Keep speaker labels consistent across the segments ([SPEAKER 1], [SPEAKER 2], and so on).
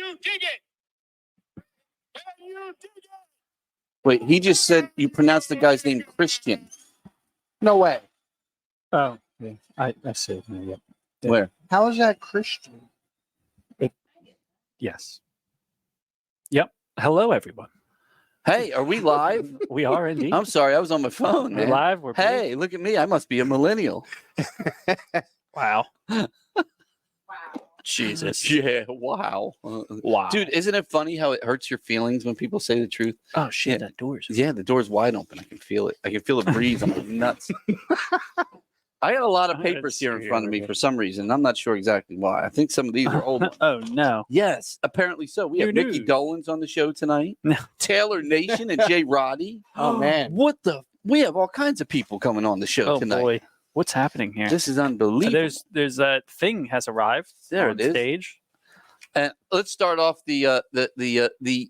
[SPEAKER 1] you dig it? Can you dig it?
[SPEAKER 2] Wait, he just said you pronounced the guy's name Christian.
[SPEAKER 3] No way.
[SPEAKER 4] Oh, yeah. I see. Yeah. Yeah.
[SPEAKER 2] Where?
[SPEAKER 3] How is that Christian?
[SPEAKER 4] Yes. Yep. Hello, everyone.
[SPEAKER 2] Hey, are we live?
[SPEAKER 4] We are indeed.
[SPEAKER 2] I'm sorry, I was on my phone,
[SPEAKER 4] We're
[SPEAKER 2] man.
[SPEAKER 4] live. We're
[SPEAKER 2] Hey, look at me. I must be a millennial.
[SPEAKER 4] Wow.
[SPEAKER 1] Wow.
[SPEAKER 4] Jesus.
[SPEAKER 2] Yeah, wow.
[SPEAKER 4] Wow.
[SPEAKER 2] Dude, isn't it funny how it hurts your feelings when people say the truth?
[SPEAKER 4] Oh, shit.
[SPEAKER 2] Yeah.
[SPEAKER 4] That door's.
[SPEAKER 2] Yeah, the door's wide open. I can feel it. I can feel it breathe on my nuts. I got a lot of papers here in front of me for some reason. I'm not sure exactly why. I think some of these are old ones.
[SPEAKER 4] Oh, no.
[SPEAKER 2] Yes, apparently so. We have
[SPEAKER 4] New
[SPEAKER 2] Mickey
[SPEAKER 4] news.
[SPEAKER 2] Dolenz on the show tonight.
[SPEAKER 4] No.
[SPEAKER 2] Taylor Nation and Jay Roddy.
[SPEAKER 3] Oh, man.
[SPEAKER 2] What the? We have all kinds of people coming on the show
[SPEAKER 4] Oh,
[SPEAKER 2] tonight.
[SPEAKER 4] boy. What's happening here?
[SPEAKER 2] This is unbelievable.
[SPEAKER 4] There's that thing has arrived
[SPEAKER 2] There
[SPEAKER 4] on
[SPEAKER 2] it is.
[SPEAKER 4] stage.
[SPEAKER 2] And let's start off the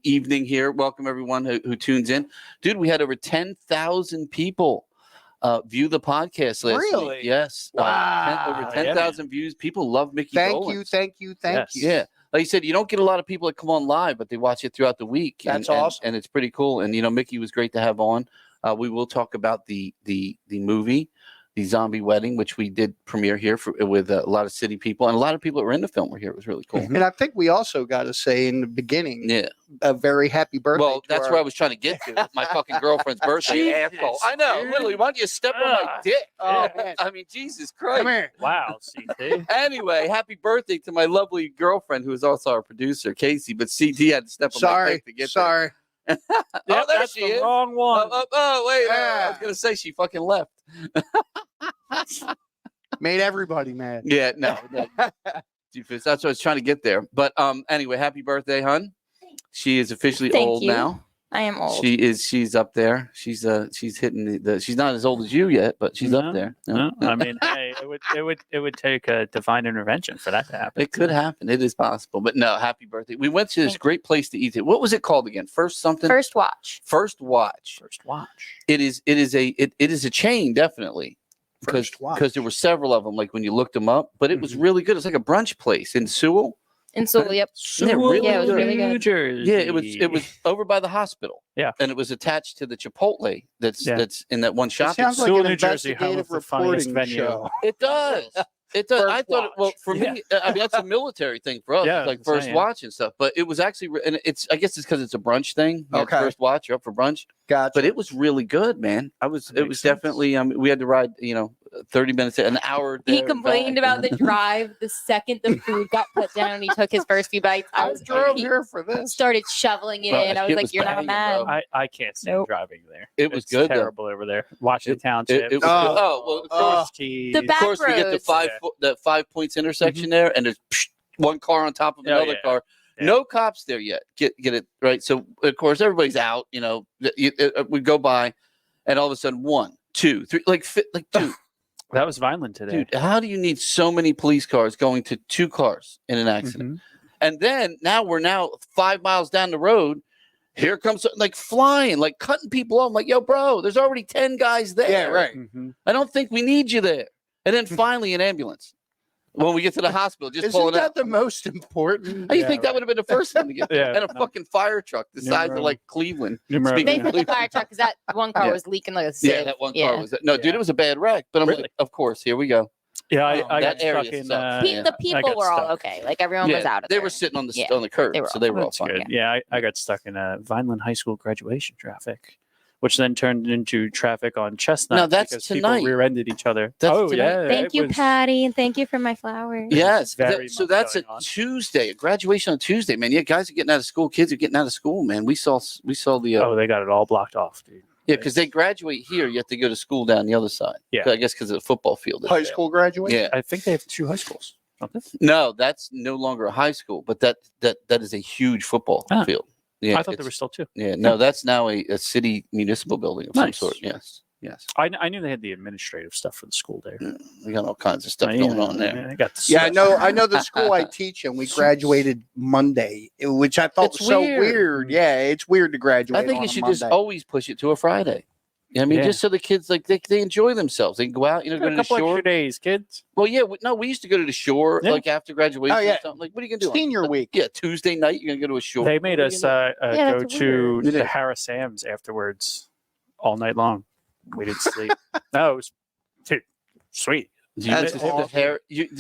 [SPEAKER 2] evening here. Welcome everyone who tunes in. Dude, we had over 10,000 people view the podcast last
[SPEAKER 3] Really?
[SPEAKER 2] week. Yes.
[SPEAKER 3] Wow.
[SPEAKER 2] Over
[SPEAKER 4] Yeah,
[SPEAKER 2] 10,000 views. People love Mickey
[SPEAKER 3] Thank
[SPEAKER 2] Dolenz.
[SPEAKER 3] you, thank you, thank
[SPEAKER 4] Yes.
[SPEAKER 3] you.
[SPEAKER 2] Yeah. Like you said, you don't get a lot of people that come on live, but they watch it throughout the week.
[SPEAKER 3] That's
[SPEAKER 2] and,
[SPEAKER 3] awesome.
[SPEAKER 2] And it's pretty cool. And, Mickey was great to have on. We will talk about the movie, The Zombie Wedding, which we did premiere here with a lot of city people. And a lot of people that were in the film were here. It was really cool.
[SPEAKER 3] And I think we also got to say in the beginning,
[SPEAKER 2] Yeah.
[SPEAKER 3] a very happy birthday.
[SPEAKER 2] Well,
[SPEAKER 3] to
[SPEAKER 2] that's
[SPEAKER 3] our-
[SPEAKER 2] where I was trying to get to. My fucking girlfriend's birthday.
[SPEAKER 4] Jesus,
[SPEAKER 2] Asshole. I know.
[SPEAKER 4] dude.
[SPEAKER 2] Literally, why don't you step on my dick?
[SPEAKER 3] Oh, man.
[SPEAKER 2] I mean, Jesus Christ.
[SPEAKER 3] Come here.
[SPEAKER 4] Wow, CT.
[SPEAKER 2] Anyway, happy birthday to my lovely girlfriend, who is also our producer, Kaycee. But CT had to step on my
[SPEAKER 3] Sorry.
[SPEAKER 2] dick to get
[SPEAKER 3] Sorry.
[SPEAKER 2] there.
[SPEAKER 4] Yep,
[SPEAKER 2] there
[SPEAKER 4] that's
[SPEAKER 2] she
[SPEAKER 4] the
[SPEAKER 2] is.
[SPEAKER 4] wrong one.
[SPEAKER 2] Wait. I
[SPEAKER 3] Yeah.
[SPEAKER 2] was going to say she fucking left.
[SPEAKER 3] Made everybody mad.
[SPEAKER 2] Yeah, no. That's what I was trying to get there. But anyway, happy birthday, hun. She is officially
[SPEAKER 5] Thank
[SPEAKER 2] old
[SPEAKER 5] you.
[SPEAKER 2] now.
[SPEAKER 5] I am old.
[SPEAKER 2] She's up there. She's hitting the she's not as old as you yet, but she's
[SPEAKER 4] No,
[SPEAKER 2] up there.
[SPEAKER 4] No, I mean, hey, it would take a divine intervention for that to happen.
[SPEAKER 2] It could happen. It is possible. But no, happy birthday. We went to this
[SPEAKER 5] Thank
[SPEAKER 2] great place to eat it. What was it called again? First something?
[SPEAKER 5] First watch.
[SPEAKER 2] First Watch.
[SPEAKER 4] First watch.
[SPEAKER 2] It is a chain, definitely.
[SPEAKER 3] First Watch.
[SPEAKER 2] Because there were several of them, like when you looked them up, but it was
[SPEAKER 3] Mhm.
[SPEAKER 2] really good. It's like a brunch place in Sewell.
[SPEAKER 5] And so, yep.
[SPEAKER 2] Yeah, really
[SPEAKER 5] Yeah, it was
[SPEAKER 2] good.
[SPEAKER 5] really good.
[SPEAKER 4] New Jersey.
[SPEAKER 2] Yeah, it was over by the hospital.
[SPEAKER 4] Yeah.
[SPEAKER 2] And it was attached to the Chipotle that's
[SPEAKER 4] Yeah.
[SPEAKER 2] that's in that one
[SPEAKER 3] It
[SPEAKER 2] shop.
[SPEAKER 3] sounds like
[SPEAKER 4] Sewell,
[SPEAKER 3] an
[SPEAKER 4] New Jersey, home of
[SPEAKER 3] investigative
[SPEAKER 4] the funniest
[SPEAKER 3] reporting
[SPEAKER 4] venue.
[SPEAKER 3] show.
[SPEAKER 2] It does. It does.
[SPEAKER 3] First
[SPEAKER 2] I thought,
[SPEAKER 3] Watch.
[SPEAKER 2] well, for me, I mean, that's a military thing for us.
[SPEAKER 4] Yeah,
[SPEAKER 2] It's like
[SPEAKER 4] I'm
[SPEAKER 2] First
[SPEAKER 4] saying.
[SPEAKER 2] Watch and stuff. But it was actually, and I guess it's because it's a brunch thing. You have
[SPEAKER 3] Okay.
[SPEAKER 2] First Watch, you're up for brunch.
[SPEAKER 3] Gotcha.
[SPEAKER 2] But it was really good, man. It was
[SPEAKER 4] makes sense.
[SPEAKER 2] definitely, we had to ride, 30 minutes, an hour.
[SPEAKER 5] He
[SPEAKER 2] there and
[SPEAKER 5] complained
[SPEAKER 2] back.
[SPEAKER 5] about the drive the second the food got put down and he took his first few bites.
[SPEAKER 3] I
[SPEAKER 5] was
[SPEAKER 3] drove
[SPEAKER 5] he
[SPEAKER 3] here for this.
[SPEAKER 5] started shoveling it
[SPEAKER 2] Bro,
[SPEAKER 5] in. I
[SPEAKER 2] it
[SPEAKER 5] was like,
[SPEAKER 2] was
[SPEAKER 5] you're not
[SPEAKER 2] banging,
[SPEAKER 5] mad.
[SPEAKER 2] bro.
[SPEAKER 4] I can't stand
[SPEAKER 5] Nope.
[SPEAKER 4] driving there.
[SPEAKER 2] It was
[SPEAKER 4] It's
[SPEAKER 2] good, though.
[SPEAKER 4] terrible over there. Watching the township.
[SPEAKER 2] It was
[SPEAKER 3] Oh.
[SPEAKER 2] good. Well, of course,
[SPEAKER 4] Cheese.
[SPEAKER 5] The back
[SPEAKER 2] of course we get
[SPEAKER 5] roads.
[SPEAKER 2] the 5 points intersection there, and there's one car on top of
[SPEAKER 4] Oh,
[SPEAKER 2] another
[SPEAKER 4] yeah.
[SPEAKER 2] car.
[SPEAKER 4] Yeah.
[SPEAKER 2] No cops there yet. Get it right. So of course everybody's out. We go by, and all of a sudden 1, 2, 3, dude,
[SPEAKER 4] That was Vineland today.
[SPEAKER 2] dude. How do you need so many police cars going to 2 cars in an accident?
[SPEAKER 4] Mhm.
[SPEAKER 2] And then we're 5 miles down the road. Here comes like flying, like cutting people off. I'm like, yo, bro, there's already 10 guys there.
[SPEAKER 3] Yeah, right.
[SPEAKER 4] Mhm.
[SPEAKER 2] I don't think we need you there. And then finally an ambulance. When we get to the hospital, just
[SPEAKER 3] Isn't
[SPEAKER 2] pulling
[SPEAKER 3] that
[SPEAKER 2] out.
[SPEAKER 3] the most important?
[SPEAKER 2] I
[SPEAKER 4] Yeah,
[SPEAKER 2] think that would have been the first one to get there.
[SPEAKER 4] Yeah,
[SPEAKER 2] And a
[SPEAKER 4] no.
[SPEAKER 2] fucking fire truck the size of
[SPEAKER 4] Numero-
[SPEAKER 2] like Cleveland.
[SPEAKER 4] Numero
[SPEAKER 2] Speaking
[SPEAKER 5] They
[SPEAKER 2] of
[SPEAKER 5] put the
[SPEAKER 2] Cleveland.
[SPEAKER 5] fire truck because that one car
[SPEAKER 2] Yeah.
[SPEAKER 5] was leaking like a
[SPEAKER 2] Yeah,
[SPEAKER 5] sieve.
[SPEAKER 2] that one car
[SPEAKER 5] Yeah.
[SPEAKER 2] was. No, dude,
[SPEAKER 4] Yeah.
[SPEAKER 2] it was a bad wreck. But I'm
[SPEAKER 4] Really?
[SPEAKER 2] like, of course, here we go.
[SPEAKER 4] Yeah,
[SPEAKER 3] Oh,
[SPEAKER 4] I
[SPEAKER 2] that
[SPEAKER 4] got
[SPEAKER 2] area
[SPEAKER 4] stuck in.
[SPEAKER 2] sucks.
[SPEAKER 5] Pe-
[SPEAKER 2] Yeah.
[SPEAKER 5] the
[SPEAKER 4] I
[SPEAKER 5] people
[SPEAKER 4] got
[SPEAKER 5] were all
[SPEAKER 4] stuck.
[SPEAKER 5] okay. Like everyone was out of
[SPEAKER 2] they
[SPEAKER 5] there.
[SPEAKER 2] were sitting on the
[SPEAKER 5] Yeah,
[SPEAKER 2] on the curb,
[SPEAKER 5] they were
[SPEAKER 2] so
[SPEAKER 5] all
[SPEAKER 2] they were all
[SPEAKER 4] That's
[SPEAKER 2] fine.
[SPEAKER 4] good. Yeah, I got stuck in Vineland High School graduation traffic, which then turned into traffic on Chestnut.
[SPEAKER 2] No, that's
[SPEAKER 4] because
[SPEAKER 2] tonight.
[SPEAKER 4] people rear-ended each other.
[SPEAKER 2] That's
[SPEAKER 4] oh
[SPEAKER 2] tonight.
[SPEAKER 4] yeah,
[SPEAKER 5] Thank
[SPEAKER 4] it
[SPEAKER 5] you,
[SPEAKER 4] was-
[SPEAKER 5] Patty, and thank you for my flowers.
[SPEAKER 2] Yes,
[SPEAKER 4] Very
[SPEAKER 2] so
[SPEAKER 4] much
[SPEAKER 2] that's a
[SPEAKER 4] going on.
[SPEAKER 2] Tuesday, a graduation on Tuesday, man. Yeah, guys are getting out of school, kids are getting out of school, man. We saw the
[SPEAKER 4] Oh, they got it all blocked off, dude.
[SPEAKER 2] yeah, because they graduate here, yet they go to school down the other side.
[SPEAKER 4] Yeah.
[SPEAKER 2] I guess because of the football field. is
[SPEAKER 3] High
[SPEAKER 2] there.
[SPEAKER 3] school graduation?
[SPEAKER 2] Yeah,
[SPEAKER 4] I think they have 2 high schools. Don't they?
[SPEAKER 2] no, that's no longer a high school, but that is a huge football
[SPEAKER 4] Ah.
[SPEAKER 2] field. Yeah,
[SPEAKER 4] I thought there
[SPEAKER 2] it's-
[SPEAKER 4] were still 2.
[SPEAKER 2] Yeah, no, that's now a city municipal building of
[SPEAKER 4] Nice.
[SPEAKER 2] some sort. Yes, yes.
[SPEAKER 4] I knew they had the administrative stuff for the school there.
[SPEAKER 2] We got all kinds of stuff
[SPEAKER 4] Yeah,
[SPEAKER 2] going on there.
[SPEAKER 4] I got the
[SPEAKER 3] Yeah,
[SPEAKER 4] stuff.
[SPEAKER 3] I know the school I teach in. We graduated Monday, which I thought
[SPEAKER 2] It's
[SPEAKER 3] was so
[SPEAKER 2] weird.
[SPEAKER 3] weird. Yeah, it's weird to graduate.
[SPEAKER 2] I think
[SPEAKER 3] on
[SPEAKER 2] you
[SPEAKER 3] a
[SPEAKER 2] should just
[SPEAKER 3] Monday.
[SPEAKER 2] always push it to a Friday. I mean,
[SPEAKER 4] Yeah.
[SPEAKER 2] just so the kids like they enjoy themselves. They can go out, go
[SPEAKER 4] A
[SPEAKER 2] to the
[SPEAKER 4] couple
[SPEAKER 2] shore.
[SPEAKER 4] extra days, kids.
[SPEAKER 2] Well, yeah, we used to go to the shore
[SPEAKER 4] Yeah.
[SPEAKER 2] like after graduation
[SPEAKER 3] Oh, yeah.
[SPEAKER 2] or something. Like, what are you gonna do?
[SPEAKER 3] Senior week.
[SPEAKER 2] Yeah, Tuesday night you're gonna go to a shore.
[SPEAKER 4] They made
[SPEAKER 2] What are
[SPEAKER 4] us
[SPEAKER 2] you gonna
[SPEAKER 5] Yeah,
[SPEAKER 4] go
[SPEAKER 5] that's
[SPEAKER 4] to
[SPEAKER 2] weird.
[SPEAKER 4] the Harris Sam's afterwards all night long. We didn't sleep. No, it was dude, sweet.
[SPEAKER 2] do? You
[SPEAKER 3] That's
[SPEAKER 2] look at the
[SPEAKER 3] awesome.
[SPEAKER 2] hair.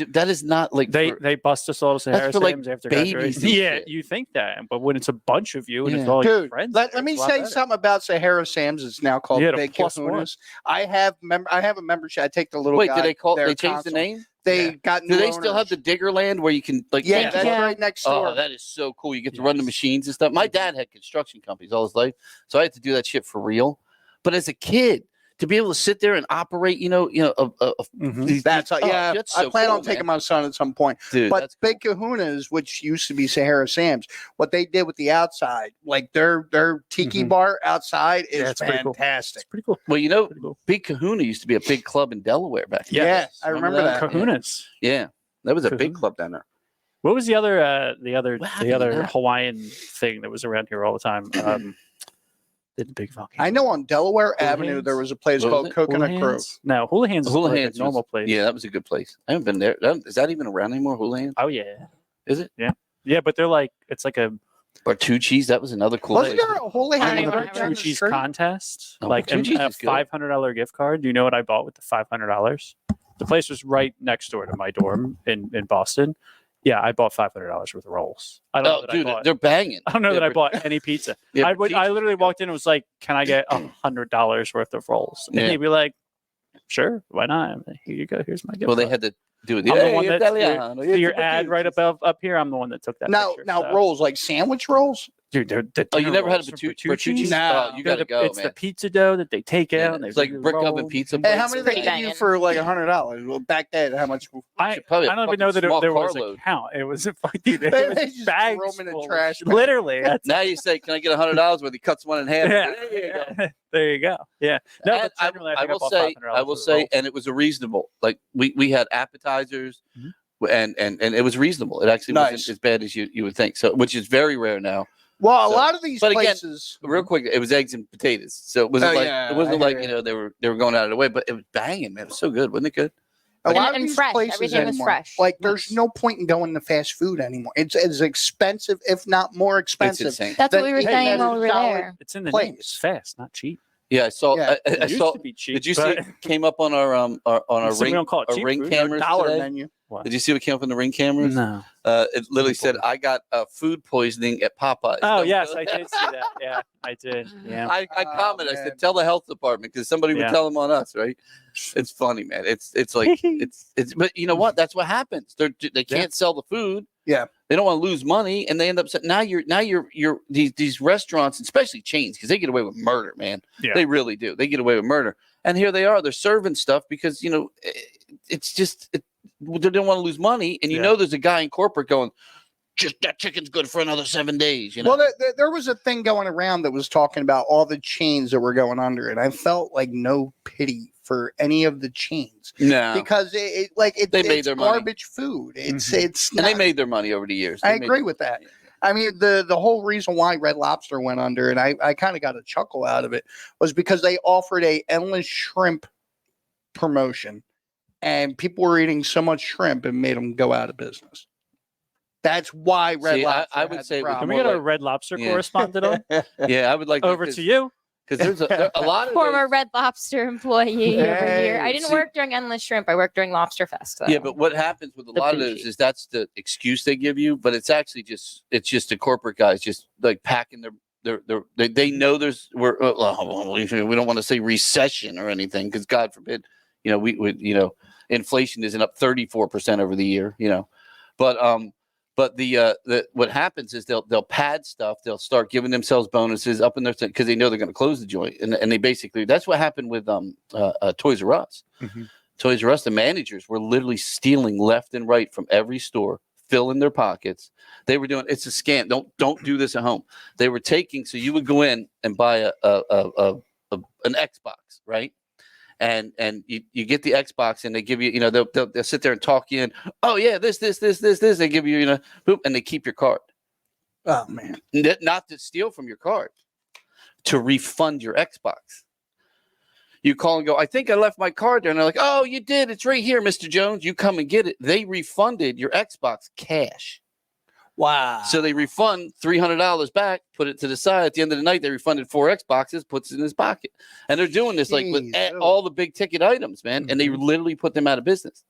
[SPEAKER 2] That is not like
[SPEAKER 4] They
[SPEAKER 2] for-
[SPEAKER 4] they bust us all to
[SPEAKER 2] That's
[SPEAKER 4] Harris
[SPEAKER 2] for, like,
[SPEAKER 4] Sam's after
[SPEAKER 2] babies
[SPEAKER 4] graduation.
[SPEAKER 2] and
[SPEAKER 4] Yeah,
[SPEAKER 2] shit.
[SPEAKER 4] you think that, but when it's a bunch of you and it's
[SPEAKER 2] Yeah.
[SPEAKER 4] all your
[SPEAKER 3] Dude,
[SPEAKER 4] friends,
[SPEAKER 3] let
[SPEAKER 4] there,
[SPEAKER 3] me
[SPEAKER 4] it's a lot
[SPEAKER 3] say
[SPEAKER 4] better.
[SPEAKER 3] something about Sahara Sam's. It's now called
[SPEAKER 4] Yeah, the
[SPEAKER 3] Big
[SPEAKER 4] plus one.
[SPEAKER 3] Kahunas. I have a membership. I take the little
[SPEAKER 2] Wait,
[SPEAKER 3] guy
[SPEAKER 2] did they call?
[SPEAKER 3] there
[SPEAKER 2] They changed the
[SPEAKER 3] constantly.
[SPEAKER 2] name?
[SPEAKER 3] They
[SPEAKER 4] Yeah.
[SPEAKER 3] got new
[SPEAKER 2] Do they still have the
[SPEAKER 3] owners.
[SPEAKER 2] Diggerland where you can like?
[SPEAKER 3] Yeah,
[SPEAKER 2] take-
[SPEAKER 3] that's
[SPEAKER 5] Yeah.
[SPEAKER 3] right next door.
[SPEAKER 2] Oh, that is so cool. You get to run the
[SPEAKER 4] Yes.
[SPEAKER 2] machines and stuff. My dad had construction companies all his life, so I had to do that shit for real. But as a kid, to be able to sit there and operate,
[SPEAKER 4] Mhm.
[SPEAKER 2] these,
[SPEAKER 3] That's
[SPEAKER 2] oh,
[SPEAKER 3] yeah.
[SPEAKER 2] that's
[SPEAKER 3] I
[SPEAKER 2] so
[SPEAKER 3] plan
[SPEAKER 2] cool,
[SPEAKER 3] on taking
[SPEAKER 2] man.
[SPEAKER 3] my son at some point.
[SPEAKER 2] Dude,
[SPEAKER 3] But
[SPEAKER 2] that's cool.
[SPEAKER 3] Big Kahunas, which used to be Sahara Sam's, what they did with the outside, like their tiki
[SPEAKER 4] Mhm.
[SPEAKER 3] bar outside is
[SPEAKER 4] Yeah, it's pretty cool.
[SPEAKER 3] fantastic.
[SPEAKER 4] It's pretty cool.
[SPEAKER 2] Well,
[SPEAKER 4] Pretty cool.
[SPEAKER 2] Big Kahuna used to be a big club in Delaware back then.
[SPEAKER 3] Yes, I remember that.
[SPEAKER 4] Kahunas.
[SPEAKER 2] Yeah, that was a big
[SPEAKER 4] Kahuna.
[SPEAKER 2] club down there.
[SPEAKER 4] What was the other
[SPEAKER 2] What happened to that?
[SPEAKER 4] Hawaiian thing that was around here all the time? The big volcano.
[SPEAKER 3] I know on Delaware
[SPEAKER 4] Hula
[SPEAKER 3] Avenue
[SPEAKER 4] Hands?
[SPEAKER 3] there was a place
[SPEAKER 2] What was
[SPEAKER 3] called
[SPEAKER 2] it?
[SPEAKER 3] Coconut Grove.
[SPEAKER 4] Houlihan's? No, Houlihan's is
[SPEAKER 2] Hula
[SPEAKER 4] like
[SPEAKER 2] Hands
[SPEAKER 4] a normal
[SPEAKER 2] was-
[SPEAKER 4] place.
[SPEAKER 2] Yeah, that was a good place. I haven't been there. Is that even around anymore? Hula Hands?
[SPEAKER 4] Oh yeah.
[SPEAKER 2] Is it?
[SPEAKER 4] Yeah, but they're like it's like a
[SPEAKER 2] Bartucci's, that was another cool
[SPEAKER 3] Wasn't
[SPEAKER 2] place.
[SPEAKER 3] there a Holy
[SPEAKER 5] I don't
[SPEAKER 3] Hand
[SPEAKER 5] even
[SPEAKER 3] right
[SPEAKER 5] remember.
[SPEAKER 3] down the
[SPEAKER 4] Tucci's
[SPEAKER 3] street?
[SPEAKER 4] contest,
[SPEAKER 2] Oh,
[SPEAKER 4] like
[SPEAKER 2] Tucci's
[SPEAKER 4] a
[SPEAKER 2] is good.
[SPEAKER 4] $500 gift card. Do you know what I bought with the $500? The place was right next door to my dorm in Boston. Yeah, I bought $500 worth of rolls. I don't know
[SPEAKER 2] Oh,
[SPEAKER 4] that
[SPEAKER 2] dude,
[SPEAKER 4] I bought.
[SPEAKER 2] they're banging.
[SPEAKER 4] I don't know
[SPEAKER 2] Yeah,
[SPEAKER 4] that I
[SPEAKER 2] but-
[SPEAKER 4] bought any pizza.
[SPEAKER 2] Yeah,
[SPEAKER 4] I
[SPEAKER 2] Bartucci's
[SPEAKER 4] literally
[SPEAKER 2] is good.
[SPEAKER 4] walked in and was like, "Can I get $100 worth of rolls?" And
[SPEAKER 2] Yeah.
[SPEAKER 4] he'd be like, "Sure, why not? I'm like, here you go. Here's my gift."
[SPEAKER 2] Well, they
[SPEAKER 4] card."
[SPEAKER 2] had to do it.
[SPEAKER 4] I'm the
[SPEAKER 2] Hey,
[SPEAKER 4] one that
[SPEAKER 2] Italiano,
[SPEAKER 4] for your
[SPEAKER 2] it's
[SPEAKER 4] ad right
[SPEAKER 2] Bartucci's.
[SPEAKER 4] up here. I'm the one that took that.
[SPEAKER 3] Now,
[SPEAKER 4] picture,
[SPEAKER 3] now
[SPEAKER 4] so.
[SPEAKER 3] rolls like sandwich rolls.
[SPEAKER 4] Dude, they're the
[SPEAKER 2] Oh, you
[SPEAKER 4] dinner
[SPEAKER 2] never had a
[SPEAKER 4] rolls from
[SPEAKER 2] Bartucci's?
[SPEAKER 3] No.
[SPEAKER 2] Oh, you got to go,
[SPEAKER 4] It's
[SPEAKER 2] man.
[SPEAKER 4] the pizza dough that they take
[SPEAKER 2] Yeah,
[SPEAKER 4] out. And they
[SPEAKER 2] it's like
[SPEAKER 4] really
[SPEAKER 2] brick
[SPEAKER 4] roll.
[SPEAKER 2] oven pizza.
[SPEAKER 3] Hey, how
[SPEAKER 2] plates.
[SPEAKER 3] many
[SPEAKER 5] Pretty
[SPEAKER 3] they give you
[SPEAKER 5] banging.
[SPEAKER 3] for like $100? Well, back then, how much?
[SPEAKER 4] I
[SPEAKER 2] Probably a
[SPEAKER 4] don't even know
[SPEAKER 2] fucking
[SPEAKER 4] that
[SPEAKER 2] small
[SPEAKER 4] there was a
[SPEAKER 2] carload.
[SPEAKER 4] count. It was dude, it
[SPEAKER 3] They
[SPEAKER 4] was
[SPEAKER 3] just
[SPEAKER 4] bags
[SPEAKER 3] throw 'em in a
[SPEAKER 4] full of
[SPEAKER 3] trash
[SPEAKER 4] shit.
[SPEAKER 3] bag.
[SPEAKER 4] Literally, that's
[SPEAKER 2] Now you say, "Can I get $100?" Where he cuts one in half?
[SPEAKER 4] yeah.
[SPEAKER 2] There you go.
[SPEAKER 4] There you go. Yeah. No,
[SPEAKER 2] And
[SPEAKER 4] but generally,
[SPEAKER 2] I
[SPEAKER 4] think
[SPEAKER 2] will
[SPEAKER 4] bought
[SPEAKER 2] say,
[SPEAKER 4] $500
[SPEAKER 2] I will
[SPEAKER 4] worth of
[SPEAKER 2] say,
[SPEAKER 4] rolls.
[SPEAKER 2] and it was a reasonable. Like we had appetizers,
[SPEAKER 4] Mhm.
[SPEAKER 2] and it was reasonable. It actually
[SPEAKER 3] Nice.
[SPEAKER 2] wasn't as bad as you would think. So, which is very rare now.
[SPEAKER 3] Well,
[SPEAKER 2] So-
[SPEAKER 3] a lot of these
[SPEAKER 2] but again,
[SPEAKER 3] places.
[SPEAKER 2] Real quick, it was eggs and potatoes. So it wasn't
[SPEAKER 3] Oh,
[SPEAKER 2] like
[SPEAKER 3] yeah,
[SPEAKER 2] it wasn't
[SPEAKER 3] I
[SPEAKER 2] like
[SPEAKER 3] hear you.
[SPEAKER 2] they were going out of the way, but it was banging, man. It was so good, wasn't it good?
[SPEAKER 3] A lot
[SPEAKER 5] And
[SPEAKER 3] of these
[SPEAKER 5] fresh.
[SPEAKER 3] places
[SPEAKER 5] Everything was
[SPEAKER 3] anymore,
[SPEAKER 5] fresh.
[SPEAKER 3] like there's no point in going to fast food anymore. It's as expensive, if not more
[SPEAKER 2] It's
[SPEAKER 3] expensive.
[SPEAKER 2] insane.
[SPEAKER 5] That's
[SPEAKER 3] Then
[SPEAKER 5] what we were
[SPEAKER 3] eat
[SPEAKER 5] saying
[SPEAKER 3] at
[SPEAKER 5] while
[SPEAKER 3] a
[SPEAKER 5] we were
[SPEAKER 3] solid
[SPEAKER 5] there.
[SPEAKER 4] It's in the
[SPEAKER 3] place.
[SPEAKER 4] name. It's fast, not cheap.
[SPEAKER 2] Yeah, I saw.
[SPEAKER 3] Yeah.
[SPEAKER 2] I
[SPEAKER 4] It used
[SPEAKER 2] saw.
[SPEAKER 4] to be cheap.
[SPEAKER 2] Did you see?
[SPEAKER 4] but
[SPEAKER 2] It came up on our
[SPEAKER 4] so we
[SPEAKER 2] ring
[SPEAKER 4] don't call it
[SPEAKER 2] our
[SPEAKER 4] cheap
[SPEAKER 2] ring
[SPEAKER 4] food.
[SPEAKER 2] cameras
[SPEAKER 3] Dollar
[SPEAKER 2] today?
[SPEAKER 3] menu.
[SPEAKER 4] What?
[SPEAKER 2] Did you see what came up on the ring cameras?
[SPEAKER 4] No.
[SPEAKER 2] It literally said, "I got food poisoning at Popeyes."
[SPEAKER 4] Oh
[SPEAKER 2] Don't
[SPEAKER 4] yes,
[SPEAKER 2] go
[SPEAKER 4] I
[SPEAKER 2] there.
[SPEAKER 4] did see that. Yeah, I did. Yeah.
[SPEAKER 2] I
[SPEAKER 3] Oh,
[SPEAKER 2] commented. I
[SPEAKER 3] man.
[SPEAKER 2] said, "Tell the health department," because somebody would
[SPEAKER 4] Yeah.
[SPEAKER 2] tell them on us, right? It's funny, man. It's like it's. But you know what? That's what happens. They can't sell the food.
[SPEAKER 3] Yeah.
[SPEAKER 2] They don't want to lose money, and they end up saying, now you're these restaurants, especially chains, because they get away with murder, man.
[SPEAKER 4] Yeah.
[SPEAKER 2] They really do. They get away with murder, and here they are. They're serving stuff because it's just they don't want to lose money, and
[SPEAKER 4] Yeah.
[SPEAKER 2] there's a guy in corporate going, just that chicken's good for another 7 days.
[SPEAKER 3] Well, there was a thing going around that was talking about all the chains that were going under, and I felt like no pity for any of the chains
[SPEAKER 2] no,
[SPEAKER 3] because
[SPEAKER 2] They
[SPEAKER 3] it's
[SPEAKER 2] made their money.
[SPEAKER 3] garbage food. It's
[SPEAKER 4] Mhm.
[SPEAKER 3] it's
[SPEAKER 2] and they
[SPEAKER 3] not-
[SPEAKER 2] made their money over the years.
[SPEAKER 3] I
[SPEAKER 2] They made
[SPEAKER 3] agree
[SPEAKER 2] their
[SPEAKER 3] with that.
[SPEAKER 2] money.
[SPEAKER 3] I mean, the whole reason why Red Lobster went under, and I kind of got a chuckle out of it, was because they offered a endless shrimp promotion, and people were eating so much shrimp and made them go out of business. That's why Red
[SPEAKER 2] See,
[SPEAKER 3] Lobster.
[SPEAKER 2] I would
[SPEAKER 3] had
[SPEAKER 2] say
[SPEAKER 3] the
[SPEAKER 2] it was
[SPEAKER 4] Can
[SPEAKER 3] problem.
[SPEAKER 4] we
[SPEAKER 2] more
[SPEAKER 4] get a
[SPEAKER 2] like-
[SPEAKER 4] Red Lobster
[SPEAKER 2] Yeah.
[SPEAKER 4] correspondent on?
[SPEAKER 2] Yeah, I would like
[SPEAKER 4] Over to you.
[SPEAKER 2] because there's a lot of
[SPEAKER 5] Former
[SPEAKER 2] those-
[SPEAKER 5] Red Lobster employee over here. I
[SPEAKER 3] Hey,
[SPEAKER 5] didn't
[SPEAKER 2] see-
[SPEAKER 5] work during Endless Shrimp. I worked during Lobster Fest. So.
[SPEAKER 2] Yeah, but what happens with a
[SPEAKER 5] The
[SPEAKER 2] lot of
[SPEAKER 5] bougie.
[SPEAKER 2] those is that's the excuse they give you, but it's actually just the corporate guys just like packing they know we don't want to say recession or anything because God forbid, we would inflation isn't up 34% over the year, but the what happens is they'll pad stuff. They'll start giving themselves bonuses up in their because they know they're going to close the joint, and they basically that's what happened with Toys R Us.
[SPEAKER 4] Mhm.
[SPEAKER 2] Toys R Us, the managers were literally stealing left and right from every store, filling their pockets. They were doing it's a scam. Don't do this at home. They were taking so you would go in and buy an Xbox, right? And you get the Xbox and they give you, they'll sit there and talk you in. Oh yeah, this. They give you, boop, and they keep your card.
[SPEAKER 3] Oh man,
[SPEAKER 2] Not to steal from your card, to refund your Xbox. You call and go, I think I left my card there. And they're like, oh, you did. It's right here, Mr. Jones. You come and get it. They refunded your Xbox cash.
[SPEAKER 3] Wow.
[SPEAKER 2] So they refund $300 back, put it to the side. At the end of the night, they refunded 4 Xboxes, puts it in his pocket. And they're doing this like with all the big ticket items, man. And they literally put them out of business.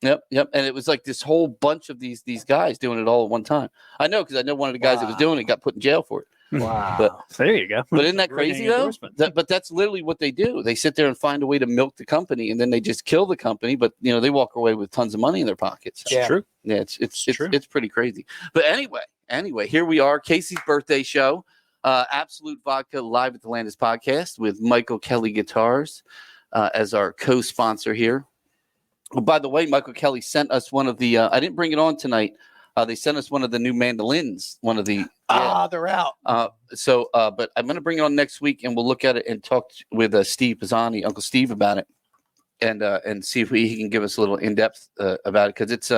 [SPEAKER 2] Yep. And it was like this whole bunch of these guys doing it all at one time. I know, because I know one of the guys that was doing it got put in jail for it.
[SPEAKER 3] Wow.
[SPEAKER 2] But
[SPEAKER 4] there you go.
[SPEAKER 2] But isn't that crazy though? But that's literally what they do. They sit there and find a way to milk the company, and then they just kill the company. But they walk away with tons of money in their pockets.
[SPEAKER 4] It's true.
[SPEAKER 2] Yeah, it's true. It's pretty crazy. But anyway, here we are, Kaycee's birthday show, Absolute Vodka live at the Landis podcast with Michael Kelly Guitars as our co-sponsor here. Oh, by the way, Michael Kelly sent us one of the. I didn't bring it on tonight. They sent us one of the new mandolins. One of the
[SPEAKER 3] they're out.
[SPEAKER 2] But I'm going to bring it on next week, and we'll look at it and talk with Steve Pisani, Uncle Steve, about it, and see if he can give us a little in depth about it, because it's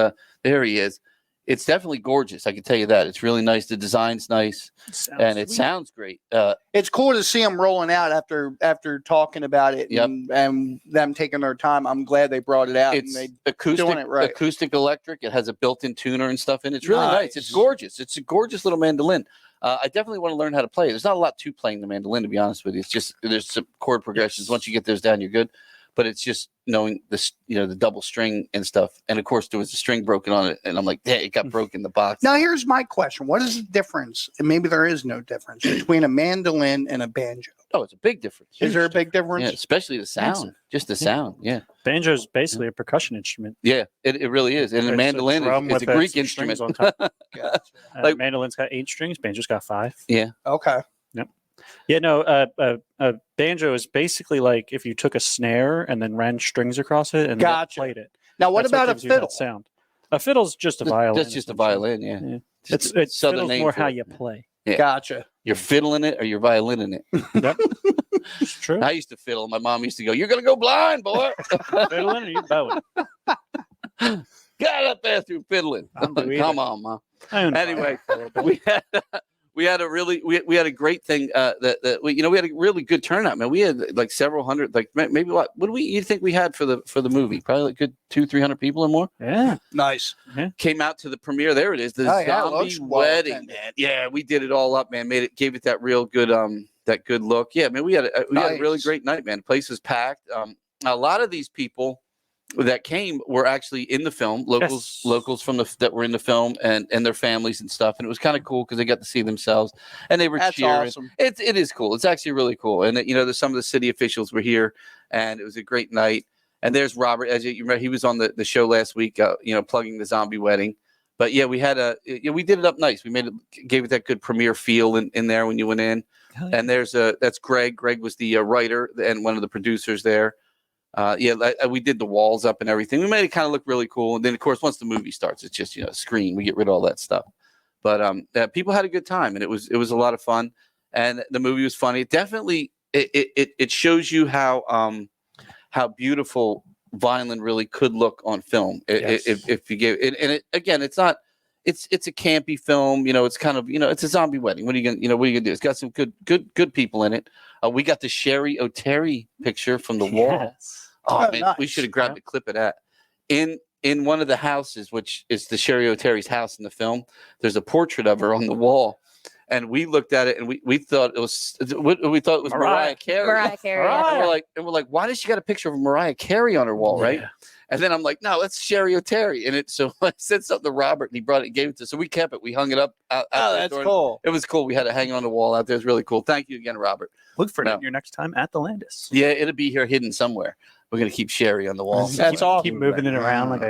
[SPEAKER 2] there he is. It's definitely gorgeous. I can tell you that. It's really nice. The design's nice, and it sounds great.
[SPEAKER 3] It's cool to see them rolling out after talking about it and them taking their time. I'm glad they brought it out.
[SPEAKER 2] It's
[SPEAKER 3] and
[SPEAKER 2] acoustic electric. It has a built-in tuner and stuff in it. It's really nice. It's gorgeous. It's a gorgeous little mandolin. I definitely want to learn how to play it. There's not a lot to playing the mandolin, to be honest with you. It's just there's some chord progressions. Once you get those down, you're good. But it's just knowing the double string and stuff. And of course, there was a string broken on it, and I'm like, yeah, it got broken in the box.
[SPEAKER 3] Now, here's my question: what is the difference? And maybe there is no difference between a mandolin and a banjo.
[SPEAKER 2] Oh, it's a big difference.
[SPEAKER 3] Is there a big difference?
[SPEAKER 2] Yeah, especially the sound. Just the sound. Yeah.
[SPEAKER 4] Banjo is basically a percussion instrument.
[SPEAKER 2] Yeah, it really is. And the mandolin is a Greek instrument.
[SPEAKER 4] On top. Like, mandolin's got 8 strings. Banjo's got 5.
[SPEAKER 2] Yeah.
[SPEAKER 3] Okay.
[SPEAKER 4] Yep. Yeah, no, a banjo is basically like if you took a snare and then ran strings across it and played it.
[SPEAKER 3] Now, what about a fiddle?
[SPEAKER 4] Sound. A fiddle's just a violin.
[SPEAKER 2] That's just a violin, yeah.
[SPEAKER 4] It's fiddle's more how you play.
[SPEAKER 3] Yeah. Gotcha.
[SPEAKER 2] You're fiddling it or you're violining it.
[SPEAKER 4] Yep. It's true.
[SPEAKER 2] I used to fiddle. My mom used to go, "You're gonna go blind, boy."
[SPEAKER 4] Fiddling or you bowing?
[SPEAKER 2] Get up there through fiddling. Come on, Mom. Anyway, we had a really great thing we had a really good turnout, man. We had like several hundred, like maybe what do you think we had for the movie? Probably like good 200-300 people or more.
[SPEAKER 4] Yeah,
[SPEAKER 3] nice.
[SPEAKER 2] Came out to the premiere. There it is, the zombie wedding, man. Yeah, we did it all up, man. Gave it that real good that good look. Yeah, man, we had a really great night, man. The place was packed. A lot of these people that came were actually in the film, locals from that were in the film, and their families and stuff, and it was kind of cool because they got to see themselves and they were cheering.
[SPEAKER 3] Awesome.
[SPEAKER 2] It is cool. It's actually really cool, and there's some of the city officials were here, and it was a great night. And there's Robert, as you remember, he was on the show last week, plugging the zombie wedding. But yeah, we had we did it up nice. We gave it that good premiere feel in there when you went in. Yeah. And that's Greg. Greg was the writer and one of the producers there. We did the walls up and everything. We made it kind of look really cool. And then, of course, once the movie starts, it's just a screen. We get rid of all that stuff. But people had a good time, and it was a lot of fun. And the movie was funny. It definitely it shows you how beautiful Vineland really could look on film if you gave it. And again, it's not. It's a campy film. It's kind of it's a zombie wedding. What are you gonna do? It's got some good people in it. We got the Sherry O'Terry picture from the wall. Oh man, nice. We should have grabbed a clip of that. In one of the houses, which is the Sherry O'Terry's house in the film, there's a portrait of her on the wall, and we looked at it and we thought it was Mariah Carey.
[SPEAKER 5] Mariah Carey.
[SPEAKER 2] And we're like, why does she got a picture of Mariah Carey on her wall, right? And then I'm like, no, that's Sherry O'Terry. So I said something to Robert, and he brought it and gave it to us. So we kept it. We hung it up.
[SPEAKER 3] That's cool.
[SPEAKER 2] It was cool. We had it hanging on the wall out there. It was really cool. Thank you again, Robert.
[SPEAKER 4] Look for it your next time at the Landis.
[SPEAKER 2] Yeah, it'll be here hidden somewhere. We're going to keep Sherry on the wall.
[SPEAKER 3] That's awesome.
[SPEAKER 4] Keep moving it around like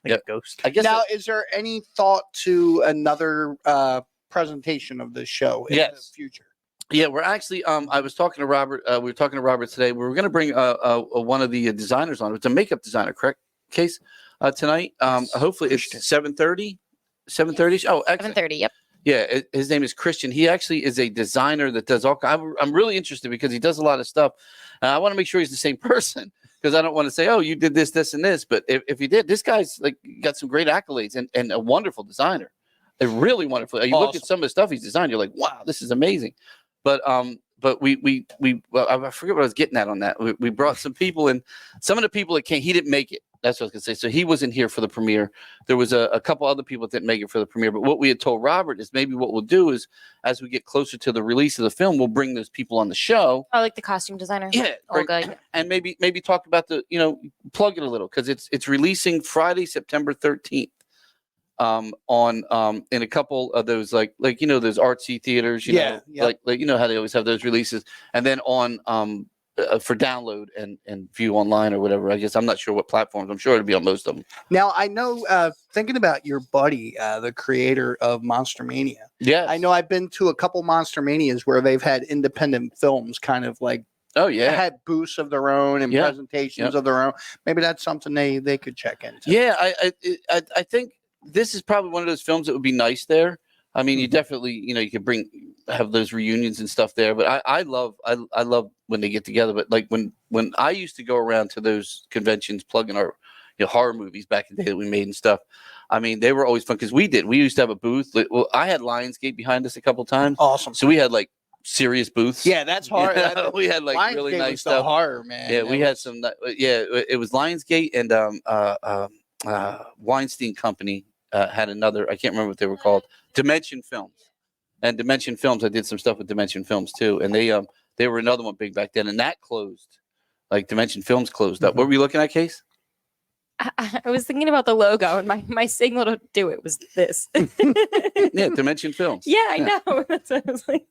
[SPEAKER 4] a ghost.
[SPEAKER 2] I guess
[SPEAKER 3] now, is there any thought to another presentation of this show in the future?
[SPEAKER 2] Yeah, we're actually. I was talking to Robert. We were talking to Robert today. We were going to bring one of the designers on. It's a makeup designer, correct? Case tonight. Hopefully it's 7:30. 7:30. Oh, excellent.
[SPEAKER 5] 7:30. Yep.
[SPEAKER 2] Yeah, his name is Christian. He actually is a designer that does all. I'm really interested because he does a lot of stuff. I want to make sure he's the same person because I don't want to say, oh, you did this, this, and this. But if he did, this guy's like got some great accolades and a wonderful designer. A really wonderful. You look at some of the stuff he's designed, you're like, wow, this is amazing. But but well, I forget what I was getting at on that. We brought some people in. Some of the people that came, he didn't make it. That's what I was gonna say. So he wasn't here for the premiere. There was a couple other people that didn't make it for the premiere. But what we had told Robert is maybe what we'll do is, as we get closer to the release of the film, we'll bring those people on the show.
[SPEAKER 5] Oh, like the costume designer.
[SPEAKER 2] Yeah,
[SPEAKER 5] Olga. Yeah.
[SPEAKER 2] and maybe talk about the plug it a little because it's releasing Friday, September 13th. On in a couple of those like those artsy theaters, you know, like how they always have those releases, and then on for download and view online or whatever. I guess I'm not sure what platforms. I'm sure it'll be on most of them.
[SPEAKER 3] Now I know, thinking about your buddy, the creator of Monster Mania.
[SPEAKER 2] Yeah,
[SPEAKER 3] I know I've been to a couple Monster Manias where they've had independent films kind of like had booths of their own and presentations of their own. Maybe that's something they could check into.
[SPEAKER 2] Yeah, I think this is probably one of those films that would be nice there. I mean, you definitely, you could have those reunions and stuff there. But I love when they get together. But like when I used to go around to those conventions, plugging our horror movies back in the day that we made and stuff. I mean, they were always fun because we used to have a booth. Well, I had Lionsgate behind us a couple times.
[SPEAKER 3] Awesome.
[SPEAKER 2] So we had like serious booths.
[SPEAKER 3] Yeah, that's hard.
[SPEAKER 2] We had like
[SPEAKER 3] Lionsgate
[SPEAKER 2] really nice
[SPEAKER 3] was
[SPEAKER 2] stuff.
[SPEAKER 3] Horror, man.
[SPEAKER 2] Yeah, we had some. Yeah, it was Lionsgate and Weinstein Company. Had another, I can't remember what they were called, Dimension Films. And Dimension Films, I did some stuff with Dimension Films too. And they were another one big back then. And that closed. Like Dimension Films closed up. What were you looking at, Case?
[SPEAKER 5] I was thinking about the logo, and my signal to do it was this.
[SPEAKER 2] Yeah, Dimension Films.
[SPEAKER 5] Yeah, I know. That's what I was like.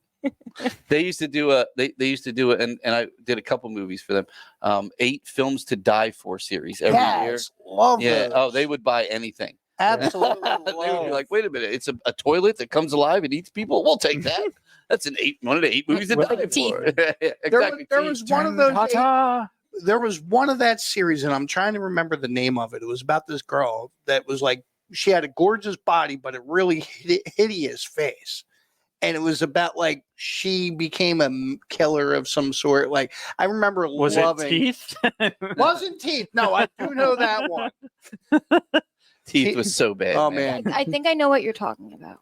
[SPEAKER 2] They used to do it, and I did a couple movies for them. 8 Films to Die For series every year.
[SPEAKER 3] Love
[SPEAKER 2] yeah.
[SPEAKER 3] those.
[SPEAKER 2] Oh, they would buy anything.
[SPEAKER 3] Absolutely.
[SPEAKER 2] They would be like, wait a minute, it's a toilet that comes alive and eats people. We'll take that. That's one of the 8 movies that died for. Exactly.
[SPEAKER 3] There was one of those. There was one of that series, and I'm trying to remember the name of it. It was about this girl that was like, she had a gorgeous body, but a really hideous face. And it was about like she became a killer of some sort. Like I remember loving.
[SPEAKER 4] It Teeth?
[SPEAKER 3] Wasn't Teeth? No, I do know that one.
[SPEAKER 2] Teeth was so bad.
[SPEAKER 3] Oh
[SPEAKER 2] man.
[SPEAKER 3] man.
[SPEAKER 5] I think I know what you're talking about.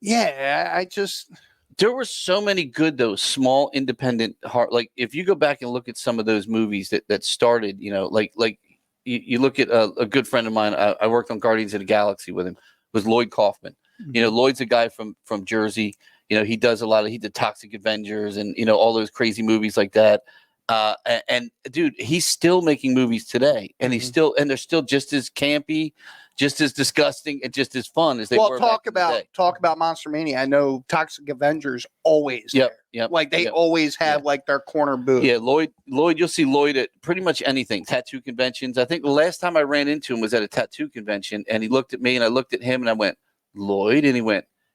[SPEAKER 3] Yeah, I just.
[SPEAKER 2] There were so many good, those small independent heart. Like if you go back and look at some of those movies that started, like you look at a good friend of mine. I worked on Guardians of the Galaxy with him. Was Lloyd Kaufman. Lloyd's a guy from Jersey. He does he did Toxic Avengers and all those crazy movies like that. And dude, he's still making movies today, and they're still just as campy, just as disgusting, and just as fun as they were.
[SPEAKER 3] Talk about Monster Mania. I know Toxic Avengers always.
[SPEAKER 2] Yep.
[SPEAKER 3] Like they always have like their corner booth.
[SPEAKER 2] Yeah, Lloyd. You'll see Lloyd at pretty much anything. Tattoo conventions. I think the last time I ran into him was at a tattoo convention, and he looked at me, and I looked at him, and I went, Lloyd, and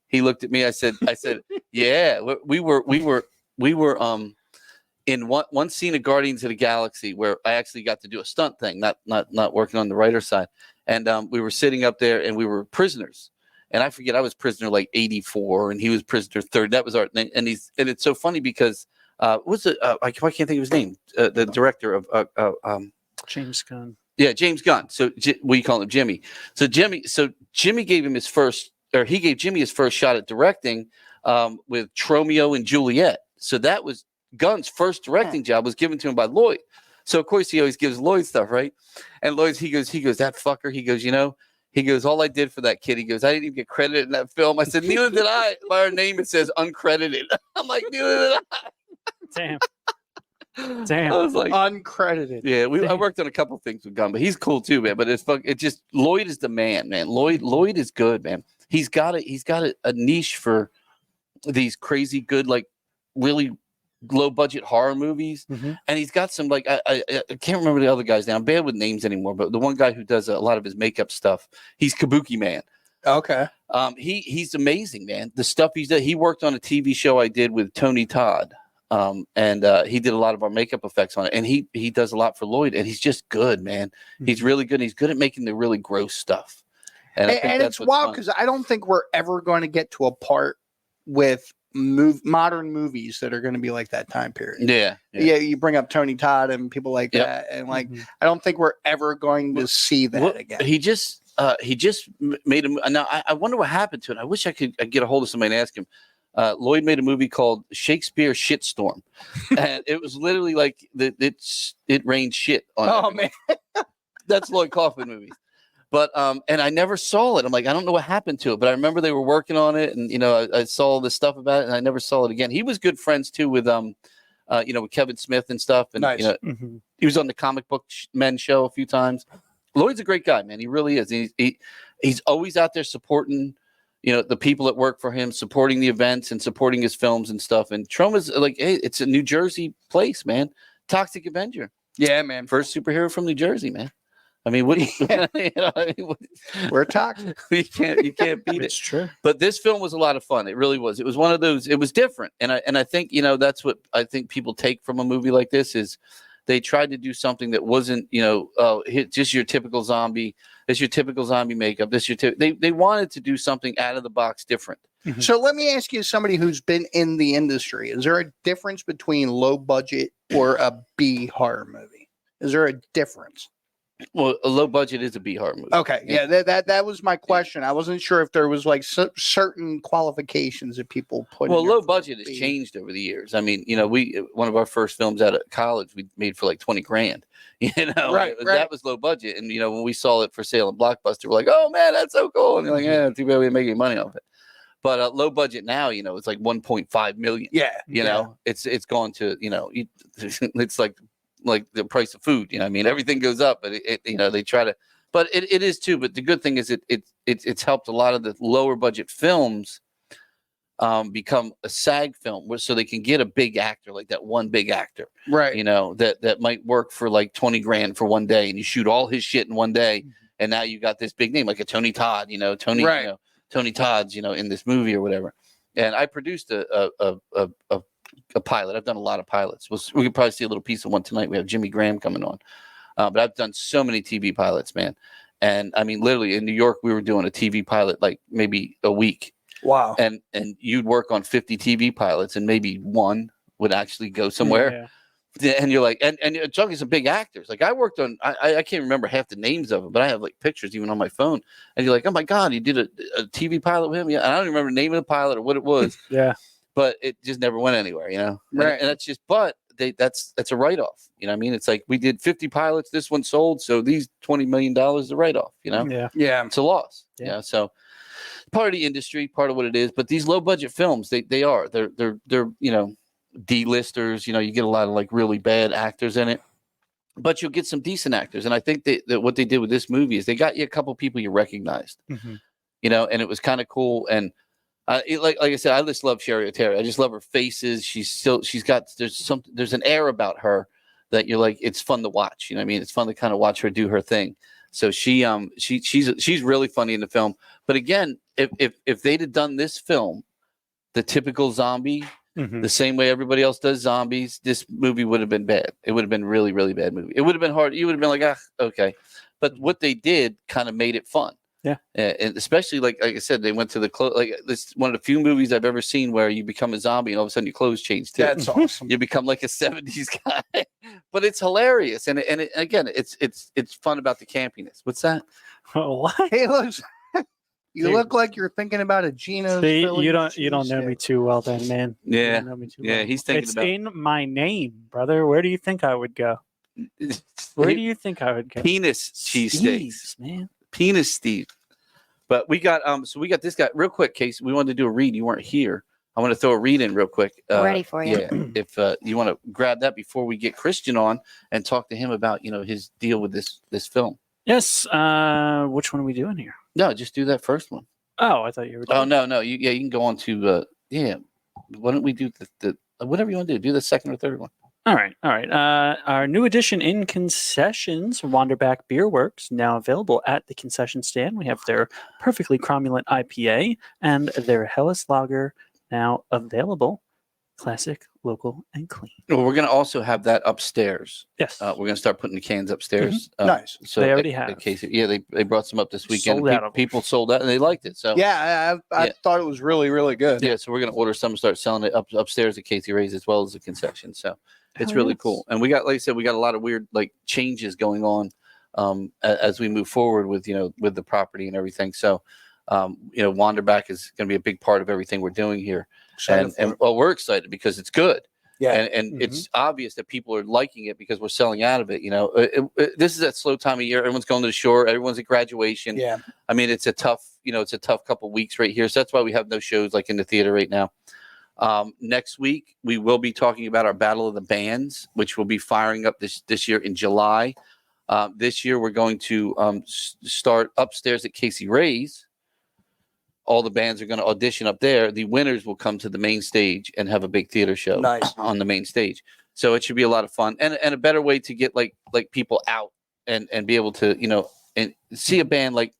[SPEAKER 2] he looked at me. I said, yeah, we were in one scene of Guardians of the Galaxy where I actually got to do a stunt thing, not working on the writer side. And we were sitting up there and we were prisoners. And I forget, I was prisoner like 84 and he was prisoner 30. That was our name. And it's so funny because I can't think of his name. The director of
[SPEAKER 4] James Gunn.
[SPEAKER 2] Yeah, James Gunn. So we call him Jimmy. So Jimmy gave him he gave Jimmy his first shot at directing with Tromeo and Juliet. So that was Gunn's first directing job was given to him by Lloyd. So of course he always gives Lloyd stuff, right? And Lloyd, he goes, that fucker. He goes, all I did for that kid. He goes, I didn't even get credited in that film. I said, neither did I. By our name, it says uncredited. I'm like, neither did I.
[SPEAKER 4] Damn.
[SPEAKER 2] I was like,
[SPEAKER 3] uncredited.
[SPEAKER 2] Yeah, I worked on a couple things with Gunn, but he's cool too, man. But it just Lloyd is the man. Lloyd is good, man. He's got a niche for these crazy good, like really low budget horror movies, and he's got some like I can't remember the other guy's name. I'm bad with names anymore, but the one guy who does a lot of his makeup stuff, he's Kabuki Man.
[SPEAKER 3] Okay.
[SPEAKER 2] He's amazing, man. The stuff he's done. He worked on a TV show I did with Tony Todd, and he did a lot of our makeup effects on it, and he does a lot for Lloyd, and he's just good, man. He's really good. He's good at making the really gross stuff, and
[SPEAKER 3] it's wild because I don't think we're ever going to get to a part with modern movies that are going to be like that time period. Yeah. You bring up Tony Todd and people like that, and like I don't think we're ever going to see that again.
[SPEAKER 2] He just made him. Now I wonder what happened to it. I wish I could get a hold of somebody and ask him. Lloyd made a movie called Shakespeare Shitstorm, and it was literally like it rained shit on.
[SPEAKER 3] Oh
[SPEAKER 2] everyone.
[SPEAKER 3] man,
[SPEAKER 2] That's Lloyd Kaufman movies. But and I never saw it. I'm like, I don't know what happened to it, but I remember they were working on it, and I saw all this stuff about it, and I never saw it again. He was good friends too with with Kevin Smith and stuff, and
[SPEAKER 3] Nice.
[SPEAKER 2] he was on the Comic Book Men show a few times. Lloyd's a great guy, man. He really is. He's always out there supporting, the people that work for him, supporting the events and supporting his films and stuff. And Troma's like, hey, it's a New Jersey place, man. Toxic Avenger,
[SPEAKER 3] yeah, man.
[SPEAKER 2] first superhero from New Jersey, man. I mean, what?
[SPEAKER 3] We're toxic.
[SPEAKER 2] you can't beat
[SPEAKER 4] It's
[SPEAKER 2] it.
[SPEAKER 4] true.
[SPEAKER 2] But this film was a lot of fun. It really was. It was one of those. It was different, and I think that's what I think people take from a movie like this is they tried to do something that wasn't just your typical zombie. This your typical zombie makeup. This your they wanted to do something out of the box different.
[SPEAKER 3] So let me ask you, somebody who's been in the industry, is there a difference between low budget or a B horror movie? Is there a difference?
[SPEAKER 2] Well, a low budget is a B horror movie.
[SPEAKER 3] Okay, yeah, that was my question. I wasn't sure if there was like certain qualifications that people put.
[SPEAKER 2] Well,
[SPEAKER 3] in there
[SPEAKER 2] low
[SPEAKER 3] for
[SPEAKER 2] budget has
[SPEAKER 3] B.
[SPEAKER 2] changed over the years. I mean, one of our first films out of college we made for like $20,000.
[SPEAKER 3] Right.
[SPEAKER 2] That was low budget. And when we saw it for sale in Blockbuster, we're like, oh man, that's so cool. And you're like, yeah, too bad we didn't make any money off it. But low budget now, it's like 1.5 million.
[SPEAKER 3] Yeah,
[SPEAKER 2] It's gone to it's like the price of food. I mean, everything goes up, but they try to. But it is too. But the good thing is it's helped a lot of the lower budget films become a SAG film, so they can get a big actor like that one big actor,
[SPEAKER 3] right.
[SPEAKER 2] that might work for like $20,000 for one day, and you shoot all his shit in one day, and now you got this big name like a Tony Todd, Tony Todd's, in this movie or whatever. And I produced a pilot. I've done a lot of pilots. We could probably see a little piece of one tonight. We have Jimmy Graham coming on, but I've done so many TV pilots, man. And I mean, literally in New York, we were doing a TV pilot like maybe a week.
[SPEAKER 3] Wow.
[SPEAKER 2] And you'd work on 50 TV pilots, and maybe one would actually go somewhere. Yeah. And you're like, and you're talking some big actors. Like I worked on, I can't remember half the names of them, but I have like pictures even on my phone. And you're like, oh my God, you did a TV pilot with him? Yeah. And I don't remember the name of the pilot or what it was.
[SPEAKER 4] Yeah.
[SPEAKER 2] But it just never went anywhere,
[SPEAKER 3] Right.
[SPEAKER 2] And that's just, but that's a write-off. I mean, it's like we did 50 pilots, this one sold, so these $20 million is a write-off,
[SPEAKER 4] Yeah.
[SPEAKER 3] Yeah.
[SPEAKER 2] It's a loss.
[SPEAKER 4] Yeah.
[SPEAKER 2] So part of the industry, part of what it is, but these low budget films, they're D-listers, you get a lot of like really bad actors in it, but you'll get some decent actors. And I think that what they did with this movie is they got you a couple people you recognized, and it was kind of cool. And like I said, I just love Sherry O'Terry. I just love her faces. There's an air about her that you're like, it's fun to watch. I mean, it's fun to kind of watch her do her thing. So she's really funny in the film. But again, if they'd have done this film, the typical zombie, the same way everybody else does zombies, this movie would have been bad. It would have been really, really bad movie. It would have been hard. You would have been like, okay. But what they did kind of made it fun.
[SPEAKER 4] Yeah.
[SPEAKER 2] And especially like I said, they went to the clothes. Like this one of the few movies I've ever seen where you become a zombie and all of a sudden your clothes change too.
[SPEAKER 3] That's awesome.
[SPEAKER 2] You become like a 70s guy. But it's hilarious. And again, it's fun about the campiness. What's that?
[SPEAKER 4] What?
[SPEAKER 3] Hey, you look like you're thinking about a Geno's.
[SPEAKER 4] See,
[SPEAKER 3] Philly
[SPEAKER 4] you don't know me too well, then, man. You
[SPEAKER 2] Yeah.
[SPEAKER 4] don't know me too
[SPEAKER 2] Yeah,
[SPEAKER 4] well.
[SPEAKER 2] he's thinking
[SPEAKER 4] it's
[SPEAKER 2] about
[SPEAKER 4] in my name, brother. Where do you think I would go? Where do you think I would go?
[SPEAKER 2] Penis cheesesteaks.
[SPEAKER 4] Steve's, man.
[SPEAKER 2] Penis Steve. But we got this guy real quick, Kaycee. We wanted to do a read. You weren't here. I want to throw a read in real quick.
[SPEAKER 5] Ready for you.
[SPEAKER 2] Yeah, if you want to grab that before we get Christian on and talk to him about his deal with this film.
[SPEAKER 4] Yes. Which one are we doing here?
[SPEAKER 2] No, just do that first one.
[SPEAKER 4] Oh, I thought you were.
[SPEAKER 2] Oh no. You can go on to Why don't we do the whatever you want to do? Do the second or third one.
[SPEAKER 4] All right. Our new addition in concessions, Wanderback Beer Works, now available at the concession stand. We have their perfectly cromulent IPA and their Helles Lager now available. Classic, local, and clean.
[SPEAKER 2] Well, we're going to also have that upstairs.
[SPEAKER 4] Yes.
[SPEAKER 2] We're going to start putting the cans upstairs.
[SPEAKER 3] Nice.
[SPEAKER 2] So
[SPEAKER 4] They already have.
[SPEAKER 2] Kaycee, they brought some up this weekend.
[SPEAKER 4] Sold out of them.
[SPEAKER 2] People sold out and they liked it. So
[SPEAKER 3] Yeah, I thought it was really, really good.
[SPEAKER 2] yeah, so we're going to order some and start selling it upstairs at Kaycee Ray's as well as the concession. So it's
[SPEAKER 4] Hell
[SPEAKER 2] really
[SPEAKER 4] yes.
[SPEAKER 2] cool. And we got, like I said, we got a lot of weird like changes going on as we move forward with with the property and everything. So Wanderback is going to be a big part of everything we're doing here.
[SPEAKER 3] Excited for
[SPEAKER 2] And
[SPEAKER 3] it.
[SPEAKER 2] well, we're excited because it's good.
[SPEAKER 3] Yeah.
[SPEAKER 2] And it's obvious that people are liking it because we're selling out of it. This is that slow time of year. Everyone's going to the shore. Everyone's at graduation.
[SPEAKER 3] Yeah.
[SPEAKER 2] I mean, it's a tough couple weeks right here. So that's why we have no shows like in the theater right now. Next week, we will be talking about our Battle of the Bands, which will be firing up this year in July. This year, we're going to start upstairs at Kaycee Ray's. All the bands are going to audition up there. The winners will come to the main stage and have a big theater show on the main stage. So it should be a lot of fun and a better way to get like people out and be able to, and see a band like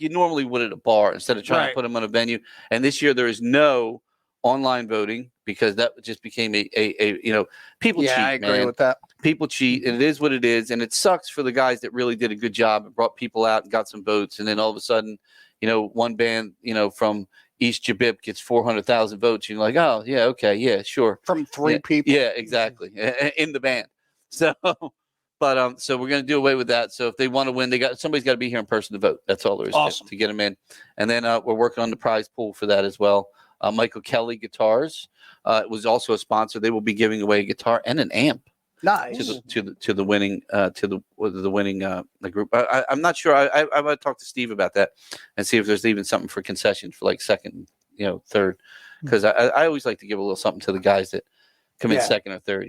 [SPEAKER 2] you normally would at a bar instead of trying to put them on a venue. And this year there is no online voting because that just became a people cheat.
[SPEAKER 3] I agree with that.
[SPEAKER 2] People cheat, and it is what it is. And it sucks for the guys that really did a good job and brought people out and got some votes. And then all of a sudden, one band, from East Jabip gets 400,000 votes. You're like, oh, yeah, okay, yeah, sure.
[SPEAKER 3] From three people.
[SPEAKER 2] Yeah, exactly. In the band. So, but so we're going to do away with that. So if they want to win, somebody's got to be here in person to vote. That's all there is to get them in. And then we're working on the prize pool for that as well. Michael Kelly Guitars was also a sponsor. They will be giving away a guitar and an amp.
[SPEAKER 3] Nice.
[SPEAKER 2] To the winning the group. I'm not sure. I'm going to talk to Steve about that and see if there's even something for concessions for like second, third, because I always like to give a little something to the guys that come in second or third,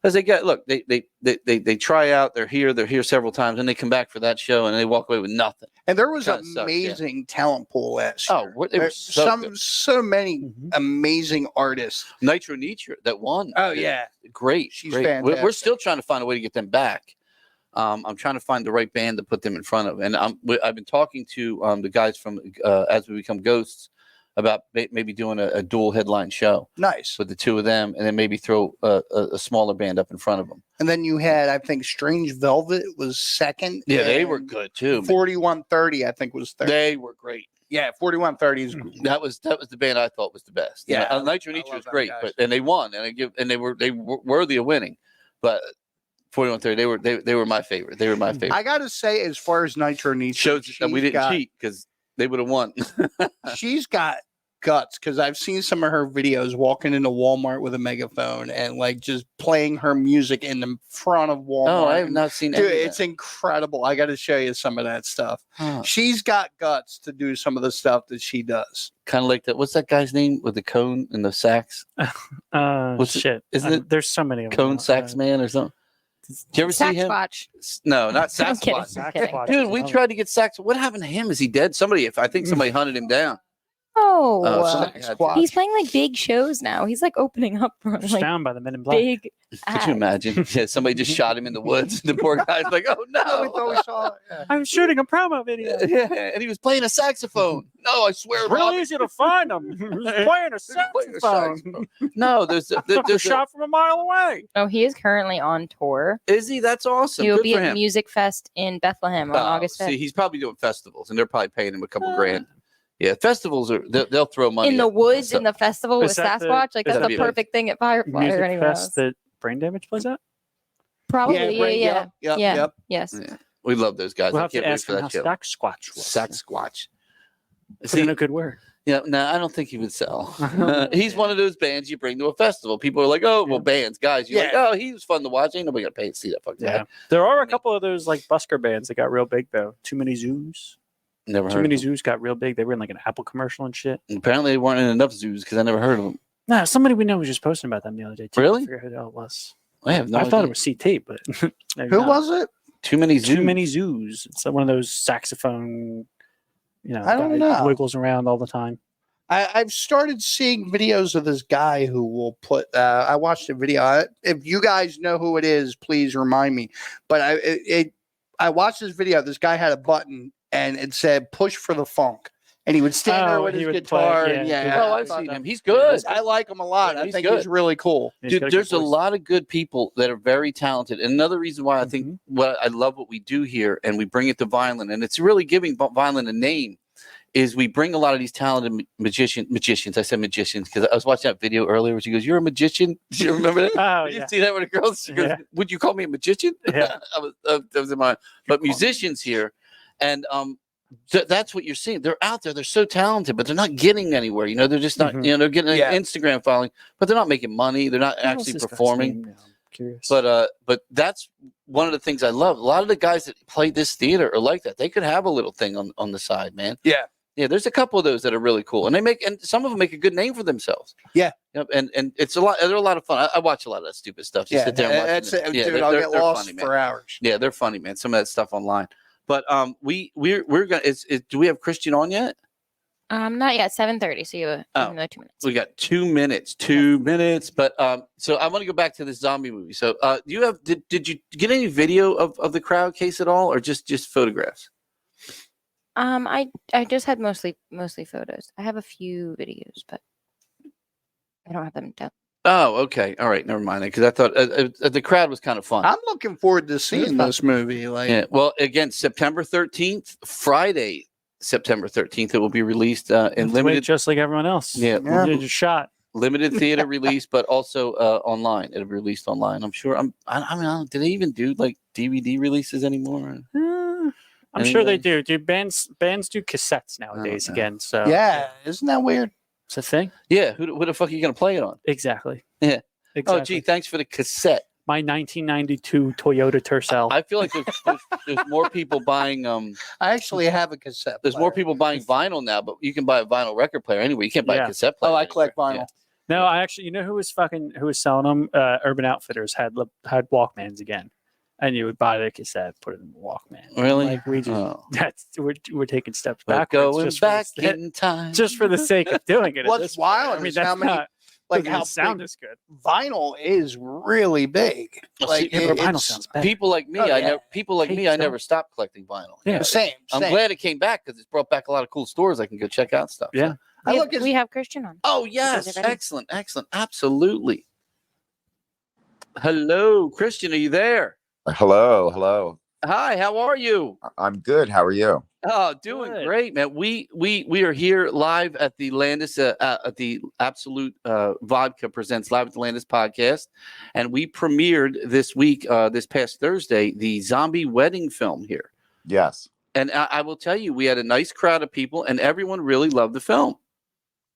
[SPEAKER 2] because they try out, they're here several times, and they come back for that show and they walk away with nothing.
[SPEAKER 3] And there was an amazing talent pool last year.
[SPEAKER 2] Oh, they were
[SPEAKER 3] so many amazing artists.
[SPEAKER 2] Nitro Nietzsche that won.
[SPEAKER 3] Oh yeah,
[SPEAKER 2] great.
[SPEAKER 3] She's
[SPEAKER 2] great.
[SPEAKER 3] fantastic.
[SPEAKER 2] We're still trying to find a way to get them back. I'm trying to find the right band to put them in front of, and I've been talking to the guys from As We Become Ghosts about maybe doing a dual headline show. Nice. With the two of them, and then maybe throw a smaller band up in front of them.
[SPEAKER 3] And then you had, I think, Strange Velvet was second.
[SPEAKER 2] Yeah, they were good too.
[SPEAKER 3] 4130, I think, was third.
[SPEAKER 2] They were great.
[SPEAKER 3] Yeah, 4130 is
[SPEAKER 2] that was the band I thought was the best.
[SPEAKER 3] Yeah,
[SPEAKER 2] Nitro Nietzsche was great, and they won, and they were worthy of winning. But 4130, they were my favorite. They were my favorite.
[SPEAKER 3] I gotta say, as far as Nitro Nietzsche,
[SPEAKER 2] shows that we didn't cheat because they would have won.
[SPEAKER 3] She's got guts because I've seen some of her videos walking into Walmart with a megaphone and like just playing her music in the front of Walmart.
[SPEAKER 2] Oh, I have not seen
[SPEAKER 3] it. Dude, it's incredible. I got to show you some of that stuff. Huh. She's got guts to do some of the stuff that she does.
[SPEAKER 2] Kind of like that. What's that guy's name with the cone and the sax?
[SPEAKER 4] Shit.
[SPEAKER 2] Isn't it?
[SPEAKER 4] There's so many of them.
[SPEAKER 2] Cone sax man or something. Did you ever see him? No, not Saxquatch. Dude, we tried to get Sax. What happened to him? Is he dead? I think somebody hunted him down.
[SPEAKER 5] He's playing like big shows now. He's like opening up for like
[SPEAKER 4] found by the Men in Black.
[SPEAKER 5] Big.
[SPEAKER 2] Could you imagine? Yeah, somebody just shot him in the woods. The poor guy's like, "Oh no!"
[SPEAKER 3] We thought we saw it. Yeah.
[SPEAKER 4] I'm shooting a promo video.
[SPEAKER 2] Yeah, and he was playing a saxophone. No, I swear,
[SPEAKER 4] it's real easy to find him. He's playing a saxophone.
[SPEAKER 2] No, there's
[SPEAKER 4] a shot from a mile away.
[SPEAKER 5] Oh, he is currently on tour.
[SPEAKER 2] Is he? That's awesome.
[SPEAKER 5] He will be at Music Fest in Bethlehem on August 5th.
[SPEAKER 2] See, he's probably doing festivals, and they're probably paying him a couple grand. Yeah, festivals they'll throw money
[SPEAKER 5] in the woods in the festival with Sasquatch. Like that's the perfect thing at Firefly or anywhere else.
[SPEAKER 4] That Brain Damage plays at.
[SPEAKER 5] Probably, yeah. Yes.
[SPEAKER 2] Yeah. We love those guys.
[SPEAKER 4] We'll have to ask him how
[SPEAKER 2] Sasquatch.
[SPEAKER 4] Put in a good word.
[SPEAKER 2] Yeah, no, I don't think he would sell. He's one of those bands you bring to a festival. People are like, "Oh, well, bands, guys." You're like, "Oh, he was fun to watch. Ain't nobody gonna pay to see that fucking guy."
[SPEAKER 4] There are a couple of those like busker bands that got real big though. Too Many Zoos.
[SPEAKER 2] Never heard.
[SPEAKER 4] Too Many Zoos got real big. They were in like an Apple commercial and shit.
[SPEAKER 2] And apparently, they weren't in enough zoos because I never heard of them.
[SPEAKER 4] No, somebody we know was just posting about them the other day. Too.
[SPEAKER 2] Really?
[SPEAKER 4] I forget who the hell it was.
[SPEAKER 2] I have no idea.
[SPEAKER 4] thought it was CT, but
[SPEAKER 3] who was it?
[SPEAKER 2] Too Many Zoos.
[SPEAKER 4] Too Many Zoos. It's one of those saxophone.
[SPEAKER 3] I don't know.
[SPEAKER 4] Wiggles around all the time.
[SPEAKER 3] I've started seeing videos of this guy who will put. I watched a video. If you guys know who it is, please remind me. But I watched this video. This guy had a button and it said "push for the funk," and he would stand there with his guitar.
[SPEAKER 2] I've seen him. He's good.
[SPEAKER 3] I like him a lot. I think he's really cool.
[SPEAKER 2] Dude, there's a lot of good people that are very talented. And another reason why I think I love what we do here, and we bring it to Vineland, and it's really giving Vineland a name. Is we bring a lot of these talented magicians. I said magicians because I was watching that video earlier where she goes, "You're a magician." Do you remember that?
[SPEAKER 4] Oh,
[SPEAKER 2] you see that with a girl? She goes, "Would you call me a magician?"
[SPEAKER 4] Yeah.
[SPEAKER 2] That was in my. But musicians here, and That's what you're seeing. They're out there. They're so talented, but they're not getting anywhere. You know, they're just not.
[SPEAKER 4] Mhm.
[SPEAKER 2] You know, they're getting an
[SPEAKER 3] Yeah.
[SPEAKER 2] Instagram following, but they're not making money. They're not
[SPEAKER 4] What else
[SPEAKER 2] actually
[SPEAKER 4] this guy's
[SPEAKER 2] performing.
[SPEAKER 4] name now? I'm curious.
[SPEAKER 2] But that's one of the things I love. A lot of the guys that play this theater are like that. They could have a little thing on the side, man.
[SPEAKER 3] Yeah.
[SPEAKER 2] Yeah, there's a couple of those that are really cool, and some of them make a good name for themselves.
[SPEAKER 3] Yeah.
[SPEAKER 2] Yep, and it's a lot. They're a lot of fun. I watch a lot of that stupid stuff. Just sit there and watch.
[SPEAKER 3] that's
[SPEAKER 2] it. Yeah,
[SPEAKER 3] dude. I'll get
[SPEAKER 2] they're
[SPEAKER 3] lost
[SPEAKER 2] funny, man.
[SPEAKER 3] for hours.
[SPEAKER 2] Yeah, they're funny, man. Some of that stuff online. But we're gonna. Do we have Christian on yet?
[SPEAKER 5] Not yet. 7:30. So you have another 2 minutes.
[SPEAKER 2] We got 2 minutes. 2 minutes. But so I want to go back to this zombie movie. So did you get any video of the crowd case at all, or just photographs?
[SPEAKER 5] I just had mostly photos. I have a few videos, but I don't have them down.
[SPEAKER 2] Oh, okay. All right. Never mind. Because I thought the crowd was kind of fun.
[SPEAKER 3] I'm looking forward to seeing
[SPEAKER 5] fun.
[SPEAKER 3] this movie. Like,
[SPEAKER 2] Yeah. Well, again, September 13th, Friday, September 13th, it will be released in
[SPEAKER 4] Wait,
[SPEAKER 2] limited.
[SPEAKER 4] just like everyone else.
[SPEAKER 2] Yeah.
[SPEAKER 3] Yeah.
[SPEAKER 4] You just shot.
[SPEAKER 2] Limited theater release, but also online. It'll be released online. I'm sure. I mean, do they even do like DVD releases anymore?
[SPEAKER 4] I'm sure they
[SPEAKER 2] Anybody?
[SPEAKER 4] do. Bands do cassettes nowadays
[SPEAKER 2] know.
[SPEAKER 4] again. So
[SPEAKER 3] yeah, isn't that weird?
[SPEAKER 4] it's a thing.
[SPEAKER 2] Yeah. Who the fuck are you gonna play it on?
[SPEAKER 4] Exactly.
[SPEAKER 2] Yeah.
[SPEAKER 4] Exactly.
[SPEAKER 2] Oh, gee, thanks for the cassette.
[SPEAKER 4] My 1992 Toyota Tercel.
[SPEAKER 2] I feel like there's more people buying
[SPEAKER 3] I actually have a cassette.
[SPEAKER 2] There's more
[SPEAKER 3] player.
[SPEAKER 2] people buying vinyl now, but you can buy a vinyl record player anyway. You can't buy
[SPEAKER 4] Yeah.
[SPEAKER 2] a cassette player.
[SPEAKER 3] Oh, I collect
[SPEAKER 2] anywhere.
[SPEAKER 3] vinyl.
[SPEAKER 4] No, I actually, you know who was selling them? Urban Outfitters had Walkmans again, and you would buy the cassette, put it in the Walkman.
[SPEAKER 2] Really?
[SPEAKER 4] Like we just
[SPEAKER 2] Oh.
[SPEAKER 4] we're taking steps
[SPEAKER 2] We're
[SPEAKER 4] backwards
[SPEAKER 2] going
[SPEAKER 4] just for
[SPEAKER 2] back
[SPEAKER 4] the,
[SPEAKER 2] in time.
[SPEAKER 4] just for the sake of doing it. at
[SPEAKER 3] What's
[SPEAKER 4] this point.
[SPEAKER 3] wild
[SPEAKER 4] I mean,
[SPEAKER 3] is
[SPEAKER 4] that's
[SPEAKER 3] how many-
[SPEAKER 4] not
[SPEAKER 3] Like
[SPEAKER 4] doesn't
[SPEAKER 3] how
[SPEAKER 4] even sound
[SPEAKER 3] big
[SPEAKER 4] as good.
[SPEAKER 3] vinyl is really big.
[SPEAKER 2] Well,
[SPEAKER 3] Like
[SPEAKER 2] see,
[SPEAKER 4] Yeah, but vinyl
[SPEAKER 3] it's
[SPEAKER 4] sounds better.
[SPEAKER 2] people like me,
[SPEAKER 3] Oh,
[SPEAKER 2] I
[SPEAKER 3] yeah.
[SPEAKER 2] never. People like
[SPEAKER 4] Hey,
[SPEAKER 2] me, I
[SPEAKER 4] so-
[SPEAKER 2] never stopped collecting vinyl.
[SPEAKER 4] Yeah.
[SPEAKER 3] same.
[SPEAKER 2] I'm
[SPEAKER 3] same.
[SPEAKER 2] glad it came back because it's brought back a lot of cool stores I can go check out stuff.
[SPEAKER 4] Yeah.
[SPEAKER 3] I
[SPEAKER 5] We,
[SPEAKER 3] look
[SPEAKER 5] have,
[SPEAKER 3] at
[SPEAKER 5] we have Christian on.
[SPEAKER 2] Oh yes,
[SPEAKER 5] they're ready.
[SPEAKER 2] excellent, absolutely. Hello, Christian, are you there?
[SPEAKER 6] Hello.
[SPEAKER 2] Hi, how are you?
[SPEAKER 6] I'm good. How are you?
[SPEAKER 2] Oh, doing
[SPEAKER 4] Good.
[SPEAKER 2] great, man. We are here live at the Landis at the Absolute Vodka Presents Live at the Landis podcast, and we premiered this week, this past Thursday, the zombie wedding film here.
[SPEAKER 6] Yes.
[SPEAKER 2] And I will tell you, we had a nice crowd of people, and everyone really loved the film.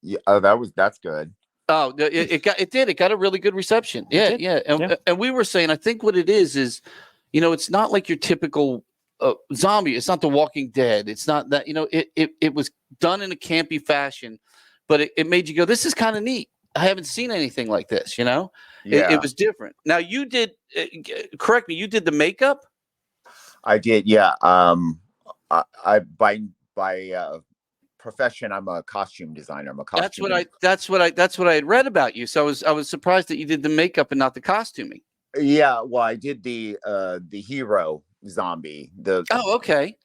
[SPEAKER 6] Yeah. Oh, that's good.
[SPEAKER 2] Oh, it got a really good reception. Yeah,
[SPEAKER 4] did.
[SPEAKER 2] yeah.
[SPEAKER 4] Yeah.
[SPEAKER 2] And we were saying, I think what it is, you know, it's not like your typical zombie. It's not The Walking Dead. It's not that, you know, it was done in a campy fashion, but it made you go, this is kind of neat. I haven't seen anything like this, you know?
[SPEAKER 6] Yeah.
[SPEAKER 2] It was different. Now you did, correct me, you did the makeup?
[SPEAKER 6] I did. Yeah. I by profession, I'm a costume designer. I'm a costume.
[SPEAKER 2] That's what I had read about you. So I was surprised that you did the makeup and not the costuming.
[SPEAKER 6] Yeah. Well, I did the hero zombie,
[SPEAKER 2] Oh, okay.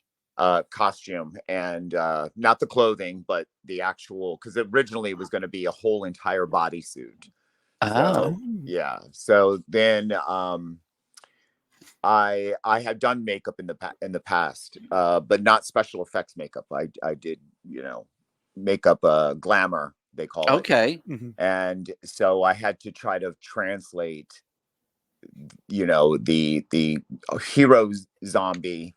[SPEAKER 6] costume, and not the clothing, but the actual, because originally it was going to be a whole entire bodysuit.
[SPEAKER 2] Oh.
[SPEAKER 6] Yeah. So then I had done makeup in the past, but not special effects makeup. I did, you know, makeup glamour, they call it.
[SPEAKER 2] Okay.
[SPEAKER 6] And so I had to try to translate, you know, the hero zombie.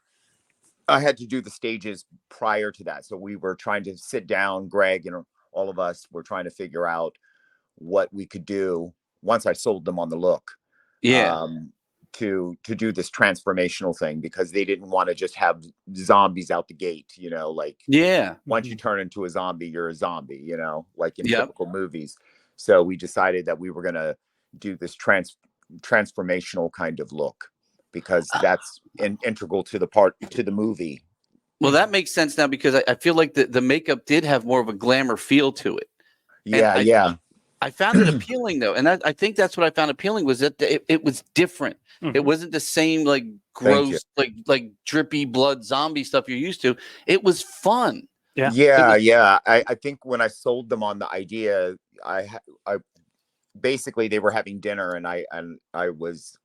[SPEAKER 6] I had to do the stages prior to that. So we were trying to sit down, Greg and all of us were trying to figure out what we could do once I sold them on the look.
[SPEAKER 2] Yeah.
[SPEAKER 6] To do this transformational thing, because they didn't want to just have zombies out the gate, you know, like
[SPEAKER 2] Yeah.
[SPEAKER 6] once you turn into a zombie, you're a zombie, you know, like in
[SPEAKER 2] Yep.
[SPEAKER 6] typical movies. So we decided that we were going to do this transformational kind of look, because that's integral to the movie.
[SPEAKER 2] Well, that makes sense now, because I feel like the makeup did have more of a glamour feel to it.
[SPEAKER 6] Yeah. Yeah.
[SPEAKER 2] I found it appealing though, and I think that's what I found appealing, was that it was different.
[SPEAKER 4] Mhm.
[SPEAKER 2] It wasn't the same like gross, like drippy blood zombie stuff you're used to. It was fun.
[SPEAKER 4] Yeah.
[SPEAKER 6] Yeah. I think when I sold them on the idea, I basically, they were having dinner, and I was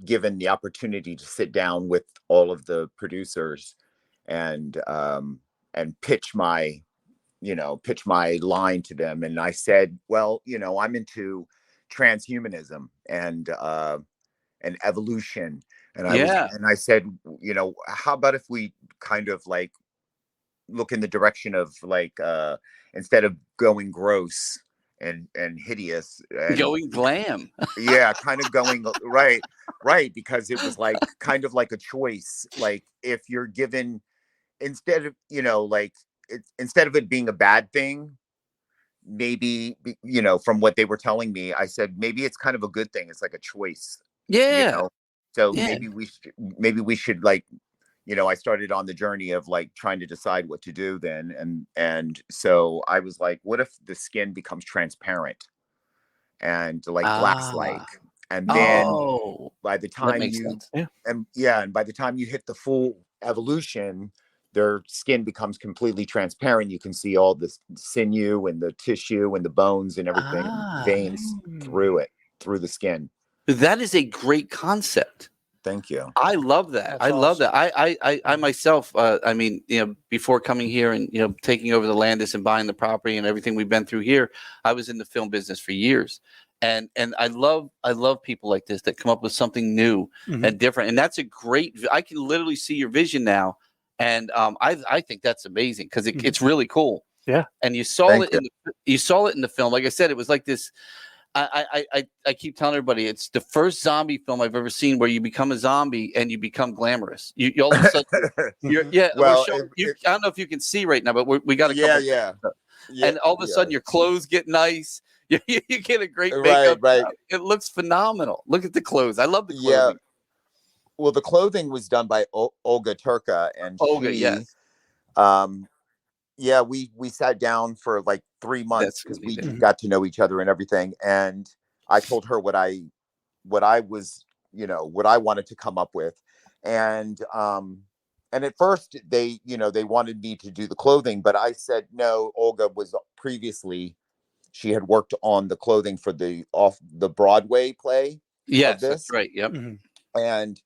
[SPEAKER 6] given the opportunity to sit down with all of the producers and pitch my line to them. And I said, well, you know, I'm into transhumanism and evolution. And I said, you know, how about if we kind of like look in the direction of like instead of going gross and hideous and
[SPEAKER 2] Going glam.
[SPEAKER 6] yeah, kind of going right, because it was like kind of like a choice. Like if you're given, instead of, like instead of it being a bad thing, maybe, from what they were telling me, I said maybe it's kind of a good thing. It's like a choice.
[SPEAKER 2] Yeah.
[SPEAKER 6] So
[SPEAKER 2] Yeah.
[SPEAKER 6] maybe we should like, I started on the journey of like trying to decide what to do then, and so I was like, what if the skin becomes transparent and like glass like, and then by the
[SPEAKER 2] that
[SPEAKER 6] time
[SPEAKER 2] makes
[SPEAKER 6] you
[SPEAKER 2] sense.
[SPEAKER 6] and by the time you hit the full evolution, their skin becomes completely transparent. You can see all the sinew and the tissue and the bones and everything, veins through the skin.
[SPEAKER 2] That is a great concept.
[SPEAKER 6] Thank you.
[SPEAKER 2] I love that.
[SPEAKER 3] That's
[SPEAKER 2] I love
[SPEAKER 3] awesome.
[SPEAKER 2] that. I myself, I mean, before coming here and, taking over the Landis and buying the property and everything we've been through here, I was in the film business for years. And I love people like this that come up with something new and different. And that's a great, I can literally see your vision now. And I think that's amazing because it's really cool.
[SPEAKER 4] Yeah.
[SPEAKER 2] And you saw
[SPEAKER 6] Thank
[SPEAKER 2] it you saw it in the film. Like I said, it was like this. I keep telling everybody it's the first zombie film I've ever seen where you become a zombie and you become glamorous. You all of a sudden,
[SPEAKER 6] Well,
[SPEAKER 2] I don't know if you can see right now, but we got a couple.
[SPEAKER 6] yeah.
[SPEAKER 2] And all of a sudden, your clothes get nice. You get a great
[SPEAKER 6] Right,
[SPEAKER 2] makeup.
[SPEAKER 6] right.
[SPEAKER 2] It looks phenomenal. Look at the clothes. I love the
[SPEAKER 6] Yeah.
[SPEAKER 2] clothing.
[SPEAKER 6] Well, the clothing was done by Olga Turka, and
[SPEAKER 2] Olga,
[SPEAKER 6] she,
[SPEAKER 2] yes.
[SPEAKER 6] yeah, we sat down for like 3 months
[SPEAKER 2] That's
[SPEAKER 6] because we
[SPEAKER 2] amazing.
[SPEAKER 6] got to know each other and everything. And I told her what I was, what I wanted to come up with. And at first they wanted me to do the clothing, but I said, no, Olga was previously, she had worked on the clothing for the Broadway play
[SPEAKER 2] Yes,
[SPEAKER 6] of this.
[SPEAKER 2] that's right. Yep.
[SPEAKER 6] And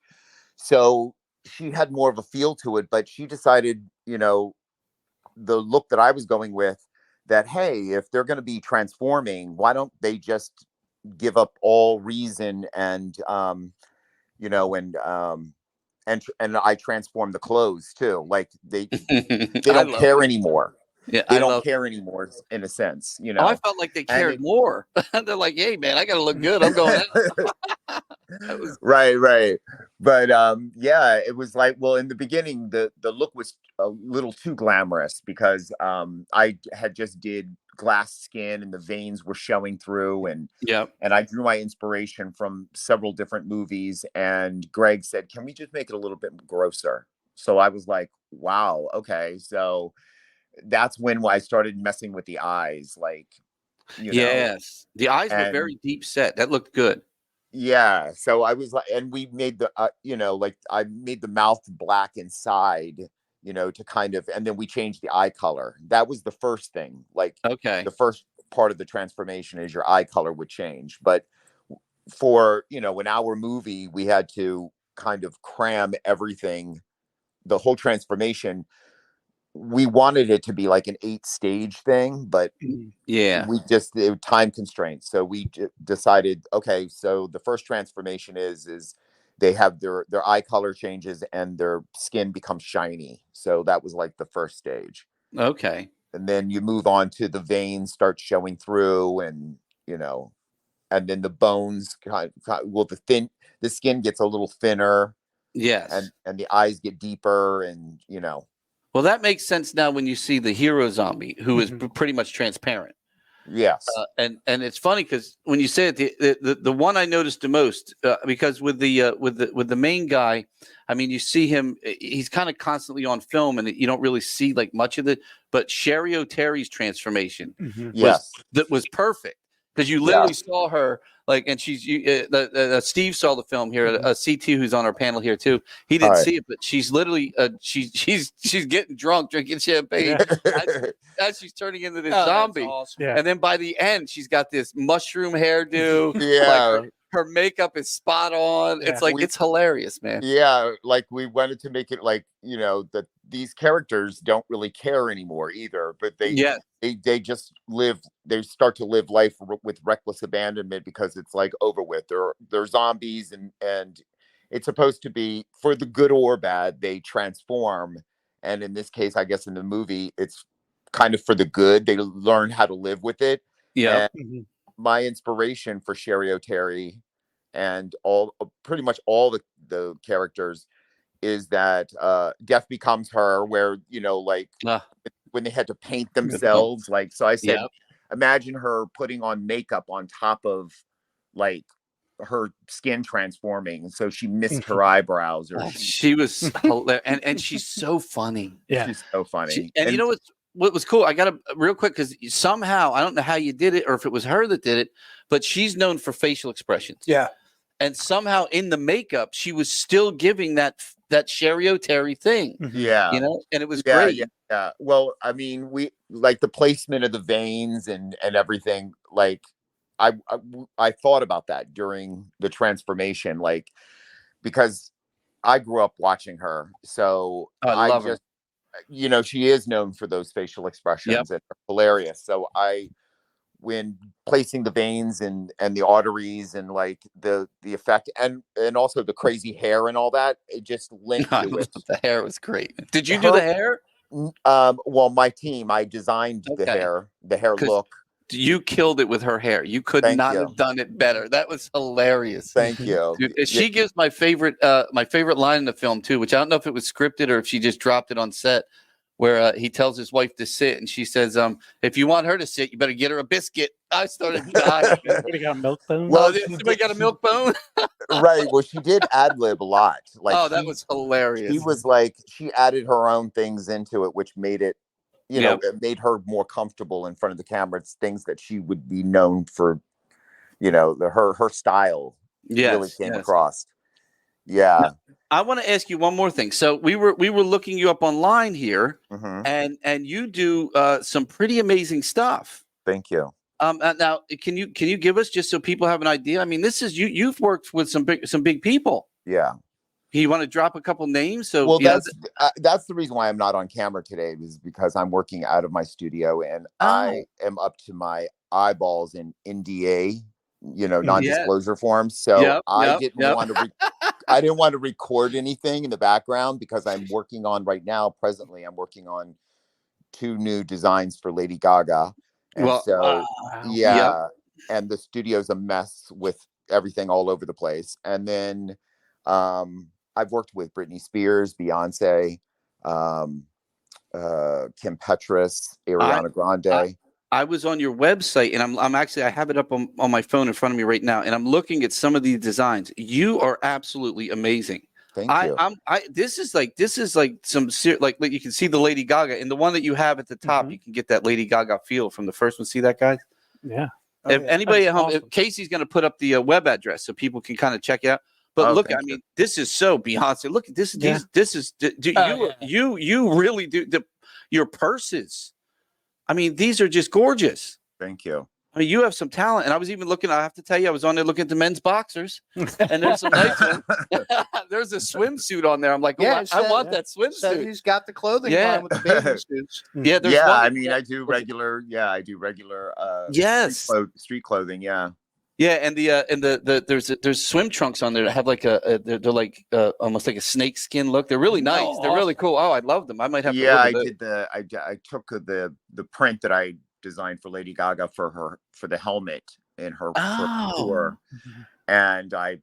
[SPEAKER 6] so she had more of a feel to it, but she decided, the look that I was going with, that, hey, if they're going to be transforming, why don't they just give up all reason and, and I transform the clothes too. Like they don't care anymore.
[SPEAKER 2] Yeah,
[SPEAKER 6] They don't care anymore in a sense,
[SPEAKER 2] Oh, I felt like they cared more. They're like, hey man, I gotta look good. I'm going out.
[SPEAKER 6] Right. But yeah, it was like, well, in the beginning, the look was a little too glamorous because I had just did glass skin and the veins were showing through, and I drew my inspiration from several different movies, and Greg said, can we just make it a little bit grosser? So I was like, wow, okay. So that's when I started messing with the eyes, like,
[SPEAKER 2] yes, the eyes were very deep set. That looked good.
[SPEAKER 6] Yeah, so I was like, and we made the like I made the mouth black inside, to kind of, and then we changed the eye color. That was the first thing. Like, the first part of the transformation is your eye color would change. But for an hour movie, we had to kind of cram everything, the whole transformation. We wanted it to be like an 8-stage thing, but we just, time constraints. So we decided, okay, so the first transformation is they have their eye color changes and their skin becomes shiny. So that was like the first stage.
[SPEAKER 2] Okay.
[SPEAKER 6] And then you move on to the veins start showing through, and and then the bones the skin gets a little thinner.
[SPEAKER 2] Yes.
[SPEAKER 6] And the eyes get deeper, and
[SPEAKER 2] Well, that makes sense now when you see the hero zombie, who is pretty much transparent.
[SPEAKER 6] Yes.
[SPEAKER 2] And it's funny because when you say it, the one I noticed the most, because with the main guy, I mean, you see him, he's kind of constantly on film, and you don't really see like much of it. But Sherry O'Terry's transformation was perfect, because you literally saw her, like, and she's Steve saw the film here. CT, who's on our panel here too, he didn't see it, but she's literally she's getting drunk, drinking champagne as she's turning into this zombie.
[SPEAKER 3] Awesome.
[SPEAKER 4] Yeah.
[SPEAKER 2] And then by the end, she's got this mushroom hairdo.
[SPEAKER 6] Yeah.
[SPEAKER 2] Like her makeup is spot on.
[SPEAKER 4] Yeah.
[SPEAKER 2] It's like, it's hilarious, man.
[SPEAKER 6] Yeah, like we wanted to make it like, that these characters don't really care anymore either, but they just they start to live life with reckless abandonment because it's like over with. They're zombies, and it's supposed to be for the good or bad. They transform, and in this case, I guess in the movie, it's kind of for the good. They learn how to live with it.
[SPEAKER 2] Yeah.
[SPEAKER 6] And my inspiration for Sherry O'Terry and pretty much all the characters is that Death Becomes Her, where, you know, like when they had to paint themselves, like, so I said, imagine her putting on makeup on top of like her skin transforming, so she missed her eyebrows, or
[SPEAKER 2] she was hilarious. And she's so funny.
[SPEAKER 4] Yeah,
[SPEAKER 6] she's so funny.
[SPEAKER 2] And you know what was cool? I got to real quick, because somehow, I don't know how you did it or if it was her that did it, but she's known for facial expressions.
[SPEAKER 3] Yeah.
[SPEAKER 2] And somehow in the makeup, she was still giving that Sherry O'Terry thing.
[SPEAKER 6] Yeah.
[SPEAKER 2] You know, and it was great.
[SPEAKER 6] Yeah. Well, I mean, we like the placement of the veins and everything. Like, I thought about that during the transformation, like, because I grew up watching her. So
[SPEAKER 2] I love her.
[SPEAKER 6] You know, she is known for those facial expressions and they're hilarious. So when placing the veins and the arteries and like the effect and also the crazy hair and all that, it just linked to it.
[SPEAKER 2] The hair was great. Did you do the hair?
[SPEAKER 6] Well, my team, I designed the hair look.
[SPEAKER 2] You killed it with her hair. You could not have done it better. That was hilarious.
[SPEAKER 6] Thank you.
[SPEAKER 2] Dude, she gives my favorite line in the film too, which I don't know if it was scripted or if she just dropped it on set, where he tells his wife to sit, and she says, "If you want her to sit, you better get her a biscuit." I started dying.
[SPEAKER 4] Somebody got a milk bone.
[SPEAKER 6] Well,
[SPEAKER 2] somebody got a milk bone.
[SPEAKER 6] Right. Well, she did ad lib a lot. Like,
[SPEAKER 2] that was hilarious.
[SPEAKER 6] She was like, she added her own things into it, which made it, you know, it made her more comfortable in front of the camera. It's things that she would be known for, you know, her style really came across. Yeah.
[SPEAKER 2] Now, I want to ask you one more thing. So we were looking you up online here, and you do some pretty amazing stuff.
[SPEAKER 6] Thank you.
[SPEAKER 2] Now can you give us, just so people have an idea? I mean, this is you've worked with some big people.
[SPEAKER 6] Yeah.
[SPEAKER 2] You want to drop a couple names? So
[SPEAKER 6] well, that's the reason why I'm not on camera today, is because I'm working out of my studio and I am up to my eyeballs in NDA, you know, non-disclosure forms. So I didn't want to. I didn't want to record anything in the background because I'm working on right now. Presently, I'm working on 2 new designs for Lady Gaga, and and the studio's a mess with everything all over the place. And then I've worked with Britney Spears, Beyonce, Kim Petras, Ariana Grande.
[SPEAKER 2] I was on your website, and I'm actually, I have it up on my phone in front of me right now, and I'm looking at some of these designs. You are absolutely amazing.
[SPEAKER 6] Thank you.
[SPEAKER 2] This is like some like you can see the Lady Gaga, and the one that you have at the top, you can get that Lady Gaga feel from the first one. See that, guys?
[SPEAKER 4] Yeah.
[SPEAKER 2] If anybody at home, Kaycee's going to put up the web address so people can kind of check it out. But look, I mean, this is so Beyonce. Look at this. This is you really do your purses. I mean, these are just gorgeous.
[SPEAKER 6] Thank you.
[SPEAKER 2] I mean, you have some talent. And I was even looking, I have to tell you, I was on there looking at the men's boxers, and there's some nice ones. There's a swimsuit on there. I'm like, I want that swimsuit.
[SPEAKER 3] He's got the clothing line with the bathing suits.
[SPEAKER 6] I mean, I do regular. Street clothing. Yeah.
[SPEAKER 2] Yeah, and there's swim trunks on there that have like they're like almost like a snake skin look. They're really nice. They're really cool. Oh, I love them. I might have to.
[SPEAKER 6] Yeah, I took the print that I designed for Lady Gaga for the helmet in her tour, and I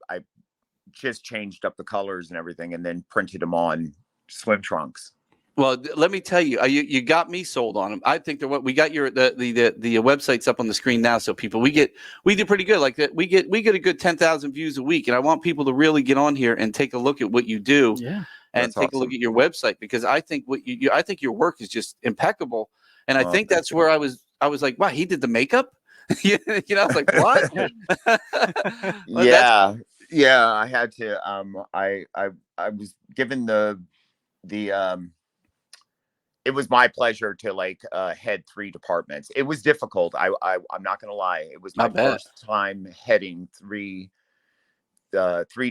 [SPEAKER 6] just changed up the colors and everything, and then printed them on swim trunks.
[SPEAKER 2] Well, let me tell you, you got me sold on them. I think we got the website's up on the screen now, so people we do pretty good. Like that, we get a good 10,000 views a week, and I want people to really get on here and take a look at what you do, and take a look at your website, because I think I think your work is just impeccable, and I think that's where I was like, wow, he did the makeup. I was like, what?
[SPEAKER 6] I had to. I was given the it was my pleasure to head 3 departments. It was difficult. I'm not going to lie. It was my first time heading 3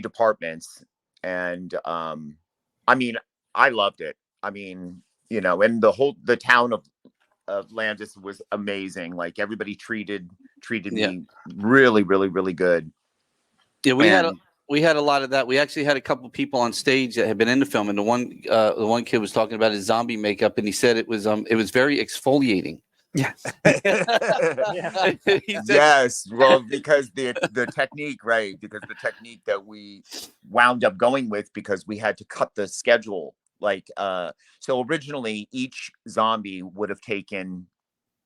[SPEAKER 6] departments. And, I mean, I loved it. I mean, and the town of Landis was amazing. Like, everybody treated me really, really, really good.
[SPEAKER 2] Yeah, we a lot of that. We actually had a couple people on stage that had been in the film, and the one kid was talking about his zombie makeup, and he said it was very exfoliating.
[SPEAKER 4] Yes.
[SPEAKER 2] Yeah. He said,
[SPEAKER 6] Yes, well, because the technique, right? Because the technique that we wound up going with, because we had to cut the schedule. Like, so originally each zombie would have taken,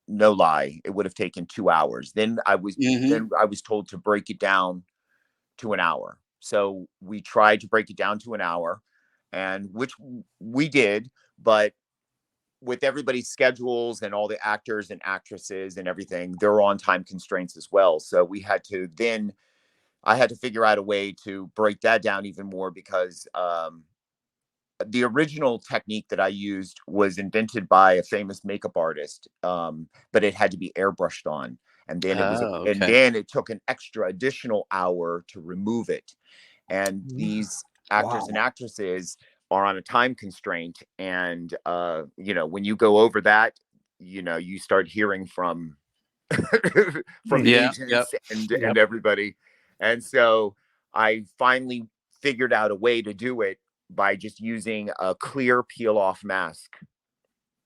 [SPEAKER 6] no lie, it would have taken 2 hours. Then I was told to break it down to an hour. So we tried to break it down to an hour, and which we did, but with everybody's schedules and all the actors and actresses and everything, they're on time constraints as well. So I had to figure out a way to break that down even more, because the original technique that I used was invented by a famous makeup artist, but it had to be airbrushed on. And then and then it took an extra additional hour to remove it. And these actors and actresses are on a time constraint, and when you go over that, you start hearing from agents and everybody. And so I finally figured out a way to do it by just using a clear peel off mask.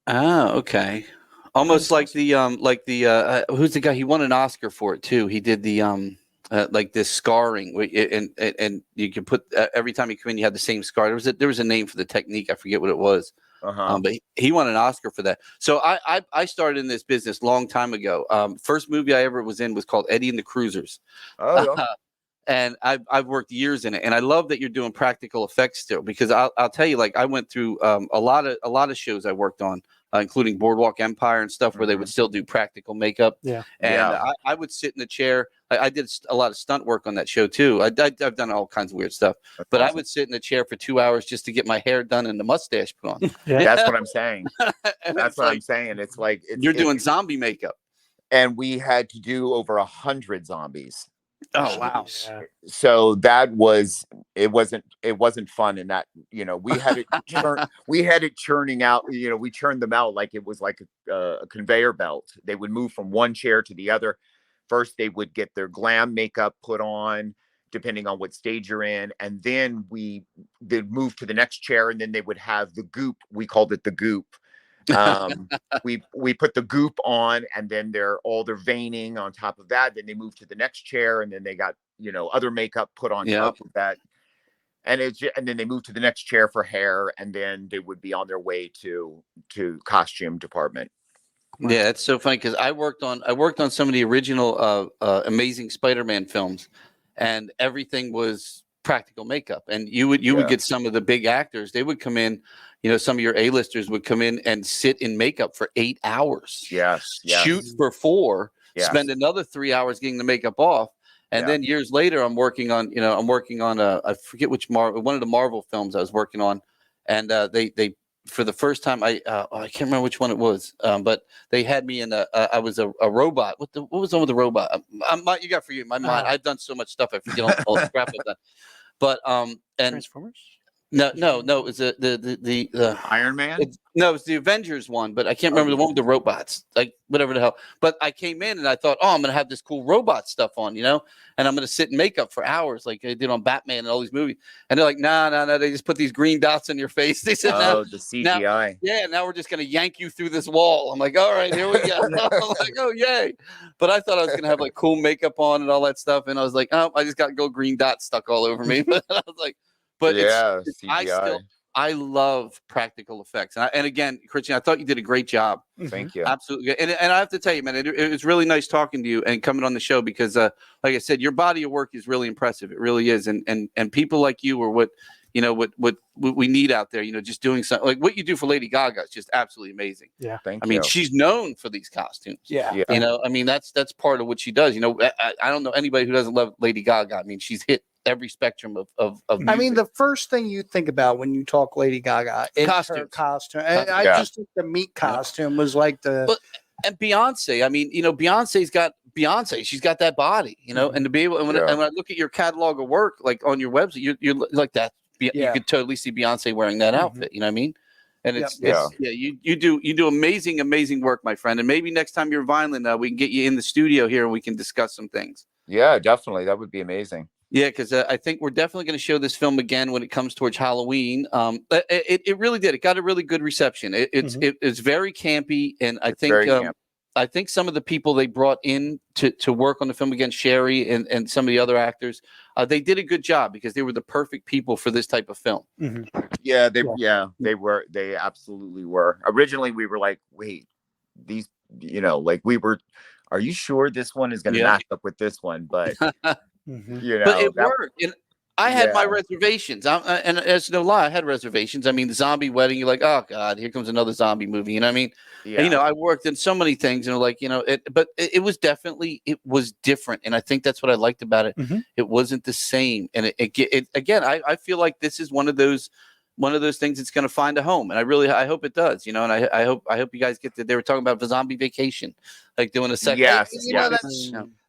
[SPEAKER 2] Oh, okay. Almost like the who's the guy? He won an Oscar for it too. He did the like this scarring, and you can put every time you come in, you have the same scar. There was a name for the technique. I forget what it was. But he won an Oscar for that. So I started in this business long time ago. First movie I ever was in was called Eddie and the Cruisers. And I've worked years in it, and I love that you're doing practical effects still, because I'll tell you, like, I went through a lot of shows I worked on, including Boardwalk Empire and stuff, where they would still do practical makeup. Yeah, and I would sit in the chair. I did a lot of stunt work on that show too. I've done all kinds of weird stuff, but awesome. I would sit in the chair for 2 hours just to get my hair done and the mustache put on.
[SPEAKER 6] That's what I'm saying. That's what I'm saying. It's like
[SPEAKER 2] you're doing zombie makeup,
[SPEAKER 6] and we had to do over 100 zombies.
[SPEAKER 2] Oh wow!
[SPEAKER 6] Yeah. So that was it wasn't fun, in that we had it churning out. We churned them out like it was like a conveyor belt. They would move from one chair to the other. First, they would get their glam makeup put on, depending on what stage you're in, and then they'd move to the next chair, and then they would have the goop. We called it the goop. We put the goop on, and then all their veining on top of that. Then they moved to the next chair, and then they got other makeup put on top of that, and then they moved to the next chair for hair, and then they would be on their way to costume department.
[SPEAKER 2] Yeah, it's so funny, because I worked on some of the original Amazing Spider-Man films, and everything was practical makeup. And you would get some of the big actors. They would come in. Some of your A-listers would come in and sit in makeup for 8 hours.
[SPEAKER 6] Yes.
[SPEAKER 2] Shoot for 4. Yes. Spend another 3 hours getting the makeup off, and then years later, I'm working on I forget which one of the Marvel films I was working on, and they for the first time I can't remember which one it was, but they had me in I was a robot. What was on with the robot? You got to forgive my mind. I've done so much stuff I forget all the crap I've done. But and
[SPEAKER 4] Transformers.
[SPEAKER 2] No, it was the
[SPEAKER 6] Iron Man.
[SPEAKER 2] It's the Avengers one, but I can't remember the one with the robots, like whatever the hell. But I came in and I thought, I'm gonna have this cool robot stuff on, and I'm gonna sit in makeup for hours, like I did on Batman and all these movies. And they're like, no, they just put these green dots on your face. They said,
[SPEAKER 6] the CGI.
[SPEAKER 2] Now we're just gonna yank you through this wall. I'm like, all right, here we go. I'm like, oh yay! But I thought I was gonna have like cool makeup on and all that stuff, and I was like, I just got gold green dots stuck all over me. But I was like. But
[SPEAKER 6] CGI.
[SPEAKER 2] I love practical effects, and again, Christian, I thought you did a great job.
[SPEAKER 6] Thank you.
[SPEAKER 2] Absolutely, and I have to tell you, man, it was really nice talking to you and coming on the show, because, like I said, your body of work is really impressive. It really is, and people like you are what we need out there. Just doing something like what you do for Lady Gaga is just absolutely amazing.
[SPEAKER 4] Yeah,
[SPEAKER 6] thank you.
[SPEAKER 2] I mean, she's known for these costumes.
[SPEAKER 4] Yeah.
[SPEAKER 2] I mean, that's part of what she does. I don't know anybody who doesn't love Lady Gaga. I mean, she's hit every spectrum of music.
[SPEAKER 3] I mean, the first thing you think about when you talk Lady Gaga is her costume. And I just think the meat costume was like
[SPEAKER 2] and Beyonce. I mean, Beyonce's got Beyonce. She's got that body, and to be able, and when I look at your catalog of work, like on your website, you're like that. You could totally see Beyonce wearing that outfit. You know what I mean? And you do amazing work, my friend. And maybe next time you're in Vineland, we can get you in the studio here and we can discuss some things.
[SPEAKER 6] Yeah, definitely. That would be amazing.
[SPEAKER 2] Yeah, because I think we're definitely going to show this film again when it comes towards Halloween. It really did. It got a really good reception. It's very campy, and I think some of the people they brought in to work on the film again, Sherry and some of the other actors, they did a good job because they were the perfect people for this type of film.
[SPEAKER 6] Yeah, they absolutely were. Originally, we were like, wait, these, like are you sure this one is going to match up with this one? But
[SPEAKER 2] but it worked. And I had my reservations. And it's no lie, I had reservations. I mean, the zombie wedding, you're like, oh God, here comes another zombie movie. You know what I mean? Yeah. And, I worked in so many things, and like, but it was definitely, it was different. And I think that's what I liked about it. It wasn't the same. And it again, I feel like this is one of those things that's going to find a home. And I hope it does, and I hope you guys get they were talking about the zombie vacation, like doing a second.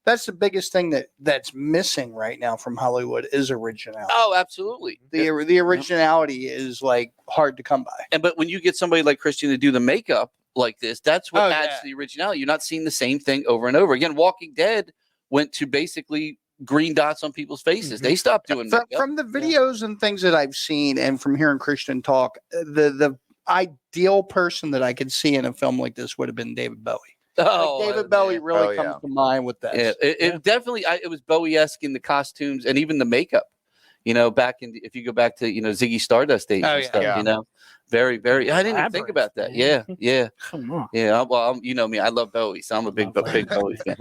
[SPEAKER 3] That's the biggest thing that's missing right now from Hollywood is originality.
[SPEAKER 2] Oh, absolutely.
[SPEAKER 3] The originality is like hard to come by.
[SPEAKER 2] But when you get somebody like Xtian to do the makeup like this, that's what adds to the originality. You're not seeing the same thing over and over again. Walking Dead went to basically green dots on people's faces. They stopped doing makeup.
[SPEAKER 3] From the videos and things that I've seen, and from hearing Xtian talk, the ideal person that I could see in a film like this would have been David Bowie. David Bowie really comes to mind with that.
[SPEAKER 2] Yeah, it definitely. It was Bowie-esque in the costumes and even the makeup. Back in if you go back to Ziggy Stardust days and stuff. Very, very. I didn't even think about that. Yeah.
[SPEAKER 4] Come on.
[SPEAKER 2] Yeah. Well, you know me. I love Bowie, so I'm a big Bowie fan.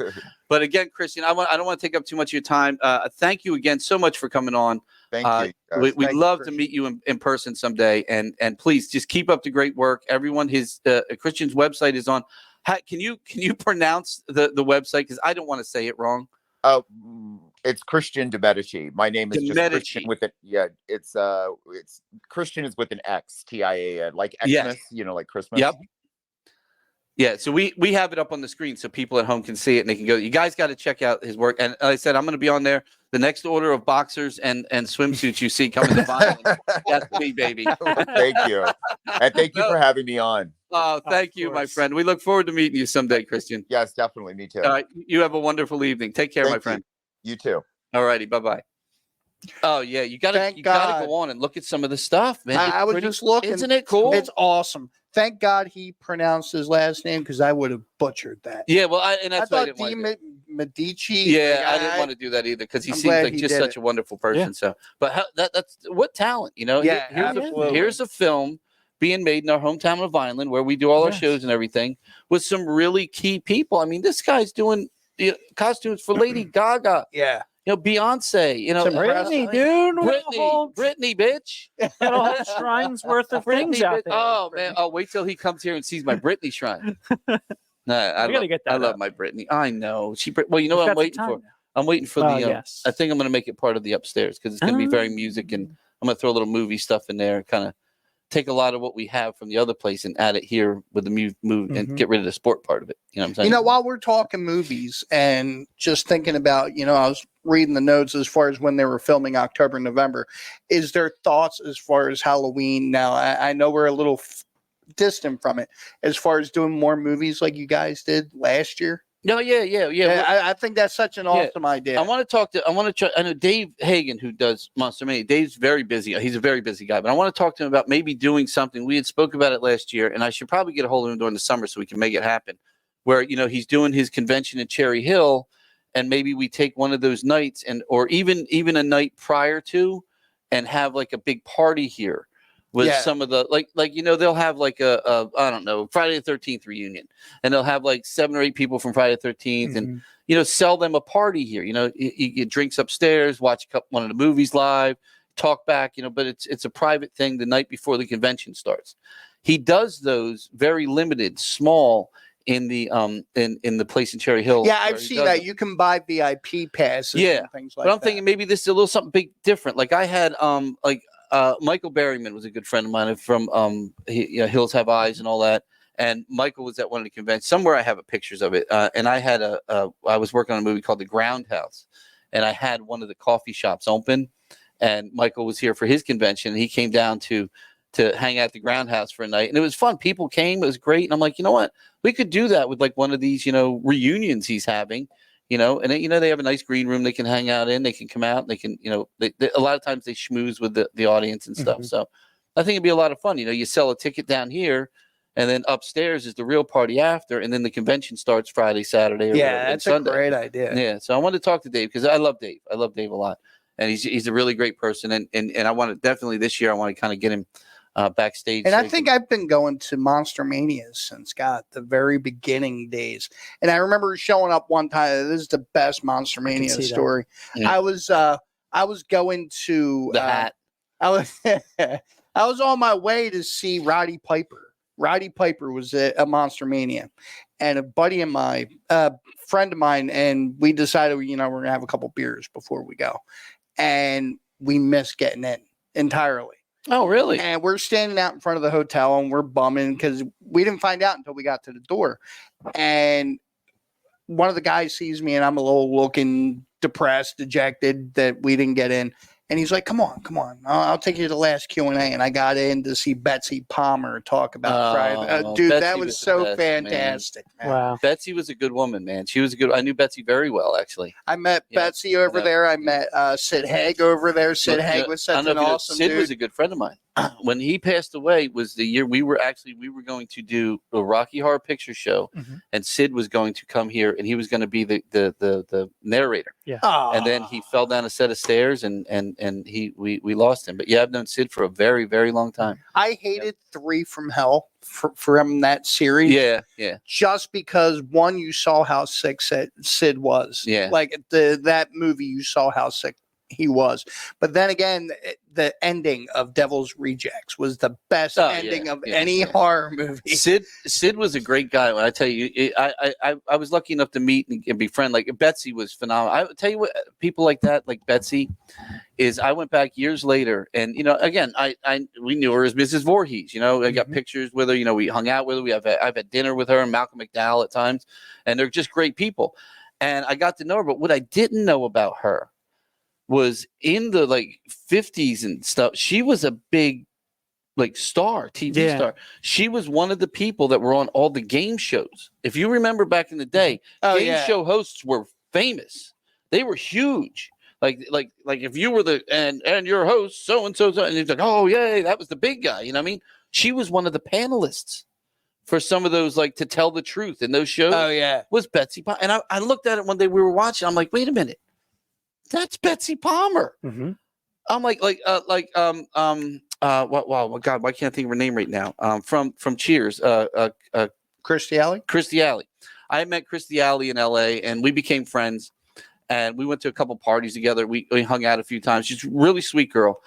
[SPEAKER 2] But again, Xtian, I don't want to take up too much of your time. Thank you again so much for coming on.
[SPEAKER 6] Thank you.
[SPEAKER 2] We'd love to meet you in person someday, and please just keep up the great work. Everyone, Xtian's website is on. Can you pronounce the website, because I don't want to say it wrong?
[SPEAKER 6] It's Xtian D'Medici. My name is
[SPEAKER 2] D'Medici.
[SPEAKER 6] Just Xtian with it. Yeah, it's Xtian is with an X, TIA, like Xmas, like Christmas.
[SPEAKER 2] Yep. Yeah, so we have it up on the screen so people at home can see it and they can go. You guys got to check out his work. And like I said, I'm going to be on there. The next order of boxers and swimsuits you see coming to Vineland. That's me, baby.
[SPEAKER 6] Thank you. And thank you for having me on.
[SPEAKER 2] Oh, thank you, my friend. We look forward to meeting you someday, Xtian.
[SPEAKER 6] Yes, definitely. Me too.
[SPEAKER 2] All right. You have a wonderful evening. Take care, my friend.
[SPEAKER 6] You too.
[SPEAKER 2] All righty. Bye-bye. Oh, yeah. You gotta go on and look at some of the stuff, man.
[SPEAKER 3] I was just looking.
[SPEAKER 2] Isn't it cool?
[SPEAKER 3] It's awesome. Thank God he pronounced his last name, because I would have butchered that.
[SPEAKER 2] Yeah, well, that's why I didn't want to
[SPEAKER 3] Medici.
[SPEAKER 2] Yeah, I didn't want to do that either, because he seems like just such a wonderful person. Yeah. So, but that's what talent,
[SPEAKER 3] Yeah,
[SPEAKER 2] here's a film being made in our hometown of Vineland, where we do all our shows and everything, with some really key people. I mean, this guy's doing costumes for Lady Gaga.
[SPEAKER 3] Yeah.
[SPEAKER 2] Beyonce,
[SPEAKER 4] Britney, dude.
[SPEAKER 2] Britney, bitch.
[SPEAKER 4] Got a whole shrine's worth of things out there.
[SPEAKER 2] Oh, man. Oh, wait till he comes here and sees my Britney shrine. I love my Britney. I know. Well, you know what I'm waiting for? I'm waiting for the, I think I'm going to make it part of the upstairs, because it's going to be very music, and I'm going to throw a little movie stuff in there, kind of take a lot of what we have from the other place and add it here with the movie and get rid of the sport part of it. You know what I'm saying?
[SPEAKER 3] While we're talking movies and just thinking about, I was reading the notes as far as when they were filming October, November. Is there thoughts as far as Halloween? Now, I know we're a little distant from it as far as doing more movies like you guys did last year.
[SPEAKER 2] No, yeah.
[SPEAKER 3] I think that's such an awesome idea.
[SPEAKER 2] I know Dave Hagen, who does Monster Mania. Dave's very busy. He's a very busy guy, but I want to talk to him about maybe doing something. We had spoke about it last year, and I should probably get a hold of him during the summer so we can make it happen, where, he's doing his convention in Cherry Hill, and maybe we take one of those nights or even a night prior to, and have like a big party here. With some of the they'll have like a I don't know, Friday the 13th reunion, and they'll have like 7 or 8 people from Friday the 13th, and sell them a party here. You get drinks upstairs, watch one of the movies live, talk back. But it's a private thing the night before the convention starts. He does those very limited, small in the in the place in Cherry Hill.
[SPEAKER 3] Yeah, I've seen that. You can buy VIP passes. And things like that.
[SPEAKER 2] But I'm thinking maybe this is a little something big different. Like I had Michael Berryman was a good friend of mine from Hills Have Eyes and all that. And Michael was at one of the conventions. Somewhere I have pictures of it. And I had I was working on a movie called The Ground House, and I had one of the coffee shops open. And Michael was here for his convention, and he came down to hang out at the Ground House for a night, and it was fun. People came, it was great. And I'm like, you know what? We could do that with like one of these, reunions he's having. you know, and then, you know, they have a nice green room they can hang out in. They can come out. They can, you know, they a lot of times they schmooze with the audience and stuff.
[SPEAKER 4] Mhm.
[SPEAKER 2] So I think it'd be a lot of fun. You know, you sell a ticket down here, and then upstairs is the real party after, and then the convention starts Friday, Saturday, or
[SPEAKER 3] Yeah,
[SPEAKER 2] whatever, and
[SPEAKER 3] that's a
[SPEAKER 2] Sunday.
[SPEAKER 3] great idea.
[SPEAKER 2] Yeah. So I wanted to talk to Dave because I love Dave. I love Dave a lot, and he's a really great person. And I want to definitely this year I want to kind of get him backstage.
[SPEAKER 3] And
[SPEAKER 2] so
[SPEAKER 3] I
[SPEAKER 2] he
[SPEAKER 3] think
[SPEAKER 2] can-
[SPEAKER 3] I've been going to Monster Manias since the very beginning days. And I remember showing up one time. This is the best Monster
[SPEAKER 4] I can
[SPEAKER 3] Mania
[SPEAKER 4] see that.
[SPEAKER 3] story.
[SPEAKER 2] Yeah.
[SPEAKER 3] I was going to
[SPEAKER 2] the hat.
[SPEAKER 3] I was I was on my way to see Roddy Piper. Roddy Piper was at a Monster Mania, and a buddy of mine, friend of mine, and we decided, you know, we're gonna have a couple beers before we go, and we missed getting in entirely.
[SPEAKER 2] Oh, really?
[SPEAKER 3] And we're standing out in front of the hotel, and we're bumming because we didn't find out until we got to the door. And one of the guys sees me, and I'm a little looking depressed, dejected that we didn't get in. And he's like, come on. I'll take you to the last Q&A. And I got in to see Betsy Palmer talk about Friday.
[SPEAKER 2] Oh,
[SPEAKER 3] Dude, that
[SPEAKER 2] Betsy
[SPEAKER 3] was
[SPEAKER 2] was the
[SPEAKER 3] so
[SPEAKER 2] best, man.
[SPEAKER 3] fantastic, man.
[SPEAKER 4] Wow.
[SPEAKER 2] Betsy was a good woman, man. She was a good. I knew Betsy very well, actually.
[SPEAKER 3] I met
[SPEAKER 2] Yeah.
[SPEAKER 3] Betsy over
[SPEAKER 2] Yeah.
[SPEAKER 3] there. I met Sid Haig over there. Sid
[SPEAKER 2] Look,
[SPEAKER 3] Haig was
[SPEAKER 2] I
[SPEAKER 3] such
[SPEAKER 2] don't know
[SPEAKER 3] an
[SPEAKER 2] if you know,
[SPEAKER 3] awesome
[SPEAKER 2] Sid
[SPEAKER 3] dude.
[SPEAKER 2] was a good friend of mine. When he passed away was the year we were going to do a Rocky Horror Picture Show,
[SPEAKER 4] Mhm.
[SPEAKER 2] and Sid was going to come here, and he was going to be the narrator. And then he fell down a set of stairs, and we lost him. But yeah, I've known Sid for a very, very long time.
[SPEAKER 3] I hated 3 from Hell from that series.
[SPEAKER 2] Yeah.
[SPEAKER 3] Just because one, you saw how sick Sid was.
[SPEAKER 2] Yeah.
[SPEAKER 3] Like that movie, you saw how sick he was. But then again, the ending of Devil's Rejects was the best
[SPEAKER 2] Oh,
[SPEAKER 3] ending
[SPEAKER 2] yeah,
[SPEAKER 3] of
[SPEAKER 2] yeah,
[SPEAKER 3] any
[SPEAKER 2] yeah.
[SPEAKER 3] horror movie.
[SPEAKER 2] Sid was a great guy. When I tell you, I was lucky enough to meet and befriend. Like Betsy was phenomenal. I tell you what, people like that, like Betsy, is. I went back years later, and you know, again, we knew her as Mrs. Voorhees. You know, I got pictures with her. You know, we hung out with her. I've had dinner with her and Malcolm McDowell at times, and they're just great people. And I got to know her. But what I didn't know about her was in the like 50s and stuff, she was a big like TV star. She was one of the people that were on all the game shows. If you remember back in the day, game show hosts were famous. They were huge. Like if you were and your host so and so, and he's like, oh yeah, that was the big guy. You know what I mean? She was one of the panelists for some of those, like, To Tell the Truth in those shows.
[SPEAKER 3] Oh yeah,
[SPEAKER 2] was Betsy Palmer. And I looked at it one day we were watching. I'm like, wait a minute. That's Betsy Palmer.
[SPEAKER 4] Mhm.
[SPEAKER 2] I'm like, wow, God, why can't I think of her name right now? From Cheers,
[SPEAKER 3] Christy Alley.
[SPEAKER 2] Christy Alley. I met Christy Alley in LA, and we became friends. And we went to a couple parties together. We hung out a few times. She's a really sweet girl.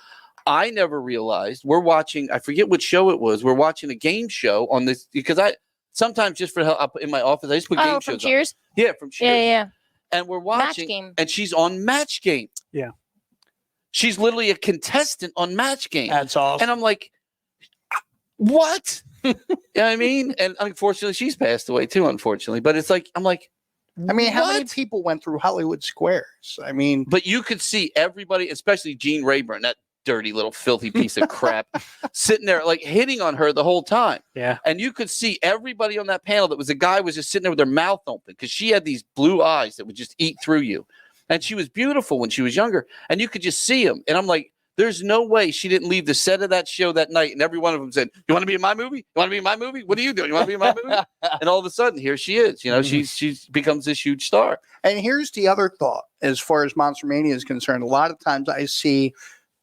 [SPEAKER 2] I never realized we're watching. I forget what show it was. We're watching a game show on this because I sometimes just for help up in my office I just put game
[SPEAKER 5] Oh,
[SPEAKER 2] shows.
[SPEAKER 5] from
[SPEAKER 2] on.
[SPEAKER 5] Cheers?
[SPEAKER 2] Yeah, from Cheers.
[SPEAKER 5] Yeah.
[SPEAKER 2] And we're
[SPEAKER 5] Match
[SPEAKER 2] watching,
[SPEAKER 5] Game.
[SPEAKER 2] and she's on Match Game.
[SPEAKER 4] Yeah.
[SPEAKER 2] She's literally a contestant on Match Game.
[SPEAKER 3] That's awesome.
[SPEAKER 2] And I'm like, what? You know what I mean? And unfortunately, she's passed away too, unfortunately. But it's like, I'm like,
[SPEAKER 3] I mean, how many
[SPEAKER 2] what?
[SPEAKER 3] people went through Hollywood Squares? I mean,
[SPEAKER 2] But you could see everybody, especially Gene Rayburn, that dirty little filthy piece of crap, sitting there like hitting on her the whole time.
[SPEAKER 4] Yeah.
[SPEAKER 2] And you could see everybody on that panel that was a guy was just sitting there with their mouth open because she had these blue eyes that would just eat through you. And she was beautiful when she was younger. And you could just see them. And I'm like, there's no way she didn't leave the set of that show that night. And every one of them said, you want to be in my movie? You want to be in my movie? What are you doing? You want to be in my movie? And all of a sudden, here she is. You know, she's becomes this huge star.
[SPEAKER 3] and here's the other thought as far as Monster Mania is concerned. A lot of times I see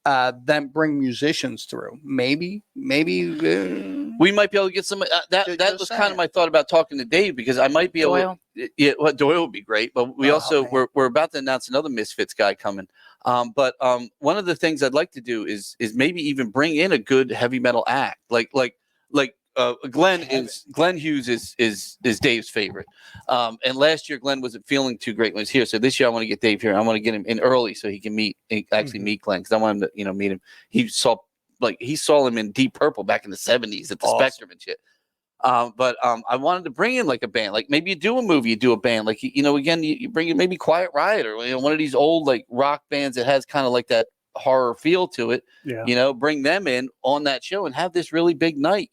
[SPEAKER 3] them bring musicians through. Maybe.
[SPEAKER 2] We might be able to get some. That
[SPEAKER 3] Just
[SPEAKER 2] was kind
[SPEAKER 3] saying.
[SPEAKER 2] of my thought about talking to Dave because I might be able.
[SPEAKER 5] Doyle.
[SPEAKER 2] Yeah, well, Doyle would be great, but we
[SPEAKER 3] Oh,
[SPEAKER 2] also
[SPEAKER 3] man.
[SPEAKER 2] we're about to announce another Misfits guy coming. But one of the things I'd like to do is maybe even bring in a good heavy metal act, like Glenn Hughes is Dave's favorite. And last year Glenn wasn't feeling too great when he was here, so this year I want to get Dave here. I want to get him in early so he can meet Glenn because I want him to meet him. He saw him in Deep Purple back in the 70s at the
[SPEAKER 3] Awesome.
[SPEAKER 2] Spectrum and shit. But I wanted to bring in like a band, like maybe you do a movie, you do a band, like again you bring in maybe Quiet Riot or one of these old like rock bands that has kind of like that horror feel to it.
[SPEAKER 4] Yeah.
[SPEAKER 2] Bring them in on that show and have this really big night,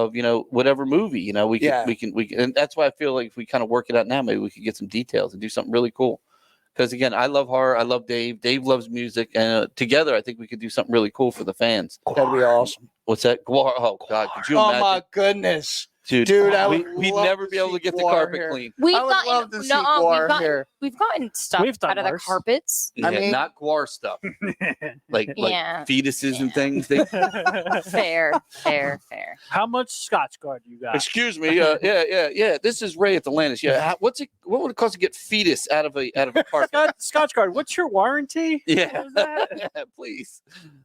[SPEAKER 2] of whatever movie. We can
[SPEAKER 3] Yeah.
[SPEAKER 2] we can and that's why I feel like if we kind of work it out now, maybe we could get some details and do something really cool. Because again, I love horror. I love Dave. Dave loves music, and together, I think we could do something really cool for the fans.
[SPEAKER 3] That'd be awesome.
[SPEAKER 2] What's that? Guar. Oh God, could you
[SPEAKER 3] Oh
[SPEAKER 2] imagine?
[SPEAKER 3] my goodness.
[SPEAKER 2] Dude,
[SPEAKER 3] I
[SPEAKER 2] we'd
[SPEAKER 3] would love
[SPEAKER 2] never
[SPEAKER 3] to
[SPEAKER 2] be able to
[SPEAKER 3] see
[SPEAKER 2] get the
[SPEAKER 3] Guar
[SPEAKER 2] carpet
[SPEAKER 3] here.
[SPEAKER 2] clean.
[SPEAKER 5] We've
[SPEAKER 3] I would
[SPEAKER 5] gotten
[SPEAKER 3] love to see
[SPEAKER 5] no,
[SPEAKER 3] Guar here.
[SPEAKER 5] we've gotten stuff
[SPEAKER 4] We've done
[SPEAKER 5] out of the
[SPEAKER 4] worse.
[SPEAKER 5] carpets.
[SPEAKER 3] I
[SPEAKER 2] Yeah,
[SPEAKER 3] mean-
[SPEAKER 2] not Guar stuff, like
[SPEAKER 5] Yeah.
[SPEAKER 2] fetuses and
[SPEAKER 5] Yeah.
[SPEAKER 2] things.
[SPEAKER 5] Fair.
[SPEAKER 4] How much Scotch Guard you got?
[SPEAKER 2] Excuse me. Yeah. This is Ray at the Landis. Yeah. What would it cost to get fetus out of a carpet?
[SPEAKER 4] Scotch Guard, what's your warranty?
[SPEAKER 2] Yeah.
[SPEAKER 4] What was that?
[SPEAKER 2] Yeah, please.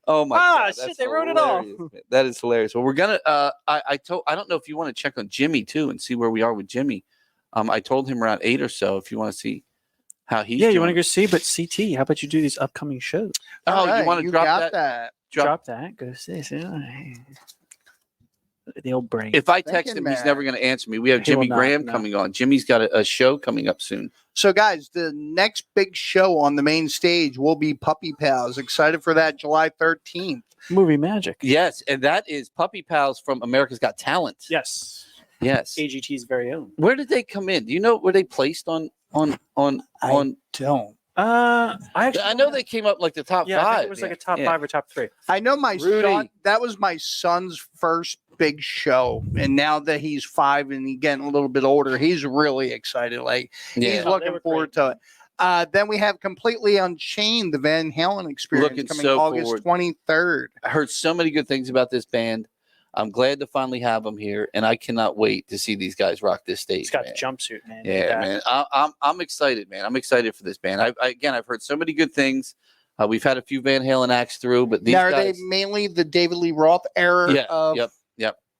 [SPEAKER 2] Oh my
[SPEAKER 4] Ah,
[SPEAKER 2] God.
[SPEAKER 4] shit,
[SPEAKER 2] that's
[SPEAKER 4] they wrote it off.
[SPEAKER 2] hilarious, man. That is hilarious. Well, we're gonna I don't know if you want to check on Jimmy too and see where we are with Jimmy. I told him around 8 or so if you want to see how he's
[SPEAKER 4] Yeah, you
[SPEAKER 2] doing.
[SPEAKER 4] want to go see, but CT, how about you do these upcoming shows?
[SPEAKER 2] Oh,
[SPEAKER 3] All right,
[SPEAKER 2] you want to drop
[SPEAKER 3] got
[SPEAKER 2] that?
[SPEAKER 4] Drop that. Go see. The old brain.
[SPEAKER 2] If I text
[SPEAKER 3] Thinking,
[SPEAKER 2] him, he's
[SPEAKER 3] man.
[SPEAKER 2] never going to answer me. We have
[SPEAKER 4] He will
[SPEAKER 2] Jimmy
[SPEAKER 4] not,
[SPEAKER 2] Graham
[SPEAKER 4] no.
[SPEAKER 2] coming on. Jimmy's got a show coming up soon.
[SPEAKER 3] So, guys, the next big show on the main stage will be Puppy Pals. Excited for that, July 13th.
[SPEAKER 4] Movie magic.
[SPEAKER 2] Yes, and that is Puppy Pals from America's Got Talent.
[SPEAKER 4] Yes.
[SPEAKER 2] Yes.
[SPEAKER 4] AGT's very own.
[SPEAKER 2] Where did they come in? Do you know where they placed on?
[SPEAKER 3] Don't.
[SPEAKER 2] I know they came up like the top
[SPEAKER 4] Yeah, I
[SPEAKER 2] five.
[SPEAKER 4] think it was like a top
[SPEAKER 2] Yeah.
[SPEAKER 4] 5 or top 3.
[SPEAKER 3] I know my
[SPEAKER 2] Rudy.
[SPEAKER 3] son. That was my son's first big show, and now that he's 5 and he's getting a little bit older, he's really excited. Like
[SPEAKER 2] Yeah.
[SPEAKER 3] he's
[SPEAKER 4] Oh, they
[SPEAKER 3] looking
[SPEAKER 4] were
[SPEAKER 3] forward to it. Then we have Completely Unchained, the Van Halen experience,
[SPEAKER 2] Looking
[SPEAKER 3] coming
[SPEAKER 2] so
[SPEAKER 3] August
[SPEAKER 2] forward.
[SPEAKER 3] 23rd.
[SPEAKER 2] I heard so many good things about this band. I'm glad to finally have them here, and I cannot wait to see these guys rock this stage.
[SPEAKER 4] He's got
[SPEAKER 2] man.
[SPEAKER 4] the jumpsuit, man.
[SPEAKER 2] Yeah, man. I'm excited, man. I'm excited for this band. I've heard so many good things. We've had a few Van Halen acts through, but these
[SPEAKER 3] Now, are
[SPEAKER 2] guys.
[SPEAKER 3] they mainly the David Lee Roth era?
[SPEAKER 2] Yeah.
[SPEAKER 3] Of,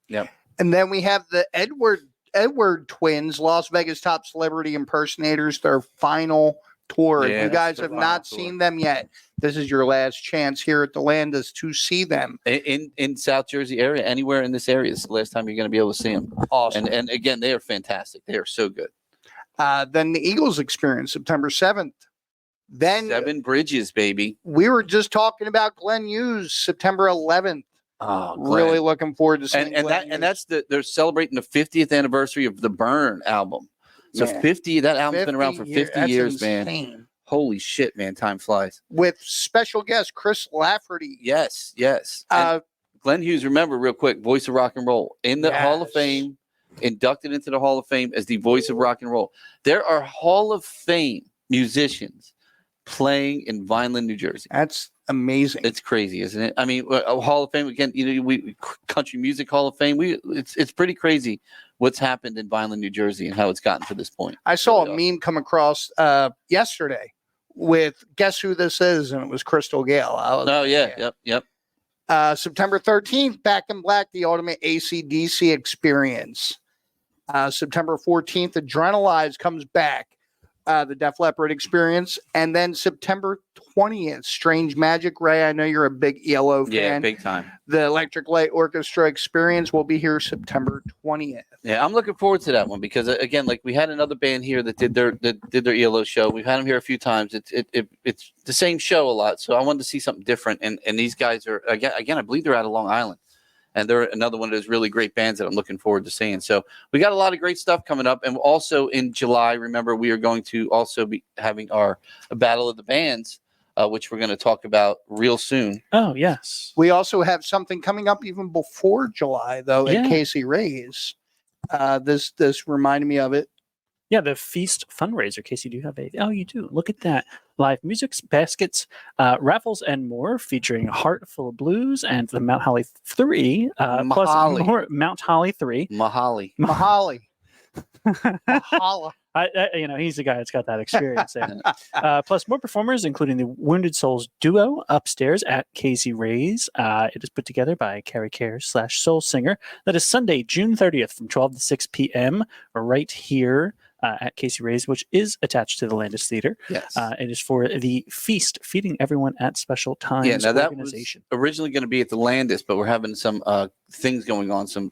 [SPEAKER 2] Yep.
[SPEAKER 3] And then we have the Edward twins, Las Vegas Top Celebrity Impersonators, their final tour.
[SPEAKER 2] Yeah,
[SPEAKER 3] If you
[SPEAKER 2] that's
[SPEAKER 3] guys
[SPEAKER 2] their
[SPEAKER 3] have
[SPEAKER 2] final
[SPEAKER 3] not
[SPEAKER 2] tour.
[SPEAKER 3] seen them yet, this is your last chance here at the Landis to see them.
[SPEAKER 2] In South Jersey area, anywhere in this area, this is the last time you're going to be able to see them.
[SPEAKER 3] Awesome.
[SPEAKER 2] And again, they are fantastic. They are so good.
[SPEAKER 3] Then the Eagles experience, September 7th. Then
[SPEAKER 2] 7 Bridges, baby.
[SPEAKER 3] we were just talking about Glenn Hughes, September 11th.
[SPEAKER 2] Oh,
[SPEAKER 3] Really looking forward to seeing
[SPEAKER 2] and
[SPEAKER 3] Glenn Hughes.
[SPEAKER 2] that's they're celebrating the 50th anniversary of the Burn album. So
[SPEAKER 3] Man.
[SPEAKER 2] 50, that album's been around for 50
[SPEAKER 3] That's
[SPEAKER 2] years, man.
[SPEAKER 3] insane.
[SPEAKER 2] Holy shit, man. Time flies.
[SPEAKER 3] With special guest Chris Lafferty.
[SPEAKER 2] Yes. And Glenn Hughes, remember real quick, voice of rock and roll in the Hall of
[SPEAKER 3] Yes.
[SPEAKER 2] Fame, inducted into the Hall of Fame as the voice of rock and roll. There are Hall of Fame musicians playing in Vineland, New Jersey.
[SPEAKER 3] That's amazing.
[SPEAKER 2] It's crazy, isn't it? I mean, a Hall of Fame again. We Country Music Hall of Fame. It's pretty crazy what's happened in Vineland, New Jersey, and how it's gotten to this point.
[SPEAKER 3] I saw
[SPEAKER 2] Really
[SPEAKER 3] a meme come across yesterday with guess who this is, and it was Crystal Gale.
[SPEAKER 2] Oh yeah, yep.
[SPEAKER 3] September 13th, Back in Black, the ultimate AC/DC experience. September 14th, Adrenalize comes back, the Def Leppard experience. And then September 20th, Strange Magic. Ray, I know you're a big ELO fan.
[SPEAKER 2] Yeah, big time.
[SPEAKER 3] The Electric Light Orchestra experience will be here September 20th.
[SPEAKER 2] Yeah, I'm looking forward to that one because again, like we had another band here that did their ELO show. We've had them here a few times. It's the same show a lot, so I wanted to see something different. And these guys are again, I believe they're out of Long Island, and they're another one of those really great bands that I'm looking forward to seeing. So we got a lot of great stuff coming up, and also in July, remember we are going to also be having our Battle of the Bands, which we're going to talk about real soon.
[SPEAKER 4] Oh, yes.
[SPEAKER 3] We also have something coming up even before July, though,
[SPEAKER 4] Yeah.
[SPEAKER 3] at Kaycee Ray's. This reminded me of it.
[SPEAKER 4] Yeah, the Feast fundraiser. Casey, do you have a? Oh, you do. Look at that. Live music, baskets, raffles, and more featuring Heart Full of Blues and the Mount Holly 3, plus
[SPEAKER 3] Mahali.
[SPEAKER 4] more Mount Holly 3.
[SPEAKER 2] Mahali.
[SPEAKER 3] Mahali. Mahala.
[SPEAKER 4] He's the guy that's got that experience there. Plus more performers, including the Wounded Souls duo upstairs at Kaycee Ray's. It is put together by Carrie Care / Soul Singer. That is Sunday, June 30th from 12 to 6 p.m. right here at Kaycee Ray's, which is attached to the Landis Theater.
[SPEAKER 2] Yes.
[SPEAKER 4] It is for the feast, feeding everyone at special times.
[SPEAKER 2] Yeah, now that was
[SPEAKER 4] organization.
[SPEAKER 2] originally going to be at the Landis, but we're having some things going on, some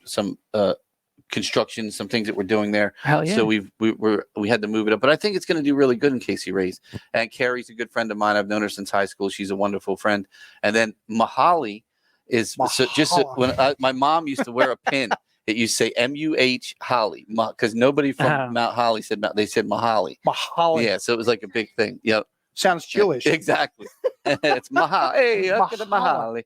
[SPEAKER 2] construction, some things that we're doing there.
[SPEAKER 4] Hell yeah.
[SPEAKER 2] So we had to move it up, but I think it's going to do really good in Kaycee Ray's. And Carrie's a good friend of mine. I've known her since high school. She's a wonderful friend. And then Mahali is so just
[SPEAKER 3] Mahali.
[SPEAKER 2] when my mom used to wear a pin. it used to say M-U-H Holly, because nobody from Mount Holly said Mount. They said Mahali.
[SPEAKER 3] Mahali.
[SPEAKER 2] Yeah, so it was like a big thing. Yep.
[SPEAKER 3] Sounds Jewish.
[SPEAKER 2] Exactly. It's Mahali. Hey, look at the Mahali.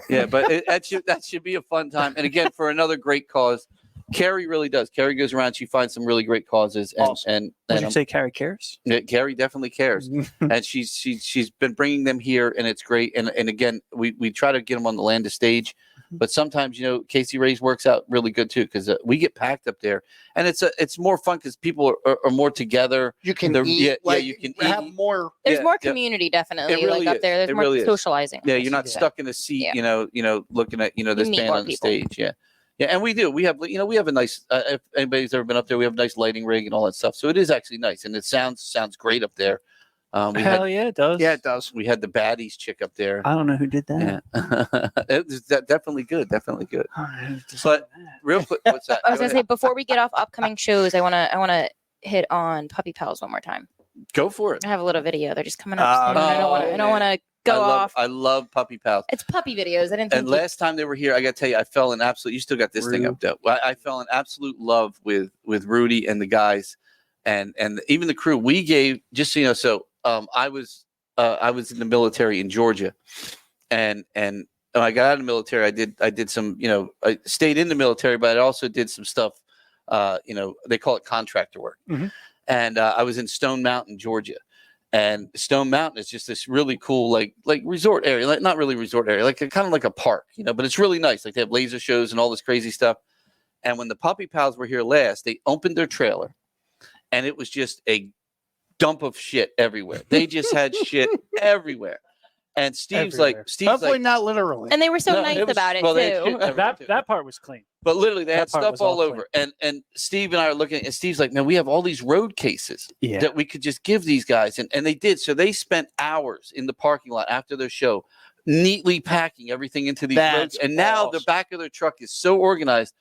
[SPEAKER 2] Yeah, but that should be a fun time. And again, for another great cause, Carrie really does. Carrie goes around. She finds some really great causes. And
[SPEAKER 3] Awesome.
[SPEAKER 4] Would you say Carrie cares?
[SPEAKER 2] yeah, Carrie definitely cares, and she's been bringing them here, and it's great. And again, we try to get them on the Landis stage, but sometimes Kaycee Ray's works out really good too because we get packed up there, and it's more fun because people are more together.
[SPEAKER 3] You can eat. You can have more.
[SPEAKER 5] There's more community definitely
[SPEAKER 2] really
[SPEAKER 5] up
[SPEAKER 2] is.
[SPEAKER 5] there. There's
[SPEAKER 2] It
[SPEAKER 5] more
[SPEAKER 2] really is.
[SPEAKER 5] socializing.
[SPEAKER 2] Yeah, you're not stuck in a seat, looking at this
[SPEAKER 5] meet
[SPEAKER 2] band
[SPEAKER 5] more
[SPEAKER 2] on the
[SPEAKER 5] people.
[SPEAKER 2] stage. Yeah. Yeah, and we do. We have a nice. If anybody's ever been up there, we have a nice lighting rig and all that stuff. So it is actually nice, and it sounds great up there.
[SPEAKER 4] Yeah, it does.
[SPEAKER 3] Yeah, it does.
[SPEAKER 2] We had the baddies chick up there.
[SPEAKER 4] I don't know who did that.
[SPEAKER 2] Yeah, it's definitely good. Definitely good.
[SPEAKER 4] All right,
[SPEAKER 2] But real quick, what's that?
[SPEAKER 5] I was
[SPEAKER 2] Go
[SPEAKER 5] gonna say before we get off upcoming shows, I wanna hit on Puppy Pals one more time.
[SPEAKER 2] Go for it.
[SPEAKER 5] I have a little video. They're just coming up soon. I don't wanna go off.
[SPEAKER 2] I love Puppy Pals.
[SPEAKER 5] It's puppy videos. I didn't think
[SPEAKER 2] And last time they were here, I got to tell you, I fell in absolute. You still got this thing up though. I fell in absolute love with Rudy and the guys, and even the crew. We gave just so you know. So I was in the military in Georgia, and when I got out of the military, I did some I stayed in the military, but I also did some stuff. They call it contractor work, and I was in Stone Mountain, Georgia. And Stone Mountain is just this really cool, like resort area, like not really resort area, like kind of like a park, but it's really nice. Like they have laser shows and all this crazy stuff. And when the Puppy Pals were here last, they opened their trailer, and it was just a dump of shit everywhere. They just had shit everywhere. And Steve's
[SPEAKER 3] Hopefully
[SPEAKER 2] like,
[SPEAKER 3] not literally.
[SPEAKER 5] And they were so
[SPEAKER 2] No,
[SPEAKER 5] nice
[SPEAKER 2] it was-
[SPEAKER 5] about it
[SPEAKER 2] well, they had
[SPEAKER 5] too.
[SPEAKER 2] shit everywhere, too.
[SPEAKER 4] That part was clean.
[SPEAKER 2] But literally, they had
[SPEAKER 4] That part
[SPEAKER 2] stuff
[SPEAKER 4] was
[SPEAKER 2] all
[SPEAKER 4] all
[SPEAKER 2] over. And Steve and I are looking, and Steve's like, man, we have all these road cases
[SPEAKER 4] Yeah.
[SPEAKER 2] that we could just give these guys. And they did. So they spent hours in the parking lot after their show, neatly packing everything into these
[SPEAKER 3] That's
[SPEAKER 2] roads. And now the
[SPEAKER 3] awesome.
[SPEAKER 2] back of their truck is so organized.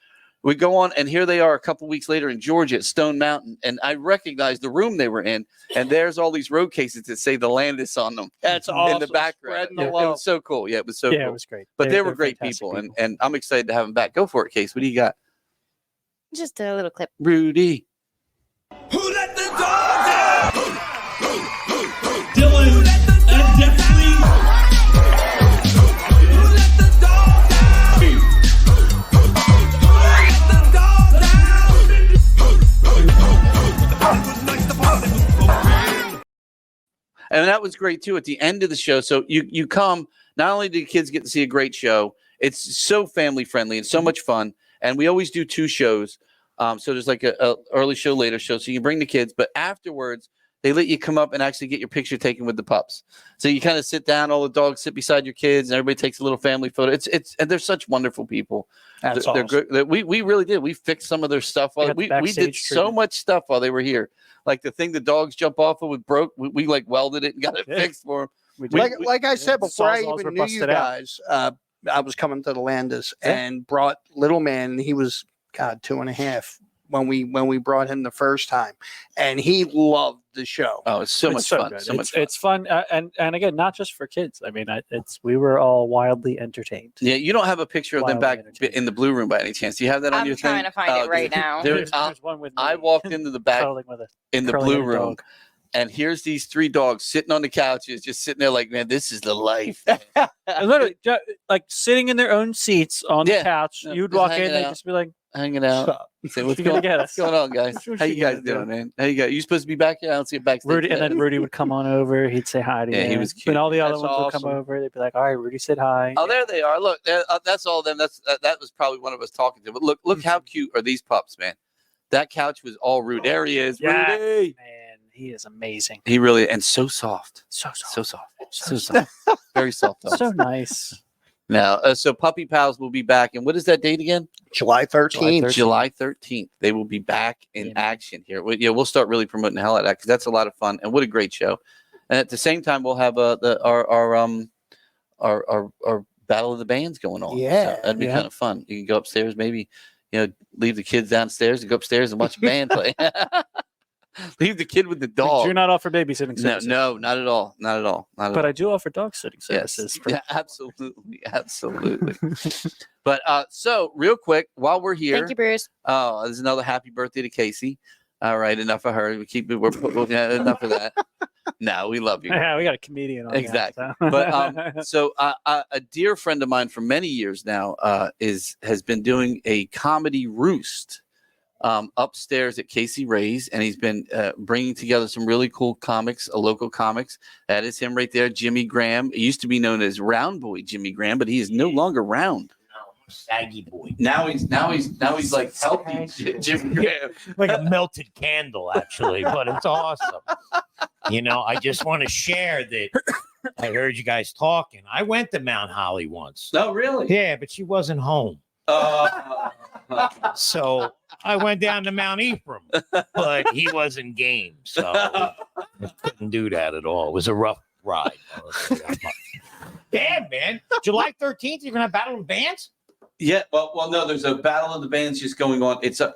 [SPEAKER 2] We go on, and here they are a couple weeks later in Georgia at Stone Mountain. And I recognized the room they were in, and there's all these road cases that say the Landis on them.
[SPEAKER 3] That's
[SPEAKER 2] in
[SPEAKER 3] awesome.
[SPEAKER 2] the background.
[SPEAKER 3] Spreading the
[SPEAKER 2] It
[SPEAKER 3] love.
[SPEAKER 2] was so cool. Yeah, it was so
[SPEAKER 4] Yeah,
[SPEAKER 2] cool.
[SPEAKER 4] it was great.
[SPEAKER 2] But they were
[SPEAKER 4] They're
[SPEAKER 2] great
[SPEAKER 4] fantastic
[SPEAKER 2] people, and I'm excited to have them back. Go for it, Case. What do you got?
[SPEAKER 5] Just a little clip.
[SPEAKER 2] Rudy.
[SPEAKER 1] Who let the dogs out? Dylan and Jeffrey. Who let the dogs out? Who let the dogs out?
[SPEAKER 2] And that was great too at the end of the show. So you come, not only do kids get to see a great show, it's so family friendly and so much fun. And we always do 2 shows. So there's like a early show, later show. So you can bring the kids, but afterwards they let you come up and actually get your picture taken with the pups. So you kind of sit down, all the dogs sit beside your kids, and everybody takes a little family photo. And they're such wonderful people.
[SPEAKER 3] That's
[SPEAKER 2] they're
[SPEAKER 3] awesome.
[SPEAKER 2] good. We really did. We fixed some of their stuff.
[SPEAKER 4] They got
[SPEAKER 2] We
[SPEAKER 4] the
[SPEAKER 2] did
[SPEAKER 4] backstage
[SPEAKER 2] so
[SPEAKER 4] treatment.
[SPEAKER 2] much stuff while they were here. Like the thing the dogs jump off of with broke. We like welded it and got it
[SPEAKER 4] Yeah.
[SPEAKER 2] fixed for them.
[SPEAKER 4] We did.
[SPEAKER 3] Like I said
[SPEAKER 4] the
[SPEAKER 3] before, I
[SPEAKER 4] sawzalls were
[SPEAKER 3] even knew you
[SPEAKER 4] busted out.
[SPEAKER 3] guys. I was coming to the Landis
[SPEAKER 2] Yeah.
[SPEAKER 3] and brought little man. He was 2.5 when we brought him the first time, and he loved the show.
[SPEAKER 2] Oh, it's so
[SPEAKER 4] It's
[SPEAKER 2] much
[SPEAKER 4] so
[SPEAKER 2] fun.
[SPEAKER 4] good.
[SPEAKER 2] So much fun.
[SPEAKER 4] It's fun, and again, not just for kids. I mean, we were all wildly entertained.
[SPEAKER 2] Yeah, you don't have a picture of them
[SPEAKER 4] Wildly
[SPEAKER 2] back
[SPEAKER 4] entertaining.
[SPEAKER 2] in the blue room by any chance? Do you have that on
[SPEAKER 5] I'm
[SPEAKER 2] your
[SPEAKER 5] trying
[SPEAKER 2] thing?
[SPEAKER 5] to find it right now.
[SPEAKER 2] There's
[SPEAKER 4] one with
[SPEAKER 2] I
[SPEAKER 4] me
[SPEAKER 2] walked into the back
[SPEAKER 4] cuddling with a
[SPEAKER 2] in the
[SPEAKER 4] curly
[SPEAKER 2] blue
[SPEAKER 4] haired
[SPEAKER 2] room,
[SPEAKER 4] dog.
[SPEAKER 2] and here's these 3 dogs sitting on the couches, just sitting there like, man, this is the life.
[SPEAKER 4] And literally, like sitting in their own seats on
[SPEAKER 2] Yeah.
[SPEAKER 4] the couch.
[SPEAKER 2] Yeah,
[SPEAKER 4] You'd
[SPEAKER 2] just
[SPEAKER 4] walk in,
[SPEAKER 2] hanging
[SPEAKER 4] they'd
[SPEAKER 2] out.
[SPEAKER 4] just be like,
[SPEAKER 2] Hanging out. Say, what's
[SPEAKER 4] You're gonna get
[SPEAKER 2] what's
[SPEAKER 4] us.
[SPEAKER 2] going on, guys?
[SPEAKER 4] What
[SPEAKER 2] How you
[SPEAKER 4] you
[SPEAKER 2] guys
[SPEAKER 4] gonna do?
[SPEAKER 2] doing, man? How you guys? You supposed to be back here? I don't see it backstage.
[SPEAKER 4] Rudy,
[SPEAKER 2] yet.
[SPEAKER 4] and then Rudy would come on over. He'd say hi to you.
[SPEAKER 2] Yeah, he was cute.
[SPEAKER 4] And all the other
[SPEAKER 3] That's
[SPEAKER 4] ones would come
[SPEAKER 3] awesome.
[SPEAKER 4] over. They'd be like, "All right, Rudy said hi."
[SPEAKER 2] Oh, there they are. Look, that's all of them. That was probably one of us talking to. But look how cute are these pups, man. That couch was all Rudy. There he is,
[SPEAKER 4] Yes,
[SPEAKER 2] Rudy.
[SPEAKER 4] man, he is amazing.
[SPEAKER 2] He really and so soft,
[SPEAKER 4] So soft.
[SPEAKER 2] so soft, so soft, very soft.
[SPEAKER 4] So nice.
[SPEAKER 2] Now, so Puppy Pals will be back, and what is that date again?
[SPEAKER 3] July 13th.
[SPEAKER 2] July 13th. They will be back in
[SPEAKER 4] Yeah.
[SPEAKER 2] action here. We'll start really promoting the hell out of that because that's a lot of fun, and what a great show. And at the same time, we'll have our Battle of the Bands going on.
[SPEAKER 3] Yeah,
[SPEAKER 2] So that'd be
[SPEAKER 4] yeah.
[SPEAKER 2] kind of fun. You can go upstairs, maybe leave the kids downstairs and go upstairs and watch a band play. Leave the kid with the
[SPEAKER 4] We
[SPEAKER 2] dog.
[SPEAKER 4] do not offer babysitting
[SPEAKER 2] No,
[SPEAKER 4] services.
[SPEAKER 2] no, not at all. Not at all. Not at
[SPEAKER 4] But
[SPEAKER 2] all.
[SPEAKER 4] I do offer dog sitting
[SPEAKER 2] Yes.
[SPEAKER 4] services.
[SPEAKER 2] Yeah, absolutely. But so real quick, while we're here,
[SPEAKER 5] Thank you, Bruce.
[SPEAKER 2] there's another happy birthday to Kaycee. All right, enough of her. We keep it. Yeah, enough of that. No, we love you.
[SPEAKER 4] Yeah, we got a comedian on
[SPEAKER 2] Exactly.
[SPEAKER 4] that, so.
[SPEAKER 2] But so a dear friend of mine for many years now has been doing a comedy Roost upstairs at Kaycee Ray's, and he's been bringing together some really cool comics, local comics. That is him right there, Jimmy Graham. He used to be known as Round Boy Jimmy Graham, but he is no longer round.
[SPEAKER 7] Saggy boy.
[SPEAKER 2] Now he's like healthy Jimmy Graham.
[SPEAKER 7] Like a melted candle, actually, but it's awesome. You know, I just want to share that I heard you guys talking. I went to Mount Holly once.
[SPEAKER 2] No, really?
[SPEAKER 7] Yeah, but she wasn't home. So I went down to Mount Ephraim, but he wasn't game. So I couldn't do that at all. It was a rough ride. Yeah, man. July 13th, you're going to have Battle of the Bands?
[SPEAKER 2] Yeah, well, no. There's a battle of the bands just going on. It's a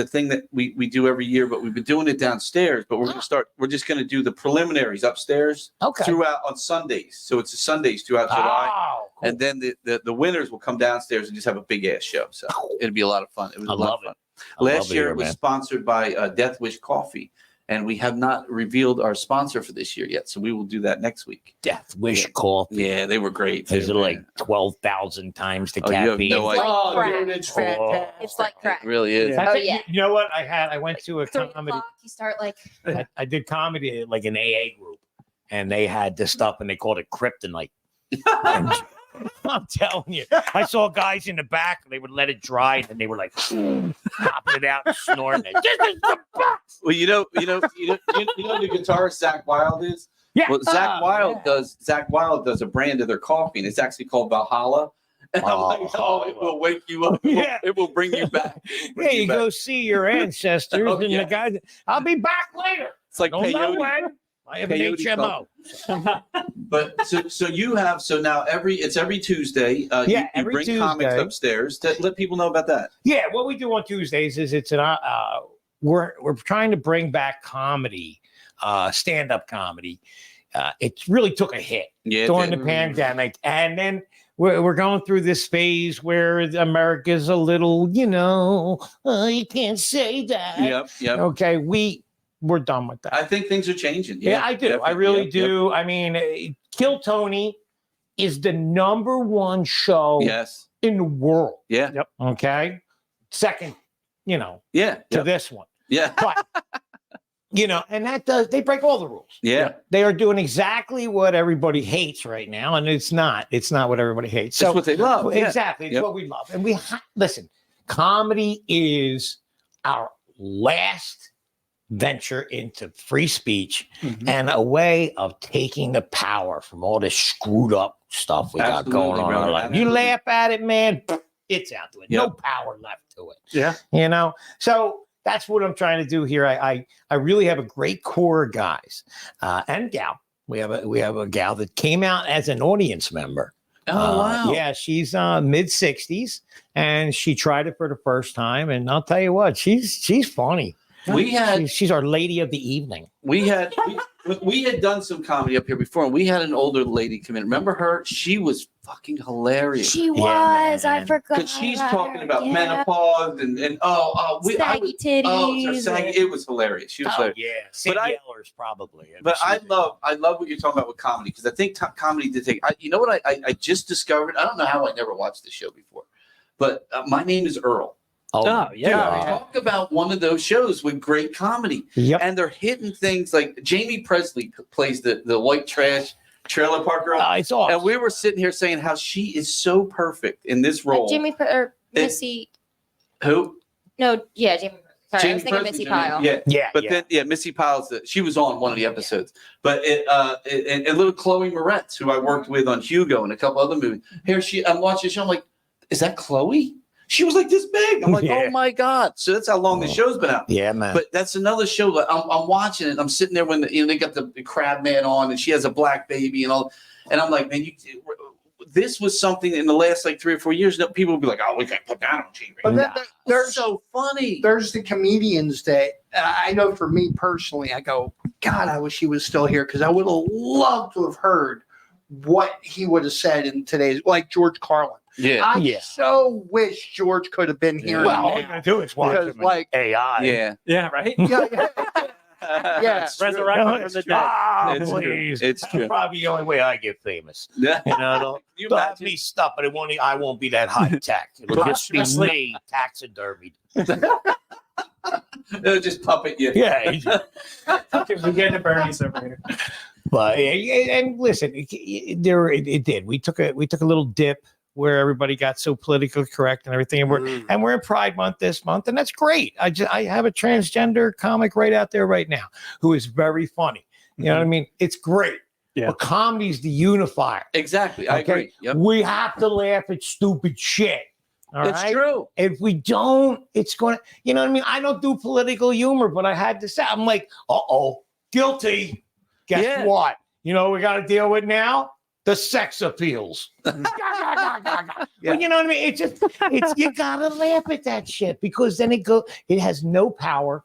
[SPEAKER 2] thing that we do every year, but we've been doing it downstairs. But we're just gonna do the preliminaries upstairs throughout on Sundays. So it's Sundays throughout July,
[SPEAKER 7] cool.
[SPEAKER 2] and then the winners will come downstairs and just have a big ass show. So it'll be a lot of fun. It was a lot of fun. Last year it was sponsored by Death Wish Coffee. And we have not revealed our sponsor for this year yet, so we will do that next week.
[SPEAKER 7] Death Wish Coffee.
[SPEAKER 2] Yeah, they were great.
[SPEAKER 7] Is it like 12,000 times the
[SPEAKER 2] Oh, you have
[SPEAKER 7] caffeine?
[SPEAKER 2] no idea.
[SPEAKER 1] Oh,
[SPEAKER 5] crack.
[SPEAKER 1] dude, it's fantastic.
[SPEAKER 5] It's like crack.
[SPEAKER 2] It really is.
[SPEAKER 4] Yeah.
[SPEAKER 5] Oh, yeah.
[SPEAKER 7] You know what? I went to a
[SPEAKER 5] 3
[SPEAKER 7] comedy.
[SPEAKER 5] o'clock, you start like
[SPEAKER 7] I did comedy at like an AA group, and they had this stuff, and they called it kryptonite. I'm telling you, I saw guys in the back. They would let it dry, and they were like popping it out and snorting it. This is the best.
[SPEAKER 2] Well, you know who the guitarist Zach Wild is?
[SPEAKER 7] Yeah.
[SPEAKER 2] Well, Zach Wild does a brand of their coffee, and it's actually called Valhalla. And I'm like, it will wake you up. It will bring you back.
[SPEAKER 7] Yeah, you go see your ancestors, and the guys. I'll be back later.
[SPEAKER 2] It's like
[SPEAKER 7] Don't know
[SPEAKER 2] peyote.
[SPEAKER 7] when. I have an
[SPEAKER 2] Peyote
[SPEAKER 7] HMO.
[SPEAKER 2] But so you have now every Tuesday. You
[SPEAKER 7] every
[SPEAKER 2] bring
[SPEAKER 7] Tuesday.
[SPEAKER 2] comics upstairs to let people know about that.
[SPEAKER 7] Yeah, what we do on Tuesdays is it's an we're trying to bring back comedy, stand-up comedy. It really took a hit during the pandemic, and then we're going through this phase where America's a little, you can't say that.
[SPEAKER 2] Yep.
[SPEAKER 7] Okay, we're done with that.
[SPEAKER 2] I think things are changing.
[SPEAKER 7] Yeah, I do. I really
[SPEAKER 2] Yep.
[SPEAKER 7] do. I mean, Kill Tony is the #1 show
[SPEAKER 2] Yes.
[SPEAKER 7] in the world.
[SPEAKER 2] Yeah.
[SPEAKER 4] Yep.
[SPEAKER 7] Okay. Second,
[SPEAKER 2] Yeah.
[SPEAKER 7] to this one.
[SPEAKER 2] Yeah.
[SPEAKER 7] But, and they break all the rules.
[SPEAKER 2] Yeah.
[SPEAKER 7] They are doing exactly what everybody hates right now. And it's not what everybody hates.
[SPEAKER 2] That's what they love. Yeah.
[SPEAKER 7] Exactly. It's
[SPEAKER 2] Yep.
[SPEAKER 7] what we love. And listen, comedy is our last venture into free speech and a way of taking the power from all this screwed up stuff we got going on in our life. You laugh at it, man, it's out to it. No power left to it.
[SPEAKER 4] Yeah.
[SPEAKER 7] So that's what I'm trying to do here. I really have a great core of guys and gal. We have a gal that came out as an audience member.
[SPEAKER 2] Oh, wow.
[SPEAKER 7] Yeah, she's mid-60s, and she tried it for the first time. And I'll tell you what, she's funny. She's our lady of the evening.
[SPEAKER 2] We had done some comedy up here before, and we had an older lady come in. Remember her? She was fucking hilarious.
[SPEAKER 5] she was. I
[SPEAKER 7] man.
[SPEAKER 5] forgot.
[SPEAKER 2] Because she's talking about
[SPEAKER 5] Yeah.
[SPEAKER 2] menopause and
[SPEAKER 5] Saggy titties.
[SPEAKER 2] saggy. It was hilarious. She was hilarious.
[SPEAKER 7] Yeah, Sid
[SPEAKER 2] But
[SPEAKER 7] Yeller's probably.
[SPEAKER 2] But I love what you're talking about with comedy, because I think comedy did take. You know what I just discovered? I don't know how I never watched the show before, but My Name is Earl.
[SPEAKER 7] Oh,
[SPEAKER 4] yeah.
[SPEAKER 7] God.
[SPEAKER 2] Talk about one of those shows with great comedy.
[SPEAKER 7] Yep.
[SPEAKER 2] And they're hitting things like Jamie Presley plays the white trash trailer park girl.
[SPEAKER 7] It's awesome.
[SPEAKER 2] And we were sitting here saying how she is so perfect in this role.
[SPEAKER 5] Missy.
[SPEAKER 2] Who?
[SPEAKER 5] No, yeah, Jamie. Sorry, I was thinking
[SPEAKER 2] Presley,
[SPEAKER 5] Missy
[SPEAKER 2] Jamie-
[SPEAKER 5] Pyle.
[SPEAKER 2] Yeah. But then Missy Pyle's she was on one of the episodes. But and little Chloe Moretz, who I worked with on Hugo and a couple other movies. I'm watching the show. I'm like, is that Chloe? She was like this big. I'm like, oh my God. So that's how long the show's been out.
[SPEAKER 7] Yeah, man.
[SPEAKER 2] But that's another show. Like I'm watching it. I'm sitting there when they got the crab man on, and she has a black baby and all. And I'm like, man, this was something in the last like 3 or 4 years that people would be like, oh, we can't put that on TV.
[SPEAKER 3] But
[SPEAKER 2] They're so funny.
[SPEAKER 3] There's the comedians that I know for me personally, I go, God, I wish he was still here because I would have loved to have heard what he would have said in today's, like George Carlin.
[SPEAKER 2] Yeah.
[SPEAKER 3] I so wish George could have been here.
[SPEAKER 7] Well, all
[SPEAKER 3] now.
[SPEAKER 7] you're gonna do is watch
[SPEAKER 3] Because,
[SPEAKER 7] him
[SPEAKER 3] like,
[SPEAKER 7] AI.
[SPEAKER 2] Yeah.
[SPEAKER 4] Yeah, right.
[SPEAKER 3] Yeah.
[SPEAKER 2] It's true.
[SPEAKER 4] Resurrected from the dead.
[SPEAKER 2] It's true.
[SPEAKER 7] Please.
[SPEAKER 2] It's
[SPEAKER 7] That's
[SPEAKER 2] true.
[SPEAKER 7] probably the only way I get famous.
[SPEAKER 2] Yeah.
[SPEAKER 7] You know,
[SPEAKER 2] You
[SPEAKER 7] they'll have
[SPEAKER 2] imagine?
[SPEAKER 7] me stuff, but I won't be that high tech. It'll just be me taxidermied.
[SPEAKER 2] They'll just puppet you.
[SPEAKER 7] Yeah.
[SPEAKER 4] We get to Bernie's over here.
[SPEAKER 7] But and listen, it did. We took a little dip where everybody got so politically correct and everything, and we're in Pride Month this month, and that's great. I have a transgender comic right out there right now who is very funny. You know what I mean? It's great.
[SPEAKER 4] Yeah.
[SPEAKER 7] But comedy's the unifier.
[SPEAKER 2] Exactly. I
[SPEAKER 7] Okay?
[SPEAKER 2] agree. Yep.
[SPEAKER 7] We have to laugh at stupid shit. All
[SPEAKER 2] It's
[SPEAKER 7] right?
[SPEAKER 2] true.
[SPEAKER 7] If we don't, it's going to, you know what I mean? I don't do political humor, but I had to say, I'm like, guilty. Guess
[SPEAKER 2] Yeah.
[SPEAKER 7] what? You know what we got to deal with now? The sex appeals. But you know what I mean? It's you got to laugh at that shit because then it has no power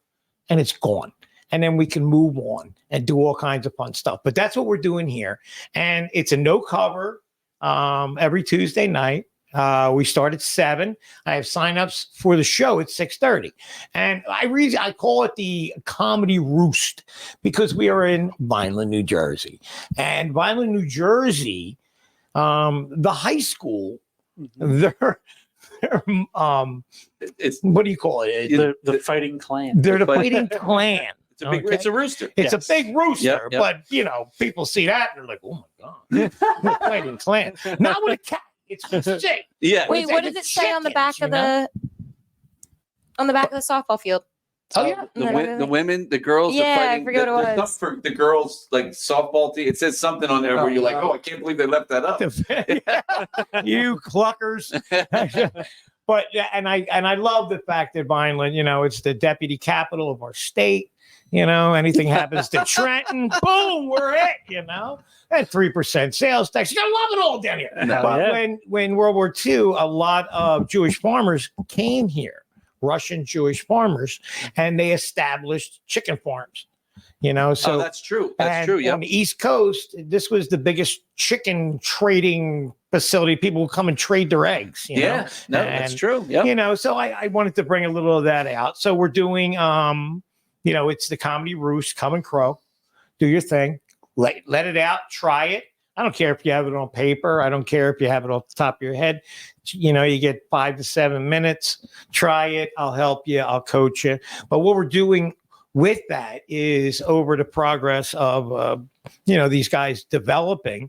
[SPEAKER 7] and it's gone. And then we can move on and do all kinds of fun stuff. But that's what we're doing here. And it's a no cover every Tuesday night. We start at 7. I have signups for the show at 6:30. And I call it the Comedy Roost because we are in Vineland, New Jersey. And Vineland, New Jersey, the high school, they're
[SPEAKER 2] It's
[SPEAKER 7] what do you call it?
[SPEAKER 4] The fighting clan.
[SPEAKER 7] They're the
[SPEAKER 2] Fighting-
[SPEAKER 7] fighting clan.
[SPEAKER 2] it's a big.
[SPEAKER 7] Okay.
[SPEAKER 2] It's a rooster.
[SPEAKER 7] It's
[SPEAKER 4] Yes.
[SPEAKER 7] a big rooster,
[SPEAKER 2] Yep, yep.
[SPEAKER 7] but you know, people see that and they're like, "Oh my god, fighting clan!" Not with a cat. It's just sick.
[SPEAKER 2] Yeah.
[SPEAKER 5] Wait, what does it say on the back of the softball field?
[SPEAKER 7] Oh yeah.
[SPEAKER 2] The women, the girls.
[SPEAKER 5] Yeah, I
[SPEAKER 2] are fighting,
[SPEAKER 5] forget what it
[SPEAKER 2] there's
[SPEAKER 5] was.
[SPEAKER 2] stuff for the girls, like softball team. It says something on there where you're like, I can't believe they left that up.
[SPEAKER 7] You cluckers. But yeah, and I love the fact that Vineland, you know, it's the deputy capital of our state. You know, anything happens to Trenton, boom, we're it. You know, at 3% sales tax, you gotta love it all down here. But
[SPEAKER 4] Yeah.
[SPEAKER 7] when World War II, a lot of Jewish farmers came here, Russian Jewish farmers, and they established chicken farms. You know, so
[SPEAKER 2] that's true. That's
[SPEAKER 7] and
[SPEAKER 2] true. Yeah.
[SPEAKER 7] on the East Coast, this was the biggest chicken trading facility. People would come and trade their eggs. You know?
[SPEAKER 2] No, that's
[SPEAKER 7] And,
[SPEAKER 2] true. Yeah.
[SPEAKER 7] You know, so I wanted to bring a little of that out. So we're doing, you know, it's the Comedy Roost. Come and crow, do your thing, let it out, try it. I don't care if you have it on paper. I don't care if you have it off the top of your head. You know, you get 5 to 7 minutes. Try it. I'll help you. I'll coach you. But what we're doing with that is over the progress of, you know, these guys developing.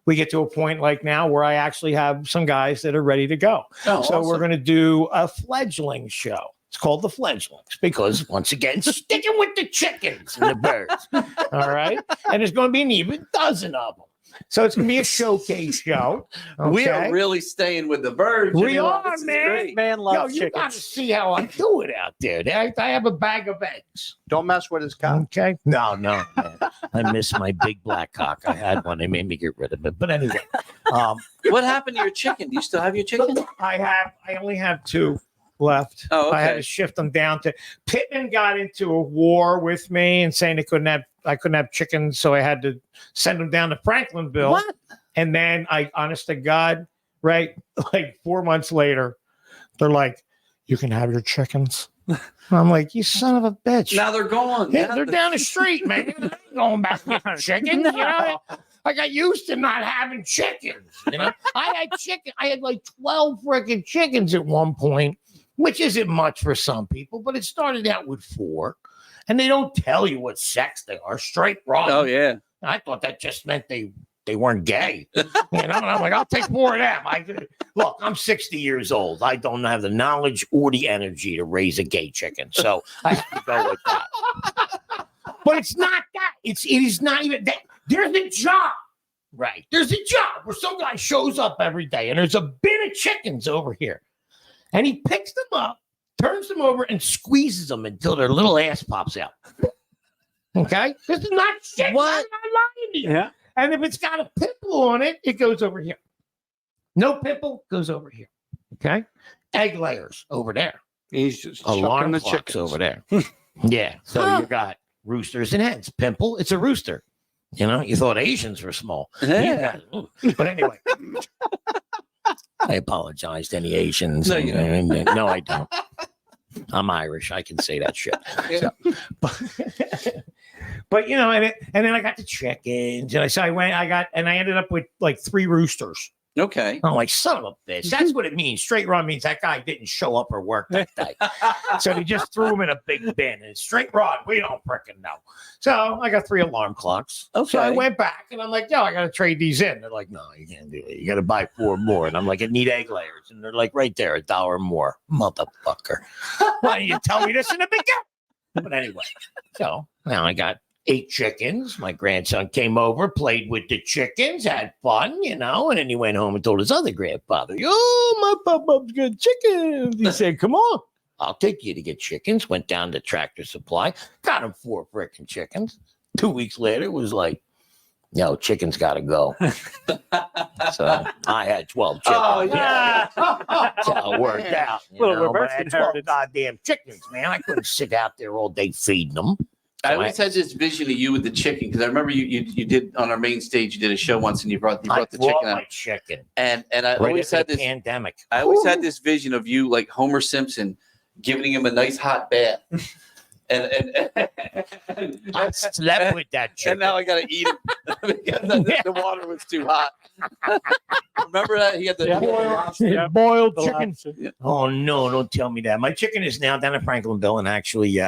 [SPEAKER 7] We get to a point like now where I actually have some guys that are ready to go.
[SPEAKER 2] Oh,
[SPEAKER 7] So
[SPEAKER 2] awesome.
[SPEAKER 7] we're going to do a fledgling show. It's called the Fledglings because, once again, sticking with the chickens and the birds. All right. And there's going to be an even dozen of them. So it's going to be a showcase show.
[SPEAKER 2] We
[SPEAKER 7] okay?
[SPEAKER 2] are really staying with the birds.
[SPEAKER 7] We
[SPEAKER 2] You know,
[SPEAKER 7] are,
[SPEAKER 2] this is
[SPEAKER 7] man.
[SPEAKER 2] great.
[SPEAKER 4] Man
[SPEAKER 7] Yo,
[SPEAKER 4] loves
[SPEAKER 7] you got to
[SPEAKER 4] chickens.
[SPEAKER 7] see how I do it out there. I have a bag of eggs.
[SPEAKER 3] Don't mess with his cock.
[SPEAKER 7] Okay. No, man. I miss my big black cock. I had one. They made me get rid of it. But anyway,
[SPEAKER 2] What happened to your chicken? Do you still have your chicken?
[SPEAKER 7] I only have 2 left.
[SPEAKER 2] Oh,
[SPEAKER 7] I had
[SPEAKER 2] okay.
[SPEAKER 7] to shift them down to Pittman got into a war with me and saying I couldn't have chickens, so I had to send them down to Franklinville.
[SPEAKER 2] What?
[SPEAKER 7] And then honest to God, right? Like 4 months later, they're like, "You can have your chickens." And I'm like, "You son of a bitch."
[SPEAKER 2] Now they're gone.
[SPEAKER 7] Yeah, they're down the street, man. I ain't going back to getting chickens. You know? I got used to not having chickens. You know, I had like 12 freaking chickens at one point, which isn't much for some people, but it started out with 4. And they don't tell you what sex they are, straight wrong.
[SPEAKER 2] Oh yeah.
[SPEAKER 7] I thought that just meant they weren't gay. You know, and I'm like, I'll take more of them. Look, I'm 60 years old. I don't have the knowledge or the energy to raise a gay chicken. So I have to go with that. But it's not that. It is not even that. There's a job, right? There's a job where some guy shows up every day and there's a bin of chickens over here. And he picks them up, turns them over, and squeezes them until their little ass pops out. Okay? This is not shit.
[SPEAKER 2] What?
[SPEAKER 7] I'm not lying to you.
[SPEAKER 4] Yeah.
[SPEAKER 7] And if it's got a pimple on it, it goes over here. No pimple goes over here. Okay? Egg layers over there.
[SPEAKER 3] He's just
[SPEAKER 7] Alarm
[SPEAKER 3] chucking the
[SPEAKER 7] clocks
[SPEAKER 3] chickens
[SPEAKER 7] over there. Yeah. So you got roosters and hens. Pimple, it's a rooster. You know, you thought Asians were small.
[SPEAKER 2] Yeah.
[SPEAKER 7] But anyway, I apologize to any Asians.
[SPEAKER 2] No, you don't.
[SPEAKER 7] No, I don't. I'm Irish. I can say that shit.
[SPEAKER 2] Yeah.
[SPEAKER 7] So, but you know, and then I got the chickens, and I ended up with like 3 roosters.
[SPEAKER 2] Okay.
[SPEAKER 7] I'm like, son of a bitch. That's what it means. Straight run means that guy didn't show up or work that day. So they just threw him in a big bin. And straight run, we don't freaking know. So I got 3 alarm clocks.
[SPEAKER 2] Okay.
[SPEAKER 7] So I went back and I'm like, yo, I got to trade these in. They're like, no, you can't do it. You got to buy 4 more. And I'm like, I need egg layers. And they're like, right there, $1 more. Motherfucker. Why didn't you tell me this in the beginning? But anyway, so now I got 8 chickens. My grandson came over, played with the chickens, had fun, you know, and then he went home and told his other grandfather, oh, my pop-up's got chickens. He said, come on, I'll take you to get chickens. Went down to Tractor Supply, got him 4 freaking chickens. 2 weeks later, it was like, yo, chickens got to go. So I had 12 chickens.
[SPEAKER 2] Oh, yeah.
[SPEAKER 7] That's how it worked out.
[SPEAKER 4] Little
[SPEAKER 7] But
[SPEAKER 4] reverse
[SPEAKER 7] I had 12
[SPEAKER 4] inheritance.
[SPEAKER 7] goddamn chickens, man. I couldn't sit out there all day feeding them.
[SPEAKER 2] I always had this vision of you with the chicken because I remember you did on our main stage. You did a show once and you brought the chicken
[SPEAKER 7] my
[SPEAKER 2] out.
[SPEAKER 7] chicken.
[SPEAKER 2] And I
[SPEAKER 7] Right
[SPEAKER 2] always
[SPEAKER 7] after
[SPEAKER 2] had
[SPEAKER 7] the
[SPEAKER 2] this.
[SPEAKER 7] pandemic.
[SPEAKER 2] I always had this vision of you like Homer Simpson giving him a nice hot bath. And
[SPEAKER 7] I slept with that chicken.
[SPEAKER 2] and now I gotta eat it because the water was too hot. Remember that he had the
[SPEAKER 7] Boiled
[SPEAKER 4] The
[SPEAKER 7] chicken.
[SPEAKER 4] lobster.
[SPEAKER 7] Oh no! Don't tell me that. My chicken is now down in Franklinville and actually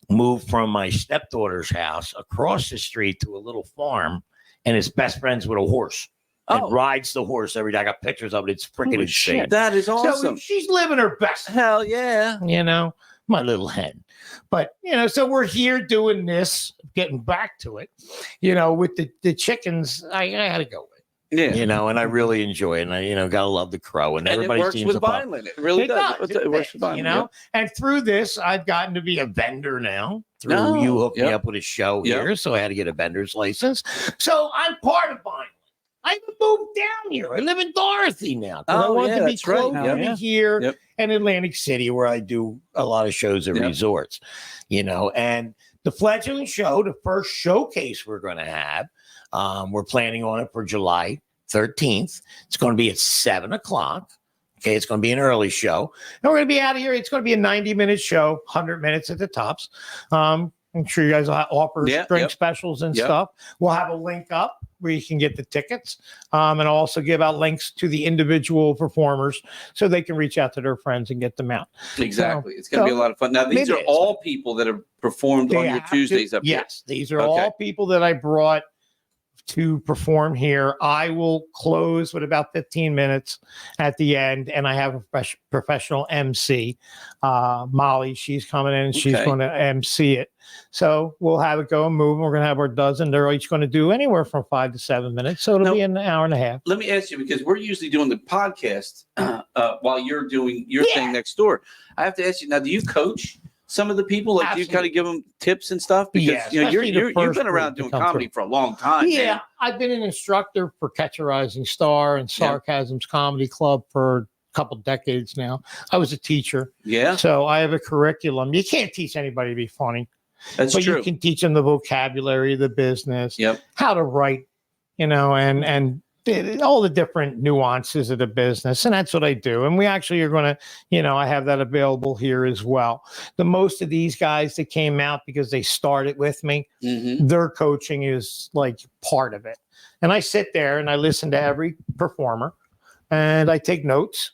[SPEAKER 7] moved from my stepdaughter's house across the street to a little farm, and is best friends with a horse. And
[SPEAKER 2] Oh.
[SPEAKER 7] rides the horse every day. I got pictures of it. It's freaking
[SPEAKER 4] Holy
[SPEAKER 7] insane.
[SPEAKER 4] shit.
[SPEAKER 2] That is
[SPEAKER 7] So
[SPEAKER 2] awesome.
[SPEAKER 7] she's living her best.
[SPEAKER 2] Hell yeah.
[SPEAKER 7] You know, my little hen. But you know, so we're here doing this, getting back to it. You know, with the chickens, I had to go with.
[SPEAKER 2] Yeah.
[SPEAKER 7] You know, and I really enjoy it. And I, gotta love the crow. And
[SPEAKER 2] And it
[SPEAKER 7] everybody
[SPEAKER 2] works
[SPEAKER 7] seems
[SPEAKER 2] with
[SPEAKER 7] to pop.
[SPEAKER 2] Vineland. It really
[SPEAKER 7] It
[SPEAKER 2] does.
[SPEAKER 7] does.
[SPEAKER 2] It works with Vineland.
[SPEAKER 7] You know, and through this, I've gotten to be a vendor now. Through
[SPEAKER 2] No.
[SPEAKER 7] you hooked me
[SPEAKER 2] Yep.
[SPEAKER 7] up with a show
[SPEAKER 2] Yep.
[SPEAKER 7] here, so I had to get a vendor's license. So I'm part of Vineland. I moved down here. I live in Dorothy now. 'Cause I
[SPEAKER 2] Oh,
[SPEAKER 7] want
[SPEAKER 2] yeah,
[SPEAKER 7] to be
[SPEAKER 2] that's right.
[SPEAKER 7] close
[SPEAKER 4] Hell
[SPEAKER 7] to
[SPEAKER 4] yeah.
[SPEAKER 7] here
[SPEAKER 2] Yep.
[SPEAKER 7] and Atlantic City, where I do a lot of shows at
[SPEAKER 2] Yep.
[SPEAKER 7] resorts. You know, and the fledgling show, the first showcase we're going to have, we're planning on it for July 13th. It's going to be at 7:00. Okay, it's going to be an early show. And we're going to be out of here. It's going to be a 90-minute show, 100 minutes at the tops. I'm sure you guys will offer
[SPEAKER 2] Yeah,
[SPEAKER 7] drink
[SPEAKER 2] yep.
[SPEAKER 7] specials and
[SPEAKER 2] Yep.
[SPEAKER 7] stuff. We'll have a link up where you can get the tickets, and I'll also give out links to the individual performers so they can reach out to their friends and get them out.
[SPEAKER 2] Exactly. It's going to be a lot of fun. Now, these
[SPEAKER 7] maybe
[SPEAKER 2] are
[SPEAKER 7] it's
[SPEAKER 2] all people that have performed on
[SPEAKER 7] They
[SPEAKER 2] your
[SPEAKER 7] have
[SPEAKER 2] Tuesdays
[SPEAKER 7] to-
[SPEAKER 2] up here.
[SPEAKER 7] Yes, these are
[SPEAKER 2] Okay.
[SPEAKER 7] all people that I brought to perform here. I will close with about 15 minutes at the end, and I have a professional MC, Molly. She's coming in and she's
[SPEAKER 2] Okay.
[SPEAKER 7] going to MC it. So we'll have it go and move. We're going to have our dozen. They're each going to do anywhere from 5 to 7 minutes. So it'll
[SPEAKER 2] Now-
[SPEAKER 7] be an hour and a half.
[SPEAKER 2] Let me ask you, because we're usually doing the podcast while you're doing your
[SPEAKER 7] Yeah.
[SPEAKER 2] thing next door. I have to ask you now, do you coach some of the people? Like, do you kind
[SPEAKER 7] Absolutely.
[SPEAKER 2] of give them tips and stuff? Because
[SPEAKER 7] Yeah,
[SPEAKER 2] you know,
[SPEAKER 7] especially the
[SPEAKER 2] you've
[SPEAKER 7] first
[SPEAKER 2] been around
[SPEAKER 7] group
[SPEAKER 2] doing
[SPEAKER 7] to come
[SPEAKER 2] comedy
[SPEAKER 7] through.
[SPEAKER 2] for a long time.
[SPEAKER 7] Yeah,
[SPEAKER 2] man.
[SPEAKER 7] I've been an instructor for Catch a Rising Star and
[SPEAKER 2] Yeah.
[SPEAKER 7] Sarcasm's Comedy Club for a couple decades now. I was a teacher.
[SPEAKER 2] Yeah,
[SPEAKER 7] So I have a curriculum. You can't teach anybody to be funny,
[SPEAKER 2] that's
[SPEAKER 7] but
[SPEAKER 2] true.
[SPEAKER 7] you can teach them the vocabulary, the business,
[SPEAKER 2] Yep.
[SPEAKER 7] how to write, you know, and all the different nuances of the business. And that's what I do. And we actually are going to, you know, I have that available here as well. The most of these guys that came out because they started with me,
[SPEAKER 2] Mhm.
[SPEAKER 7] their coaching is like part of it. And I sit there and I listen to every performer and I take notes.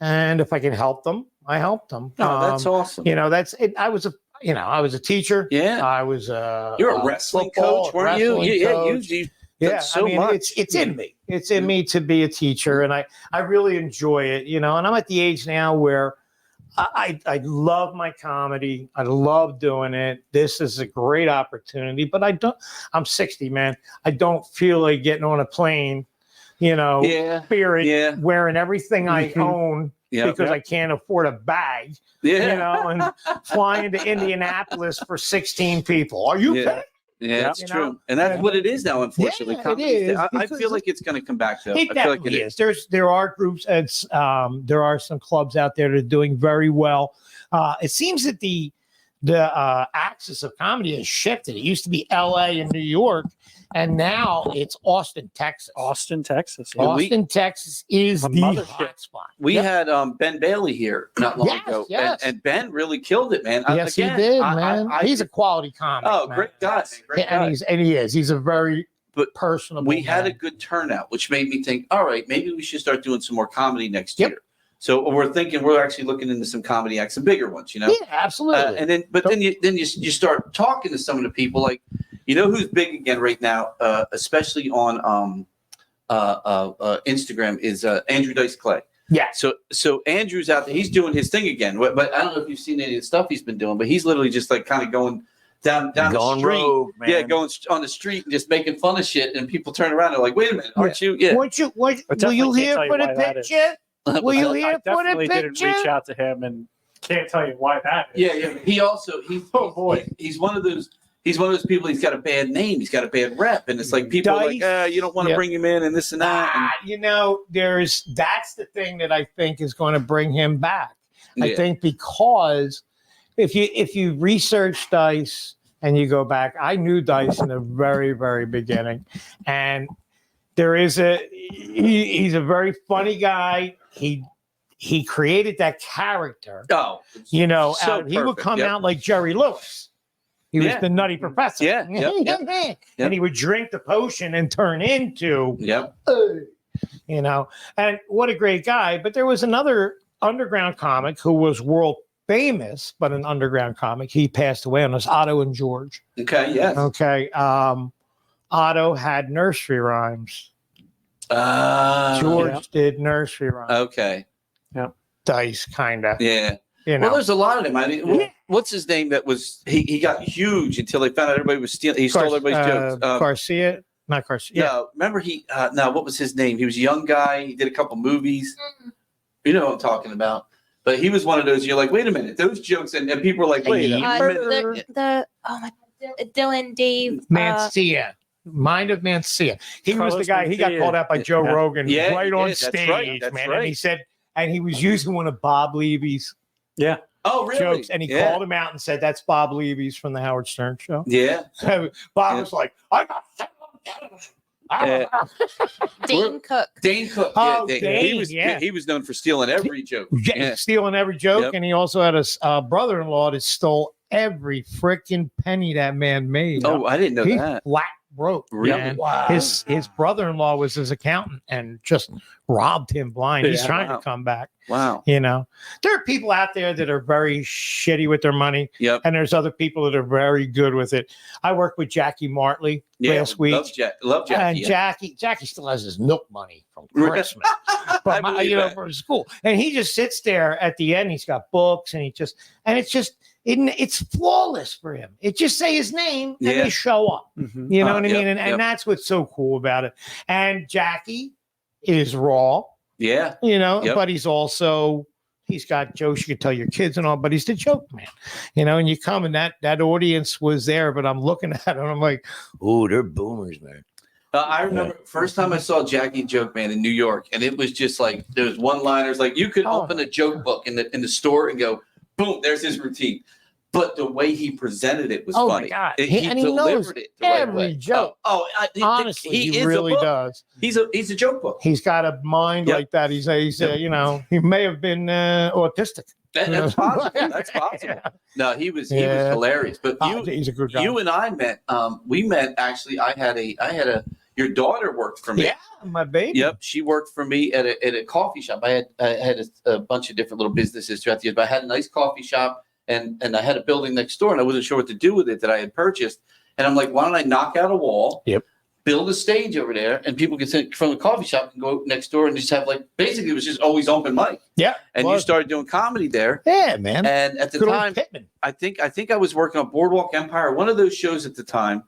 [SPEAKER 7] And if I can help them, I help them.
[SPEAKER 2] Oh, that's awesome.
[SPEAKER 7] You know, that's it. I was a teacher.
[SPEAKER 2] Yeah.
[SPEAKER 7] I was
[SPEAKER 2] You're a wrestling
[SPEAKER 7] football,
[SPEAKER 2] coach, weren't you?
[SPEAKER 7] wrestling
[SPEAKER 2] Yeah,
[SPEAKER 7] coach.
[SPEAKER 2] you
[SPEAKER 7] Yeah,
[SPEAKER 2] so
[SPEAKER 7] I mean,
[SPEAKER 2] much.
[SPEAKER 7] it's in me. It's in me to be a teacher, and I really enjoy it, you know. And I'm at the age now where I love my comedy. I love doing it. This is a great opportunity, but I'm 60, man. I don't feel like getting on a plane, you know,
[SPEAKER 2] Yeah.
[SPEAKER 7] spirit,
[SPEAKER 2] Yeah.
[SPEAKER 7] wearing everything I
[SPEAKER 2] Mhm.
[SPEAKER 7] own
[SPEAKER 2] Yeah.
[SPEAKER 7] because I can't afford a bag,
[SPEAKER 2] Yeah.
[SPEAKER 7] you know, and flying to Indianapolis for 16 people. Are you
[SPEAKER 2] Yeah.
[SPEAKER 7] kidding?
[SPEAKER 2] Yeah, that's
[SPEAKER 7] You
[SPEAKER 2] true.
[SPEAKER 7] know?
[SPEAKER 2] And that's
[SPEAKER 7] And-
[SPEAKER 2] what it is now, unfortunately.
[SPEAKER 7] Yeah, it
[SPEAKER 2] Comedy
[SPEAKER 7] is,
[SPEAKER 2] I
[SPEAKER 7] because
[SPEAKER 2] feel like it's going to come back to
[SPEAKER 7] It
[SPEAKER 2] I feel like
[SPEAKER 7] definitely
[SPEAKER 2] it
[SPEAKER 7] is. There are groups. There are some clubs out there that are doing very well. It seems that the the axis of comedy has shifted. It used to be L.A. and New York, and now it's Austin, Texas.
[SPEAKER 4] Austin, Texas.
[SPEAKER 2] Yeah,
[SPEAKER 7] Austin, Texas is
[SPEAKER 4] The
[SPEAKER 7] the
[SPEAKER 4] mothership.
[SPEAKER 7] hot spot.
[SPEAKER 2] We
[SPEAKER 7] Yep.
[SPEAKER 2] had Ben Bailey here not long
[SPEAKER 7] Yes,
[SPEAKER 2] ago,
[SPEAKER 7] yes.
[SPEAKER 2] and Ben really killed it, man.
[SPEAKER 7] Yes, he did, man. He's a quality comic.
[SPEAKER 2] oh,
[SPEAKER 7] man.
[SPEAKER 2] great guy, man, great
[SPEAKER 7] and
[SPEAKER 2] guy.
[SPEAKER 7] he is. He's a very
[SPEAKER 2] But
[SPEAKER 7] personable.
[SPEAKER 2] We had a
[SPEAKER 7] man.
[SPEAKER 2] good turnout, which made me think, all right, maybe we should start doing some more comedy next
[SPEAKER 7] Yep.
[SPEAKER 2] year. So we're actually looking into some comedy acts, some bigger ones, you know.
[SPEAKER 7] Yeah, absolutely.
[SPEAKER 2] And then you start talking to some of the people, like, you know, who's big again right now, especially on Instagram, is Andrew Dice Clay.
[SPEAKER 7] Yeah.
[SPEAKER 2] So Andrew's out there, he's doing his thing again. But I don't know if you've seen any of the stuff he's been doing, but he's literally just like kind of going down the street.
[SPEAKER 6] rogue, man.
[SPEAKER 2] Yeah, going on the street and just making fun of shit, and people turn around and they're like, wait a minute, aren't you? Yeah.
[SPEAKER 7] Will you
[SPEAKER 4] definitely
[SPEAKER 7] here
[SPEAKER 4] can't tell
[SPEAKER 7] for
[SPEAKER 4] you
[SPEAKER 7] the
[SPEAKER 4] why that is.
[SPEAKER 7] picture? Will you
[SPEAKER 4] I
[SPEAKER 7] here for the
[SPEAKER 4] definitely didn't
[SPEAKER 7] picture?
[SPEAKER 4] reach out to him and can't tell you why that is.
[SPEAKER 2] Yeah. He also
[SPEAKER 4] Oh, boy.
[SPEAKER 2] he's one of those people. He's got a bad name. He's got a bad rep, and it's like people are like, you don't want to
[SPEAKER 7] Yep.
[SPEAKER 2] bring him in, and this and that. And,
[SPEAKER 7] You know, that's the thing that I think is going to bring him back. I
[SPEAKER 2] Yeah.
[SPEAKER 7] think because if you research Dice and you go back, I knew Dice in the very, very beginning, and he's a very funny guy. He created that character.
[SPEAKER 2] oh,
[SPEAKER 7] You know,
[SPEAKER 2] so
[SPEAKER 7] he would
[SPEAKER 2] perfect.
[SPEAKER 7] come
[SPEAKER 2] Yep.
[SPEAKER 7] out like Jerry Lewis. He was
[SPEAKER 2] Yeah.
[SPEAKER 7] the nutty professor.
[SPEAKER 2] Yeah, yep.
[SPEAKER 7] And he would drink the potion and turn into,
[SPEAKER 2] Yep.
[SPEAKER 7] you know, and what a great guy. But there was another underground comic who was world famous, but an underground comic. He passed away on us, Otto and George.
[SPEAKER 2] Okay. Yes.
[SPEAKER 7] Okay. Otto had nursery rhymes. George
[SPEAKER 2] yeah.
[SPEAKER 7] did nursery rhymes.
[SPEAKER 2] Okay.
[SPEAKER 7] Dice, kind of.
[SPEAKER 2] Yeah.
[SPEAKER 7] You know.
[SPEAKER 2] Well, there's a lot of them. I mean, what's his name? That was he got huge until they found out everybody was stealing. He stole everybody's jokes.
[SPEAKER 7] Garcia, not Garcia.
[SPEAKER 2] No, remember what was his name? He was a young guy. He did a couple movies. You know what I'm talking about. But he was one of those. You're like, wait a minute, those jokes, and people are like, wait a minute.
[SPEAKER 5] Dylan Dave
[SPEAKER 7] Mancia. Mind of Mancia. He was the
[SPEAKER 4] Carlos
[SPEAKER 7] guy. He got
[SPEAKER 4] Mencia.
[SPEAKER 7] called out by Joe Rogan
[SPEAKER 2] Yeah,
[SPEAKER 7] right
[SPEAKER 2] he
[SPEAKER 7] on
[SPEAKER 2] did. That's
[SPEAKER 7] stage,
[SPEAKER 2] right. That's
[SPEAKER 7] man.
[SPEAKER 2] right.
[SPEAKER 7] And he said, and he was using one of Bob Levy's
[SPEAKER 4] Yeah.
[SPEAKER 2] Oh, really?
[SPEAKER 7] jokes, and he called him out and said, "That's Bob Levy's from the Howard Stern show."
[SPEAKER 2] Yeah.
[SPEAKER 7] So Bob was like, "I got."
[SPEAKER 5] Dane Cook.
[SPEAKER 2] Dane Cook.
[SPEAKER 7] Oh,
[SPEAKER 2] he
[SPEAKER 7] Dane,
[SPEAKER 2] was known for stealing every joke. Yeah.
[SPEAKER 7] Stealing every joke,
[SPEAKER 2] Yep.
[SPEAKER 7] and he also had a brother-in-law that stole every freaking penny that man made.
[SPEAKER 2] Oh, I didn't know
[SPEAKER 7] he
[SPEAKER 2] that.
[SPEAKER 7] flat broke.
[SPEAKER 2] Really?
[SPEAKER 7] Man.
[SPEAKER 2] Wow.
[SPEAKER 7] His brother-in-law was his accountant and just robbed him blind. He's
[SPEAKER 4] Yeah,
[SPEAKER 7] trying
[SPEAKER 2] wow.
[SPEAKER 7] to come back.
[SPEAKER 2] Wow.
[SPEAKER 7] You know, there are people out there that are very shitty with their money,
[SPEAKER 2] Yep.
[SPEAKER 7] and there's other people that are very good with it. I worked with Jackie Martley last week.
[SPEAKER 2] Love Jackie.
[SPEAKER 7] And
[SPEAKER 2] yeah.
[SPEAKER 7] Jackie still has his milk money from
[SPEAKER 2] Right.
[SPEAKER 7] Christmas,
[SPEAKER 2] I
[SPEAKER 7] from
[SPEAKER 2] believe that.
[SPEAKER 7] from school, and he just sits there at the end. He's got books, and it's flawless for him. It just say his name and
[SPEAKER 2] Yeah.
[SPEAKER 7] they show up.
[SPEAKER 4] Mhm.
[SPEAKER 7] You know what I
[SPEAKER 2] Yep,
[SPEAKER 7] mean? And
[SPEAKER 2] yep.
[SPEAKER 7] that's what's so cool about it. And Jackie is raw,
[SPEAKER 2] Yeah.
[SPEAKER 7] you know,
[SPEAKER 2] Yep.
[SPEAKER 7] but he's got jokes you can tell your kids and all, but he's the joke man, you know, and you come and that audience was there, but I'm looking at it and I'm like, oh, they're boomers, man.
[SPEAKER 2] I remember first time I saw Jackie Joke Man in New York, and it was just like there's one-liners. Like you could
[SPEAKER 7] Oh,
[SPEAKER 2] open
[SPEAKER 7] my
[SPEAKER 2] a joke book in the store and go, boom, there's his routine. But the way he presented it was
[SPEAKER 7] Oh, my
[SPEAKER 2] funny.
[SPEAKER 7] God.
[SPEAKER 2] He
[SPEAKER 7] And he knows
[SPEAKER 2] delivered it the right
[SPEAKER 7] every
[SPEAKER 2] way.
[SPEAKER 7] joke. Honestly, he
[SPEAKER 2] is a
[SPEAKER 7] really
[SPEAKER 2] book.
[SPEAKER 7] does.
[SPEAKER 2] He's a joke book.
[SPEAKER 7] He's got a mind
[SPEAKER 2] Yep.
[SPEAKER 7] like that. He's
[SPEAKER 2] Yep.
[SPEAKER 7] you know, he may have been autistic.
[SPEAKER 2] That's possible. That's possible. No, he was
[SPEAKER 7] Yeah.
[SPEAKER 2] hilarious. But
[SPEAKER 7] He's a good guy.
[SPEAKER 2] you and I met. We met actually. I had a. Your daughter worked for me.
[SPEAKER 7] Yeah, my baby.
[SPEAKER 2] Yep, she worked for me at a coffee shop. I had a bunch of different little businesses throughout the years, but I had a nice coffee shop and I had a building next door, and I wasn't sure what to do with it that I had purchased. And I'm like, why don't I knock out a wall?
[SPEAKER 7] Yep.
[SPEAKER 2] Build a stage over there, and people can sit from the coffee shop and go next door and just have basically it was just always open mic.
[SPEAKER 7] Yeah.
[SPEAKER 2] And you started doing comedy there.
[SPEAKER 7] Yeah, man.
[SPEAKER 2] And at the
[SPEAKER 7] Good old
[SPEAKER 2] time,
[SPEAKER 7] Pittman.
[SPEAKER 2] I think I was working on Boardwalk Empire, one of those shows at the time,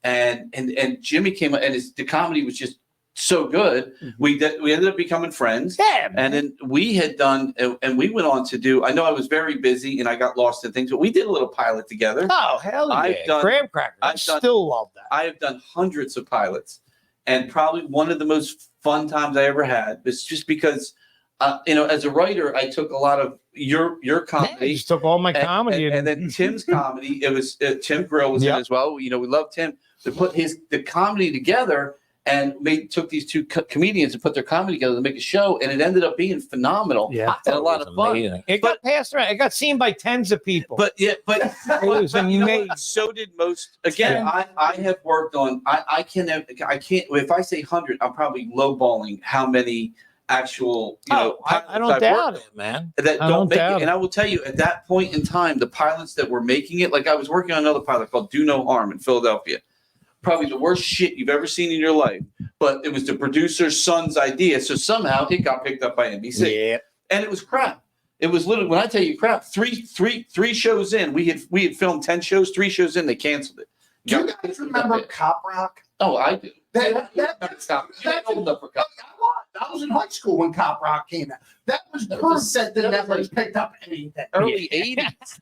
[SPEAKER 2] and Jimmy came and the comedy was just so good.
[SPEAKER 4] Mhm.
[SPEAKER 2] We ended up becoming friends.
[SPEAKER 7] Yeah, man.
[SPEAKER 2] And then we had done, and we went on to do. I know I was very busy and I got lost in things, but we did a little pilot together.
[SPEAKER 7] Oh, hell yeah.
[SPEAKER 2] I've done-
[SPEAKER 7] Graham crackers. I
[SPEAKER 2] I've done-
[SPEAKER 7] still love that.
[SPEAKER 2] I have done hundreds of pilots, and probably one of the most fun times I ever had was just because as a writer, I took a lot of your comedy.
[SPEAKER 7] You just took all my comedy.
[SPEAKER 2] And then Tim's comedy. It was Tim Grill was in as well. We love Tim. To put the comedy together, and took these two comedians and put their comedy together to make a show, and it ended up being phenomenal.
[SPEAKER 4] Yeah,
[SPEAKER 2] and a lot of fun.
[SPEAKER 7] It got passed around. It got seen by tens of people.
[SPEAKER 2] But it
[SPEAKER 7] was amazing.
[SPEAKER 2] So did most. Again, I have worked on. I can't. If I say 100, I'm probably lowballing how many actual.
[SPEAKER 7] I don't doubt it, man.
[SPEAKER 2] That don't make it. And I will tell you, at that point in time, the pilots that were making it, like I was working on another pilot called Do No Harm in Philadelphia. Probably the worst shit you've ever seen in your life, but it was the producer's son's idea. So somehow it got picked up by NBC.
[SPEAKER 7] Yeah.
[SPEAKER 2] And it was crap. It was literally, when I tell you crap, three shows in, we had filmed 10 shows, 3 shows in, they canceled it.
[SPEAKER 3] Do you guys remember Cop Rock?
[SPEAKER 2] Oh, I do.
[SPEAKER 3] That was in high school when Cop Rock came out. That was perfect. The networks picked up anything.
[SPEAKER 2] Early 80s.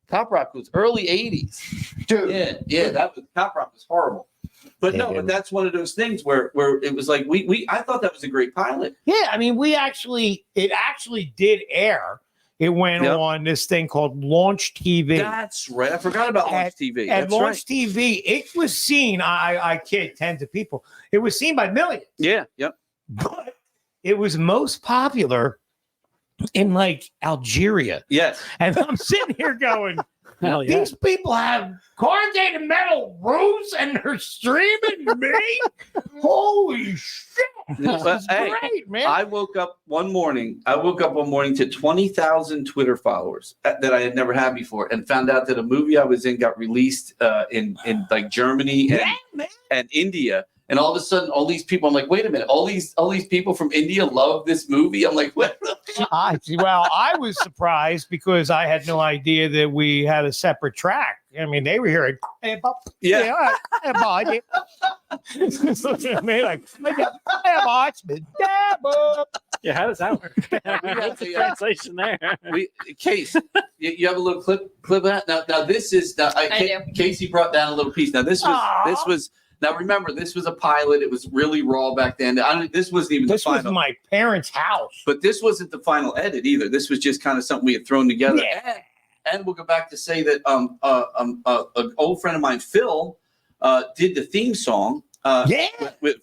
[SPEAKER 2] Cop Rock was early 80s.
[SPEAKER 3] Dude.
[SPEAKER 2] Yeah, Cop Rock was horrible. But no, but that's one of those things where it was like I thought that was a great pilot.
[SPEAKER 7] Yeah, I mean, it actually did air. It went on this thing called Launch TV.
[SPEAKER 2] That's right. I forgot about Launch TV.
[SPEAKER 7] At Launch TV, it was seen, I kid, tens of people. It was seen by millions.
[SPEAKER 2] Yeah, yep.
[SPEAKER 7] But it was most popular in like Algeria.
[SPEAKER 2] Yes.
[SPEAKER 7] And I'm sitting here going,
[SPEAKER 4] hell yeah.
[SPEAKER 7] These people have corrugated metal roofs and they're streaming me? Holy shit. That's great, man.
[SPEAKER 2] I woke up one morning to 20,000 Twitter followers that I had never had before, and found out that a movie I was in got released in like Germany and India. And all of a sudden, all these people, I'm like, wait a minute, all these people from India love this movie? I'm like, what?
[SPEAKER 7] Well, I was surprised because I had no idea that we had a separate track. I mean, they were hearing, hey, Bob.
[SPEAKER 2] Yeah.
[SPEAKER 7] Hey, Bob. Looking at me like, hey, Bob.
[SPEAKER 4] Yeah, how does that work? What's the translation there?
[SPEAKER 2] Case, you have a little clip of that? Now this is, Kaycee brought down a little piece. Now this was, now remember, this was a pilot. It was really raw back then. This wasn't even the final.
[SPEAKER 7] This was my parents' house.
[SPEAKER 2] But this wasn't the final edit either. This was just kind of something we had thrown together.
[SPEAKER 7] Yeah.
[SPEAKER 2] And we'll go back to say that an old friend of mine, Phil, did the theme song.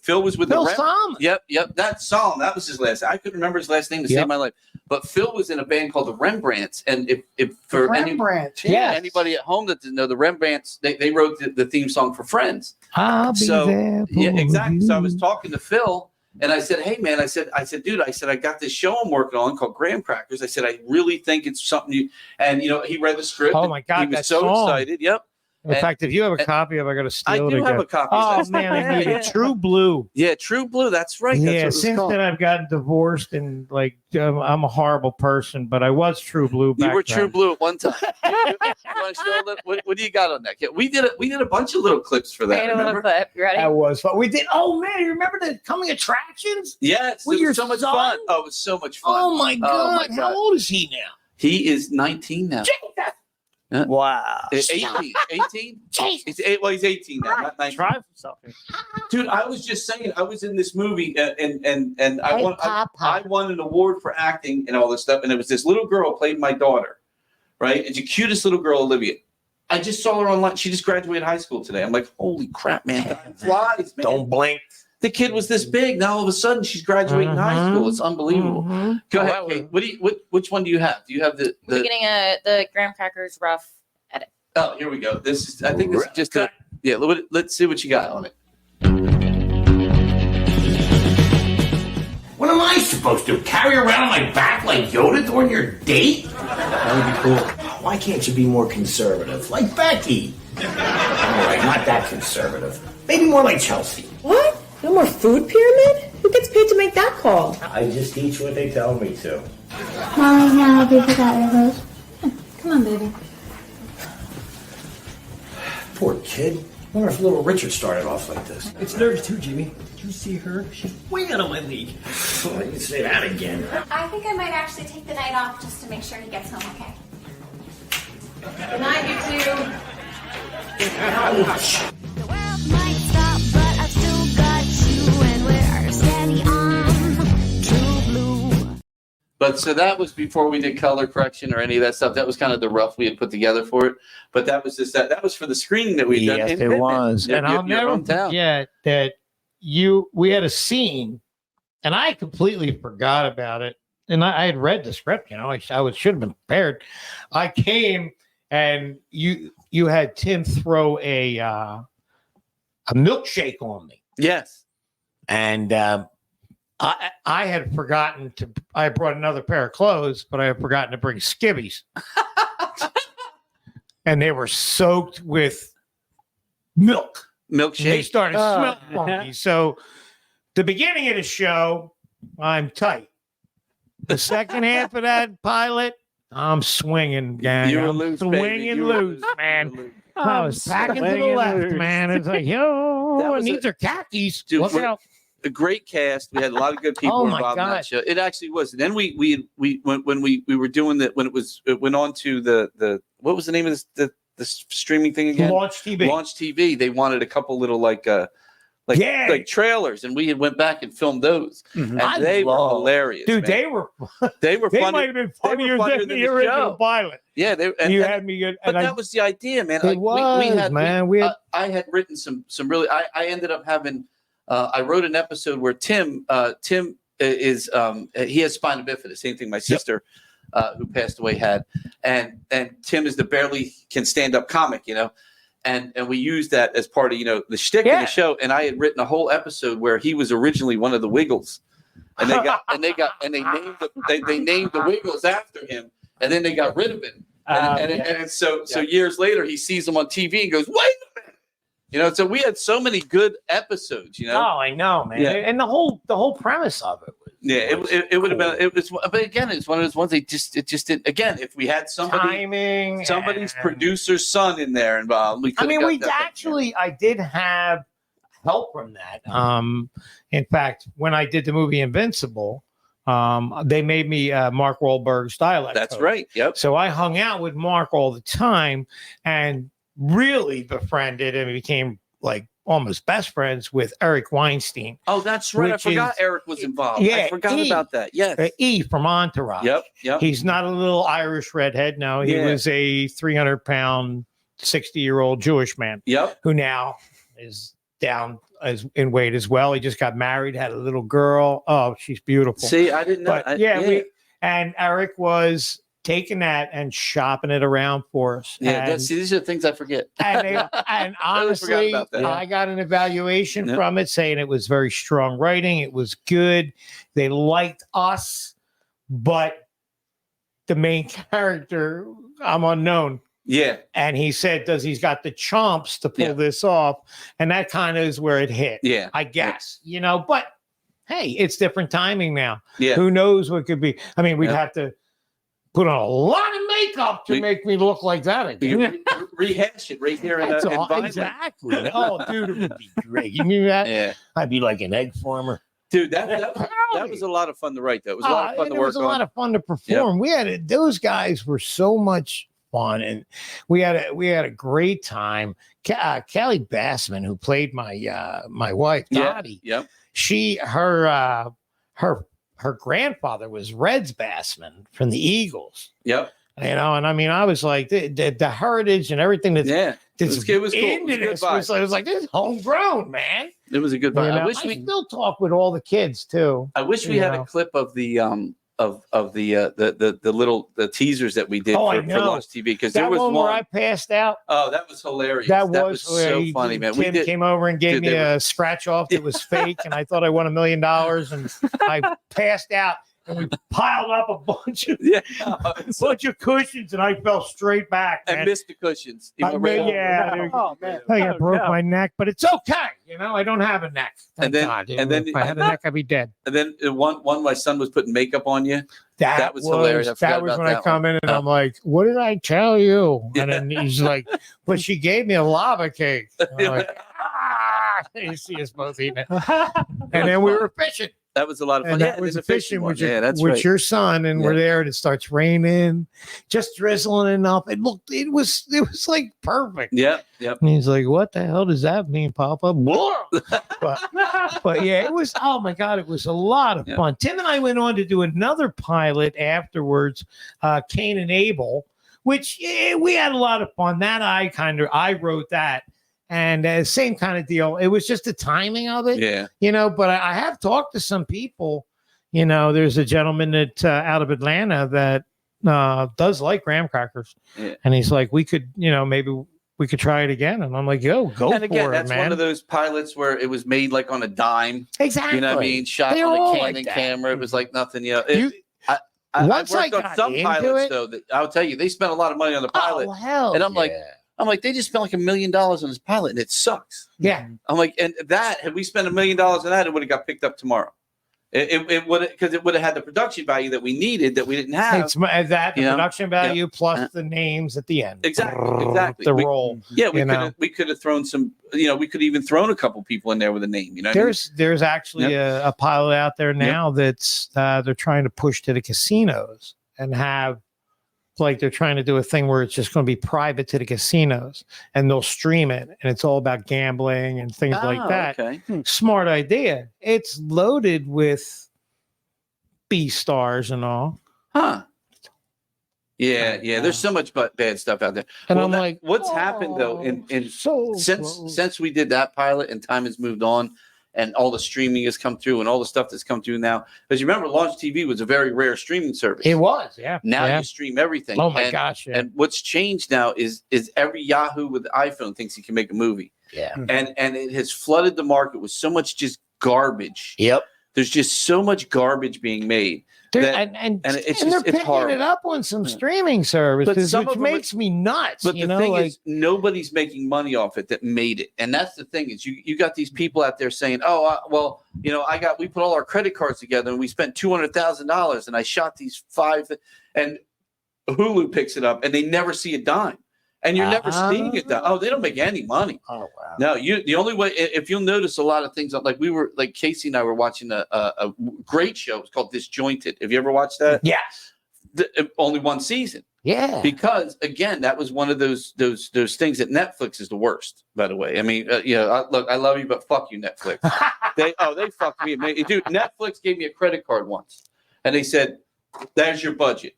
[SPEAKER 2] Phil was with
[SPEAKER 7] Phil
[SPEAKER 2] the
[SPEAKER 7] Solomon.
[SPEAKER 2] Yep. That song, that was his last. I couldn't remember his last name to save my life. But Phil was in a band called the Rembrandts, and if for anybody at home that didn't know, the Rembrandts, they wrote the theme song for Friends.
[SPEAKER 7] I'll be there for
[SPEAKER 2] exactly.
[SPEAKER 7] you.
[SPEAKER 2] So I was talking to Phil, and I said, "Hey man," I said, dude, I got this show I'm working on called Graham Crackers. I said, I really think it's something you. And he read the script.
[SPEAKER 7] Oh my God,
[SPEAKER 2] he was so excited. Yep.
[SPEAKER 7] In fact, if you have a copy of it, I got to steal it again.
[SPEAKER 2] I do have a copy.
[SPEAKER 7] Oh, man, I need it. True Blue.
[SPEAKER 2] Yeah, True Blue. That's right. That's what
[SPEAKER 7] since then I've gotten divorced and I'm a horrible person, but I was True Blue back
[SPEAKER 2] You were
[SPEAKER 7] then.
[SPEAKER 2] True Blue at one time. You want to show what do you got on that? Yeah, we did a bunch of little clips for that. Remember?
[SPEAKER 5] Clip. You ready?
[SPEAKER 7] That was fun. We did. Oh man, you remember the coming attractions?
[SPEAKER 2] Yes,
[SPEAKER 7] with
[SPEAKER 2] it
[SPEAKER 7] your
[SPEAKER 2] was so much
[SPEAKER 7] son?
[SPEAKER 2] fun. Oh, it was so much fun.
[SPEAKER 7] Oh my God. How old is he now?
[SPEAKER 2] He is 19 now.
[SPEAKER 7] Jesus.
[SPEAKER 3] Wow.
[SPEAKER 2] 18? 18? He's 18 now, not 19.
[SPEAKER 4] Drive himself.
[SPEAKER 2] Dude, I was just saying, I was in this movie and I won an award for acting and all this stuff. And it was this little girl played my daughter, right? And the cutest little girl, Olivia. I just saw her online. She just graduated high school today. I'm like, holy crap, man. Time flies, man.
[SPEAKER 7] Don't blink.
[SPEAKER 2] The kid was this big. Now all of a sudden she's graduating high school. It's unbelievable. Go ahead, Kate. Which one do you have? Do you have the
[SPEAKER 5] beginning of the Graham Crackers rough edit?
[SPEAKER 2] Oh, here we go. I think this is just let's see what you got on it.
[SPEAKER 8] What am I supposed to do? Carry around on my back like Yoda during your date? That would be cool. Why can't you be more conservative? Like Becky. All right, not that conservative. Maybe more like Chelsea.
[SPEAKER 9] What? No more food pyramid? Who gets paid to make that call?
[SPEAKER 8] I just teach what they tell me to.
[SPEAKER 10] Mommy's not happy for that, Rose. Come on, baby.
[SPEAKER 8] Poor kid. I wonder if little Richard started off like this.
[SPEAKER 11] It's nerves too, Jimmy. Did you see her? She's way out of my league.
[SPEAKER 8] Oh, you can say that again.
[SPEAKER 10] I think I might actually take the night off just to make sure he gets home okay.
[SPEAKER 9] Good night, you two.
[SPEAKER 8] Ouch.
[SPEAKER 12] The world might stop, but I've still got you, and we're standing on True Blue.
[SPEAKER 2] But so that was before we did color correction or any of that stuff. That was kind of the rough we had put together for it. But that was just that was for the screening that we done.
[SPEAKER 7] Yes,
[SPEAKER 2] in
[SPEAKER 7] it
[SPEAKER 2] Pittman,
[SPEAKER 7] was. And I'll
[SPEAKER 2] your
[SPEAKER 7] never
[SPEAKER 2] hometown.
[SPEAKER 7] forget that we had a scene, and I completely forgot about it. And I had read the script, I should have been prepared. I came and you had Tim throw a milkshake on me.
[SPEAKER 2] Yes.
[SPEAKER 7] And I had forgotten I brought another pair of clothes, but I had forgotten to bring skivvies. And they were soaked with milk.
[SPEAKER 2] Milkshake.
[SPEAKER 7] They started smelling funky. So the beginning of the show, I'm tight. The second half of that pilot, I'm swinging, gang.
[SPEAKER 2] You were
[SPEAKER 7] I'm
[SPEAKER 2] loose,
[SPEAKER 7] swinging
[SPEAKER 2] baby. You were
[SPEAKER 7] loose, man. I was packing to the
[SPEAKER 4] swinging
[SPEAKER 7] left,
[SPEAKER 4] loose.
[SPEAKER 7] man. It's like, yo, and these are khakis.
[SPEAKER 2] Dude,
[SPEAKER 7] Look out.
[SPEAKER 2] a great cast. We had a lot of good people
[SPEAKER 7] Oh, my
[SPEAKER 2] involved in
[SPEAKER 7] God.
[SPEAKER 2] that show. It actually was. And then we when we were doing that, when it went on to the what was the name of this the streaming thing again?
[SPEAKER 7] Launch TV.
[SPEAKER 2] Launch TV. They wanted a couple little like trailers, and we had went back and filmed those, and they were hilarious.
[SPEAKER 7] Dude,
[SPEAKER 2] man.
[SPEAKER 7] they
[SPEAKER 2] were
[SPEAKER 7] they
[SPEAKER 2] funny.
[SPEAKER 7] might have been
[SPEAKER 2] They were
[SPEAKER 7] funnier
[SPEAKER 2] funnier
[SPEAKER 7] than
[SPEAKER 2] than
[SPEAKER 7] the
[SPEAKER 2] the
[SPEAKER 7] original
[SPEAKER 2] show.
[SPEAKER 7] pilot.
[SPEAKER 2] Yeah,
[SPEAKER 7] You had me good.
[SPEAKER 2] But
[SPEAKER 7] and
[SPEAKER 2] that was the idea, man.
[SPEAKER 7] It was, man.
[SPEAKER 2] I had written some really. I ended up having. I wrote an episode where Tim is he has spina bifida, same thing my sister who passed away had, and Tim is the barely can stand up comic, and we used that as part of the shtick in the show. And I had written a whole episode where he was originally one of the Wiggles, and they named the Wiggles after him, and then they got rid of him. And so years later, he sees him on TV and goes, "Wait a minute!" So we had so many good episodes.
[SPEAKER 7] Oh, I know, man.
[SPEAKER 2] Yeah.
[SPEAKER 7] And the whole premise of it was
[SPEAKER 2] it would have been it was, but again, it's one of those ones it just didn't. Again, if we had somebody's producer's son in there involved, we could.
[SPEAKER 7] I did have help from that. In fact, when I did the movie Invincible, they made me Mark Wahlberg's dialect.
[SPEAKER 2] That's
[SPEAKER 7] coach.
[SPEAKER 2] right. Yep.
[SPEAKER 7] So I hung out with Mark all the time and really befriended and became like almost best friends with Eric Weinstein.
[SPEAKER 2] Oh, that's right. I forgot Eric was involved.
[SPEAKER 7] Yeah,
[SPEAKER 2] I forgot about that. Yes.
[SPEAKER 7] E from Entourage.
[SPEAKER 2] Yep.
[SPEAKER 7] He's not a little Irish redhead. No, he was a 300-pound, 60-year-old Jewish man.
[SPEAKER 2] Yep.
[SPEAKER 7] Who now is down in weight as well. He just got married, had a little girl. Oh, she's beautiful.
[SPEAKER 2] See, I didn't know.
[SPEAKER 7] But and Eric was taking that and shopping it around for us.
[SPEAKER 2] Yeah,
[SPEAKER 7] and,
[SPEAKER 2] these are the things I forget.
[SPEAKER 7] and honestly, I got an evaluation from it saying it was very strong writing. It was good. They liked us, but the main character, I'm unknown.
[SPEAKER 2] Yeah.
[SPEAKER 7] And he said, he's got the chomps to pull this off. And that kind of is where it hit.
[SPEAKER 2] Yeah.
[SPEAKER 7] I guess, but hey, it's different timing now.
[SPEAKER 2] Yeah.
[SPEAKER 7] Who knows what could be? I mean, we'd have to put on a lot of makeup to make me look like that again.
[SPEAKER 2] Rehash it right here in Vineland.
[SPEAKER 7] Exactly. Oh, dude, it would be great. You mean that?
[SPEAKER 2] Yeah.
[SPEAKER 7] I'd be like an egg farmer.
[SPEAKER 2] Dude, that was a lot of fun to write. That was a lot of fun to work on.
[SPEAKER 7] It was a lot of fun to perform.
[SPEAKER 2] Yep.
[SPEAKER 7] Those guys were so much fun, and we had a great time. Callie Bassman, who played my wife Dottie, her grandfather was Reds Bassman from the Eagles.
[SPEAKER 2] Yep.
[SPEAKER 7] And I mean, I was like the heritage and everything that
[SPEAKER 2] it was cool. It was
[SPEAKER 7] I was like, this is homegrown, man.
[SPEAKER 2] It was a good vibe.
[SPEAKER 7] I still talk with all the kids too.
[SPEAKER 2] I wish we had a clip of the of the little teasers that we did for Launch TV, because there was one
[SPEAKER 7] where I passed out.
[SPEAKER 2] Oh, that was hilarious.
[SPEAKER 7] That
[SPEAKER 2] was so funny, man.
[SPEAKER 7] Tim came over and gave me a scratch off that was fake, and I thought I won $1 million, and I passed out. And we piled up a bunch of cushions, and I fell straight back.
[SPEAKER 2] And missed the cushions.
[SPEAKER 7] I broke my neck, but it's okay. I don't have a neck. Thank God. If I had a neck, I'd be dead.
[SPEAKER 2] And then one my son was putting makeup on you. That was hilarious.
[SPEAKER 7] That was when I come in and I'm like, "What did I tell you?" And then he's like, "But she gave me a lava cake." I'm like, you see us both eating it. And then we were fishing.
[SPEAKER 2] That was a lot of fun.
[SPEAKER 7] And
[SPEAKER 2] Yeah,
[SPEAKER 7] that was
[SPEAKER 2] the
[SPEAKER 7] a fishing
[SPEAKER 2] one.
[SPEAKER 7] with your,
[SPEAKER 2] Yeah, that's
[SPEAKER 7] with
[SPEAKER 2] right.
[SPEAKER 7] your son, and we're there, and it starts raining, just drizzling enough. It was like perfect.
[SPEAKER 2] Yep.
[SPEAKER 7] And he's like, "What the hell does that mean, Papa?" but yeah, it was. Oh my God, it was a lot of fun. Tim and I went on to do another pilot afterwards, Cain and Abel, which we had a lot of fun. That I wrote that. And same kind of deal. It was just the timing of it, But I have talked to some people. There's a gentleman that out of Atlanta that does like graham crackers, and he's like, we could, maybe we could try it again. And I'm like, go
[SPEAKER 2] and again,
[SPEAKER 7] for
[SPEAKER 2] that's
[SPEAKER 7] it, man.
[SPEAKER 2] one of those pilots where it was made like on a dime.
[SPEAKER 7] Exactly.
[SPEAKER 2] You know what I mean? Shot
[SPEAKER 7] They're
[SPEAKER 2] on
[SPEAKER 7] all
[SPEAKER 2] a Canon
[SPEAKER 7] like
[SPEAKER 2] camera. It was like nothing.
[SPEAKER 7] Once
[SPEAKER 2] I
[SPEAKER 7] I
[SPEAKER 2] worked on
[SPEAKER 7] got
[SPEAKER 2] some
[SPEAKER 7] into
[SPEAKER 2] pilots
[SPEAKER 7] it,
[SPEAKER 2] though. That I'll tell you, they spent a lot of money on the pilot.
[SPEAKER 7] Oh hell!
[SPEAKER 2] And I'm like, they just spent like $1 million on this pilot, and it sucks.
[SPEAKER 7] Yeah.
[SPEAKER 2] I'm like, and that had we spent $1 million on that, it would have got picked up tomorrow. It would, because it would have had the production value that we needed that we didn't have.
[SPEAKER 7] It's that the production value plus the names at the end.
[SPEAKER 2] Exactly.
[SPEAKER 7] The role.
[SPEAKER 2] Yeah, we could have thrown some. We could even thrown a couple people in there with a name.
[SPEAKER 7] There's actually a pilot out there now that's they're trying to push to the casinos and have. Like they're trying to do a thing where it's just going to be private to the casinos and they'll stream it and it's all about gambling and things like that.
[SPEAKER 2] Okay.
[SPEAKER 7] Smart idea. It's loaded with B stars and all.
[SPEAKER 2] Huh. Yeah. There's so much bad stuff out there.
[SPEAKER 7] And I'm like,
[SPEAKER 2] what's happened though since we did that pilot and time has moved on and all the streaming has come through and all the stuff that's come through now. Because you remember, Launch TV was a very rare streaming service.
[SPEAKER 7] It was, yeah.
[SPEAKER 2] Now you stream everything.
[SPEAKER 7] Oh my gosh! Yeah.
[SPEAKER 2] And what's changed now is every Yahoo with the iPhone thinks he can make a movie.
[SPEAKER 7] Yeah.
[SPEAKER 2] And it has flooded the market with so much just garbage.
[SPEAKER 7] Yep.
[SPEAKER 2] There's just so much garbage being made.
[SPEAKER 7] And they're picking it up on some streaming services, which makes me nuts.
[SPEAKER 2] But the thing is, nobody's making money off it that made it, and that's the thing is, you got these people out there saying, "Oh, we put all our credit cards together and we spent $200,000, and I shot these 5," and Hulu picks it up and they never see a dime. And you're never seeing it. They don't make any money.
[SPEAKER 7] Oh wow!
[SPEAKER 2] No, the only way, if you'll notice, a lot of things like Kaycee and I were watching a great show. It's called Disjointed. Have you ever watched that?
[SPEAKER 7] Yes.
[SPEAKER 2] Only one season.
[SPEAKER 7] Yeah.
[SPEAKER 2] Because again, that was one of those things that Netflix is the worst. By the way, I mean, look, I love you, but fuck you, Netflix. they fucked me, dude. Netflix gave me a credit card once, and they said, "There's your budget."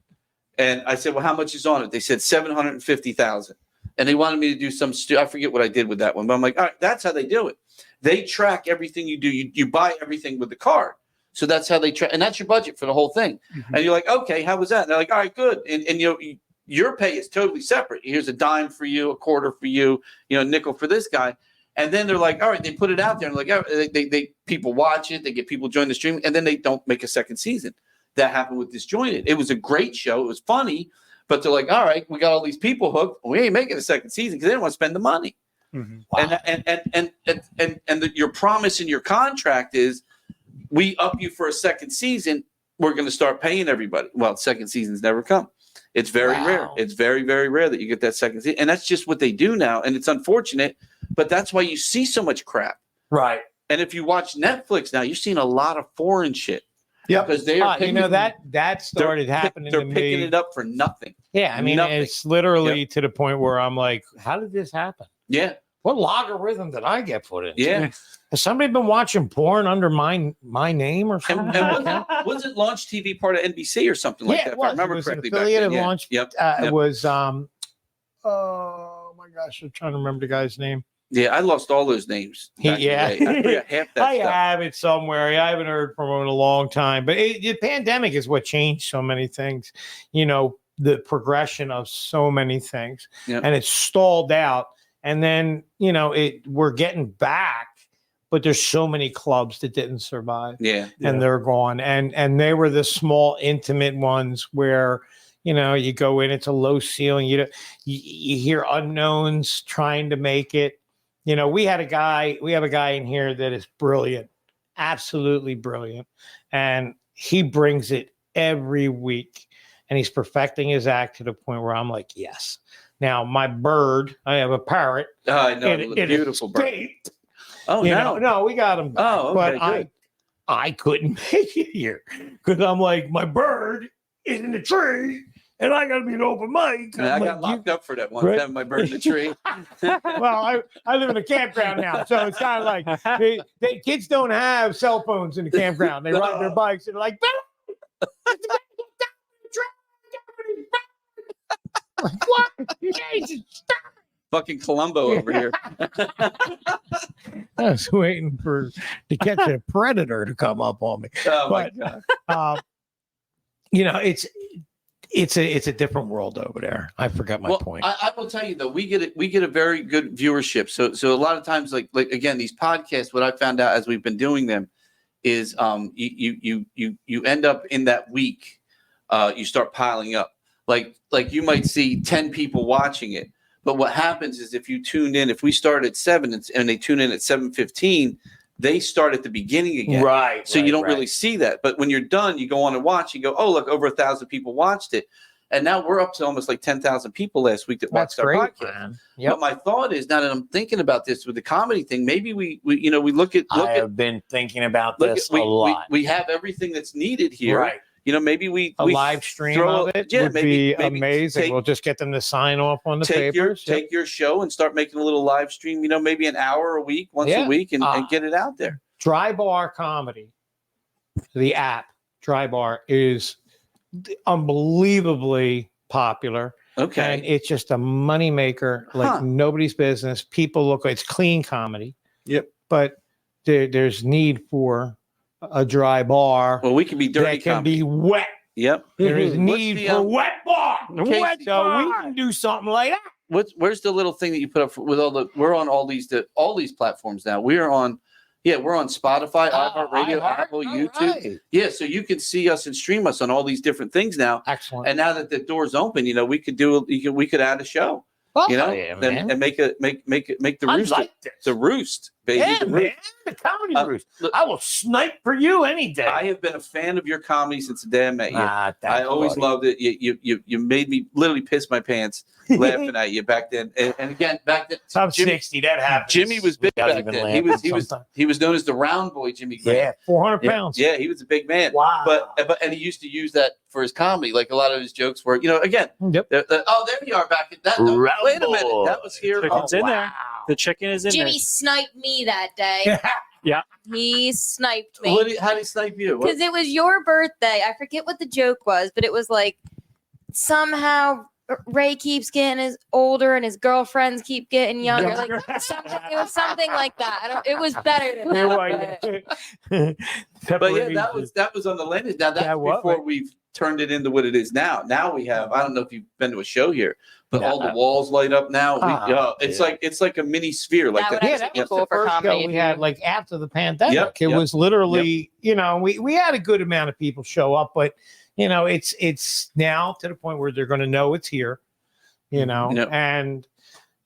[SPEAKER 2] And I said, "Well, how much is on it?" They said $750,000, and they wanted me to do some. I forget what I did with that one, but I'm like, all right, that's how they do it. They track everything you do. You buy everything with the card, so that's how they track, and that's your budget for the whole thing. Mm-hmm. And you're like, okay, how was that? And they're like, all right, good. And your pay is totally separate. Here's a dime for you, a quarter for you, a nickel for this guy. And then they're like, all right, they put it out there, and like, they people watch it, they get people join the stream, and then they don't make a second season. That happened with Disjointed. It was a great show. It was funny, but they're like, all right, we got all these people hooked. We ain't making a second season because they don't want to spend the money. Mm-hmm. Wow. And your promise in your contract is, we up you for a second season. We're going to start paying everybody. Well, second seasons never come. It's very rare. It's very, very rare that you get that second season. And that's just what they do now. And it's unfortunate, but that's why you see so much crap.
[SPEAKER 7] Right.
[SPEAKER 2] And if you watch Netflix now, you're seeing a lot of foreign shit.
[SPEAKER 7] Yeah,
[SPEAKER 2] because they are
[SPEAKER 7] that started happening.
[SPEAKER 2] They're picking it up for nothing.
[SPEAKER 7] Yeah, I mean, it's literally to the point where I'm like, how did this happen?
[SPEAKER 2] Yeah.
[SPEAKER 7] What logarithm did I get put in?
[SPEAKER 2] Yeah.
[SPEAKER 7] Has somebody been watching porn under my name or something?
[SPEAKER 2] And wasn't Launch TV part of NBC or something like that? If I remember correctly.
[SPEAKER 7] An affiliate of
[SPEAKER 2] back then.
[SPEAKER 7] Launch.
[SPEAKER 2] Yep.
[SPEAKER 7] It was oh my gosh, I'm trying to remember the guy's name.
[SPEAKER 2] Yeah, I lost all those names.
[SPEAKER 7] Yeah,
[SPEAKER 2] I forget half that
[SPEAKER 7] I
[SPEAKER 2] stuff.
[SPEAKER 7] have it somewhere. I haven't heard from him in a long time. But the pandemic is what changed so many things. The progression of so many things, and it's stalled out. And then we're getting back, but there's so many clubs that didn't survive.
[SPEAKER 2] Yeah,
[SPEAKER 7] and they're gone. And they were the small, intimate ones where. You go in, it's a low ceiling. You hear unknowns trying to make it. We have a guy in here that is brilliant, absolutely brilliant. And he brings it every week and he's perfecting his act to the point where I'm like, yes. Now my bird, I have a parrot.
[SPEAKER 2] I know, beautiful bird.
[SPEAKER 7] Oh, no, we got him.
[SPEAKER 2] Oh, okay,
[SPEAKER 7] but
[SPEAKER 2] good.
[SPEAKER 7] I couldn't make it here because I'm like, my bird is in the tree and I got to be an open mic.
[SPEAKER 2] And I got locked up for that one
[SPEAKER 7] Right?
[SPEAKER 2] time. My bird in the tree.
[SPEAKER 7] Well, I live in a campground now, so it's kind of like kids don't have cell phones in the campground. They ride their bikes and they're like, like, what? Jesus, stop.
[SPEAKER 2] Fucking Columbo over here.
[SPEAKER 7] I was waiting to catch a predator to come up on me.
[SPEAKER 2] Oh
[SPEAKER 7] But,
[SPEAKER 2] my God.
[SPEAKER 7] You know, it's a different world over there. I forgot my point.
[SPEAKER 2] I will tell you though, we get a very good viewership. So a lot of times, like again, these podcasts, what I found out as we've been doing them is you end up in that week, you start piling up. Like you might see 10 people watching it. But what happens is if you tuned in, if we start at 7 and they tune in at 7:15, they start at the beginning again.
[SPEAKER 7] Right.
[SPEAKER 2] So you don't really see that. But when you're done, you go on and watch, you go, oh, look, over 1,000 people watched it. And now we're up to almost like 10,000 people last week that watched our podcast.
[SPEAKER 7] Yep.
[SPEAKER 2] But my thought is, now that I'm thinking about this with the comedy thing, maybe we look at.
[SPEAKER 7] I have been thinking about this a lot.
[SPEAKER 2] We have everything that's needed here.
[SPEAKER 7] Right.
[SPEAKER 2] You know, maybe we
[SPEAKER 7] live stream of it would be amazing. We'll just get them to sign off on the papers.
[SPEAKER 2] Take your show and start making a little live stream, you know, maybe an hour a week, once a week, and get it out there.
[SPEAKER 7] Dry Bar Comedy, the app, Dry Bar, is unbelievably popular.
[SPEAKER 2] Okay.
[SPEAKER 7] And it's just a moneymaker like nobody's business. People look, it's clean comedy.
[SPEAKER 2] Yep.
[SPEAKER 7] But there's need for a dry bar.
[SPEAKER 2] Well, we can be dirty.
[SPEAKER 7] That can be wet.
[SPEAKER 2] Yep.
[SPEAKER 7] There is need for wet bar.
[SPEAKER 2] Kaycee,
[SPEAKER 7] So we can do something like that.
[SPEAKER 2] Where's the little thing that you put up with all the? We're on all these platforms now. We're on Spotify, iHeartRadio, Apple, YouTube.
[SPEAKER 7] Right.
[SPEAKER 2] Yeah, so you can see us and stream us on all these different things now.
[SPEAKER 7] Excellent.
[SPEAKER 2] And now that the door's open, you know, we could add a show. You know, and make the Roost, the Roost, baby.
[SPEAKER 7] Yeah,
[SPEAKER 2] the
[SPEAKER 7] man, the comedy Roost.
[SPEAKER 2] Look,
[SPEAKER 7] I will snipe for you any day.
[SPEAKER 2] I have been a fan of your comedy since the day I met you. I always
[SPEAKER 7] funny.
[SPEAKER 2] loved it. You made me literally piss my pants laughing at you back then. And again, back then,
[SPEAKER 7] I'm 60. That happens.
[SPEAKER 2] Jimmy was big back then. He was known as the round boy, Jimmy Grant.
[SPEAKER 7] Yeah, 400 pounds.
[SPEAKER 2] Yeah, he was a big man.
[SPEAKER 7] Wow.
[SPEAKER 2] But he used to use that for his comedy. Like a lot of his jokes were, you know, again.
[SPEAKER 7] Yep.
[SPEAKER 2] There you are back at that. Wait a minute, that was here.
[SPEAKER 4] Chicken's in there. The chicken is in
[SPEAKER 5] Jimmy
[SPEAKER 4] there.
[SPEAKER 5] sniped me that day.
[SPEAKER 4] Yeah.
[SPEAKER 5] He sniped me.
[SPEAKER 2] How did he snipe you?
[SPEAKER 5] Because it was your birthday. I forget what the joke was, but it was like somehow Ray keeps getting older and his girlfriends keep getting younger. Like it was something like that. It was better than that.
[SPEAKER 2] But yeah, that was on the Landis. Now that's before we've turned it into what it is now. Now we have. I don't know if you've been to a show here, but all the walls light up now. It's like a mini sphere. Like
[SPEAKER 7] that was the first show we had. Like after the pandemic, it was literally. You know, we had a good amount of people show up, but. You know, it's now to the point where they're going to know it's here, you know, and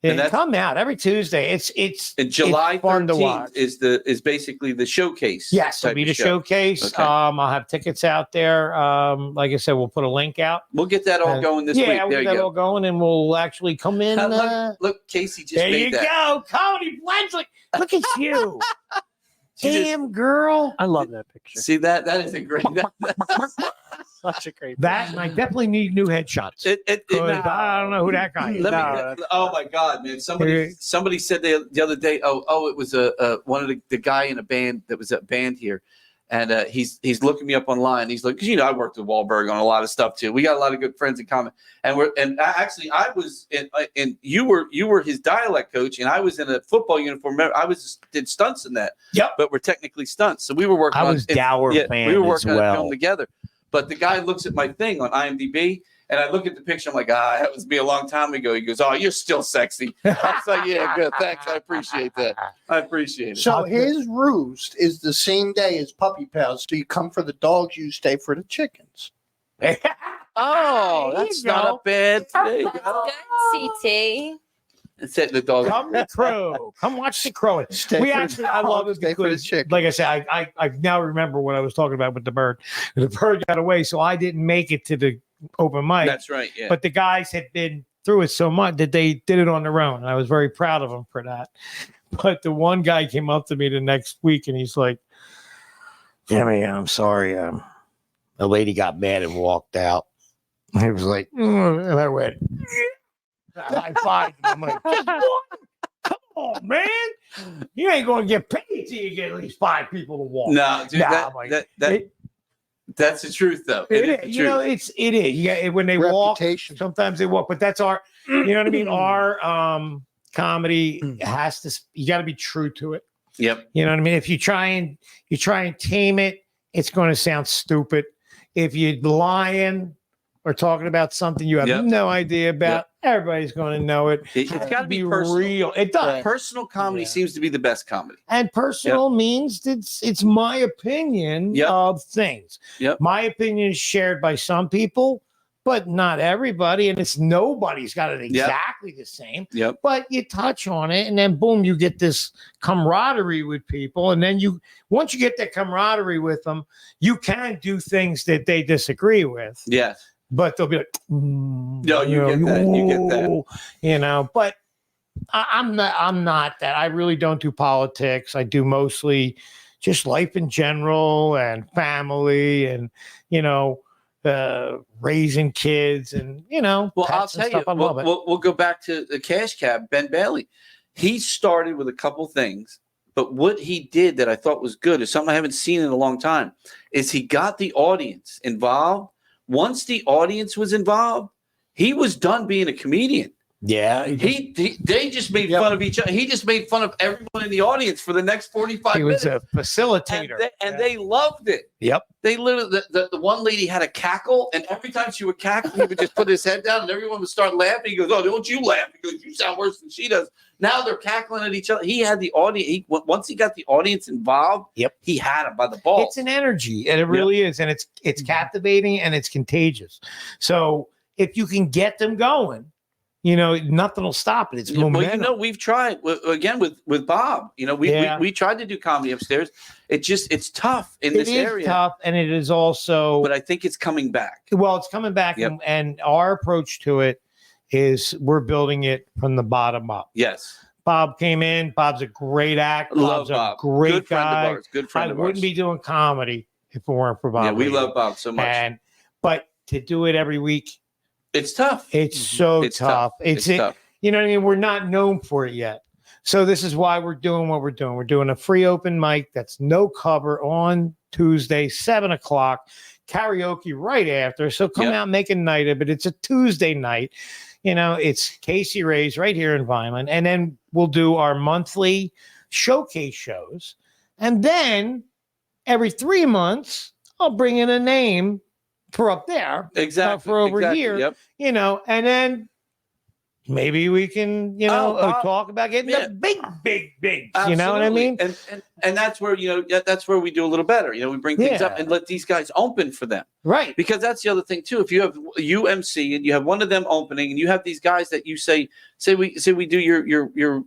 [SPEAKER 7] come out every Tuesday. It's
[SPEAKER 2] July
[SPEAKER 7] fun to watch.
[SPEAKER 2] is basically the showcase.
[SPEAKER 7] Yes, it'll be the showcase.
[SPEAKER 2] Okay.
[SPEAKER 7] I'll have tickets out there. Like I said, we'll put a link out.
[SPEAKER 2] We'll get that all going this week.
[SPEAKER 7] Yeah, we'll get that all going, and we'll actually come in.
[SPEAKER 2] Look, Kaycee just
[SPEAKER 7] there
[SPEAKER 2] made that.
[SPEAKER 7] There you go, Comedy Bledsoe. Look at you. Damn, girl.
[SPEAKER 4] I love that picture.
[SPEAKER 2] See that is a great.
[SPEAKER 4] Such a great.
[SPEAKER 7] That and I definitely need new headshots. I don't know who that guy is.
[SPEAKER 2] Oh my God, man! Somebody said the other day. Oh, it was one of the guy in a band that was a band here, and he's looking me up online. He's like, 'cause, you know, I worked with Wahlberg on a lot of stuff too. We got a lot of good friends in common, and actually I was in you were his dialect coach, and I was in a football uniform. I did stunts in that.
[SPEAKER 7] Yep.
[SPEAKER 2] But we're technically stunts, so we were working.
[SPEAKER 7] I was Dower fan.
[SPEAKER 2] We were working
[SPEAKER 7] as well.
[SPEAKER 2] on a film together. But the guy looks at my thing on IMDb, and I look at the picture. I'm like, that was me a long time ago. He goes, "Oh, you're still sexy." I was like, "Yeah, good, thanks. I appreciate that. I appreciate it."
[SPEAKER 3] So his roost is the same day as Puppy Pals. So you come for the dogs, you stay for the chickens.
[SPEAKER 2] Oh, that's not a bad thing.
[SPEAKER 5] Good, CT.
[SPEAKER 2] It's it, the dog.
[SPEAKER 7] Come the crow. Come watch the crow. I love it because, like I said, I now remember what I was talking about with the bird. The bird got away, so I didn't make it to the open mic.
[SPEAKER 2] That's right. Yeah.
[SPEAKER 7] But the guys had been through it so much that they did it on their own. And I was very proud of them for that. But the one guy came up to me the next week and he's like, Jimmy, I'm sorry. The lady got mad and walked out. He was like, and I went, high five. I'm like, just one? Come on, man. You ain't going to get paid till you get at least 5 people to walk.
[SPEAKER 2] No, dude,
[SPEAKER 7] I'm like,
[SPEAKER 2] that's the truth, though.
[SPEAKER 7] It
[SPEAKER 2] the
[SPEAKER 7] is. You know, it is. Yeah, when they walk, sometimes they walk, but that's our, you know what I mean? Our comedy has to, you got to be true to it.
[SPEAKER 2] Yep.
[SPEAKER 7] You know what I mean? If you try and tame it, it's going to sound stupid. If you're lying or talking about something you have no idea about, everybody's going to know it.
[SPEAKER 2] It's got to be personal.
[SPEAKER 7] real. It does.
[SPEAKER 2] Personal comedy seems to be the best comedy.
[SPEAKER 7] And personal means it's my opinion of things.
[SPEAKER 2] Yep.
[SPEAKER 7] My opinion is shared by some people, but not everybody. And it's nobody's got it exactly the same.
[SPEAKER 2] Yep.
[SPEAKER 7] But you touch on it, and then boom, you get this camaraderie with people. And then once you get that camaraderie with them, you can do things that they disagree with.
[SPEAKER 2] Yes.
[SPEAKER 7] But they'll be like,
[SPEAKER 2] no, you get that.
[SPEAKER 7] You know, but I'm not that. I really don't do politics. I do mostly just life in general and family and, you know, raising kids and, you know,
[SPEAKER 2] well, I'll tell you, we'll go back to the Cash Cab, Ben Bailey. He started with a couple things, but what he did that I thought was good is something I haven't seen in a long time is he got the audience involved. Once the audience was involved, he was done being a comedian.
[SPEAKER 7] Yeah.
[SPEAKER 2] They just made fun of each other. He just made fun of everyone in the audience for the next 45 minutes.
[SPEAKER 7] He was a facilitator.
[SPEAKER 2] And they loved it.
[SPEAKER 7] Yep.
[SPEAKER 2] They literally, the one lady had a cackle, and every time she would cackle, he would just put his head down, and everyone would start laughing. He goes, "Oh, don't you laugh?" He goes, "You sound worse than she does." Now they're cackling at each other. He had the audience. Once he got the audience involved, he had them by the balls.
[SPEAKER 7] It's an energy, and it really is, and it's captivating and it's contagious. So if you can get them going, you know, nothing will stop it. It's momentum.
[SPEAKER 2] Well, you know, we've tried again with Bob. You know, we tried to do comedy upstairs. It's tough in this area. It is
[SPEAKER 7] tough, and it is also.
[SPEAKER 2] But I think it's coming back.
[SPEAKER 7] Well, it's coming back, and our approach to it is we're building it from the bottom up.
[SPEAKER 2] Yes.
[SPEAKER 7] Bob came in. Bob's a great actor.
[SPEAKER 2] Love
[SPEAKER 7] Bob's
[SPEAKER 2] Bob.
[SPEAKER 7] a great
[SPEAKER 2] Good
[SPEAKER 7] guy.
[SPEAKER 2] friend of ours. Good friend of ours.
[SPEAKER 7] I wouldn't be doing comedy if it weren't for Bob.
[SPEAKER 2] Yeah, we love Bob so much.
[SPEAKER 7] But to do it every week,
[SPEAKER 2] it's tough.
[SPEAKER 7] It's so tough. It's tough. You know what I mean? We're not known for it yet. So this is why we're doing what we're doing. We're doing a free open mic that's no cover on Tuesday, 7:00, karaoke right after. So come out and make a night of it. It's a Tuesday night. You know, it's Kaycee Ray's right here in Vineland. And then we'll do our monthly showcase shows. And then every 3 months, I'll bring in a name for up there.
[SPEAKER 2] Exactly.
[SPEAKER 7] For over here. You know, and then maybe we can, you know, talk about getting the big.
[SPEAKER 2] Absolutely.
[SPEAKER 7] You know what I mean?
[SPEAKER 2] And that's where, you know, that's where we do a little better. You know, we bring things up and let these guys open for them.
[SPEAKER 7] Right.
[SPEAKER 2] Because that's the other thing too. If you have UMC and you have one of them opening and you have these guys that you say we do your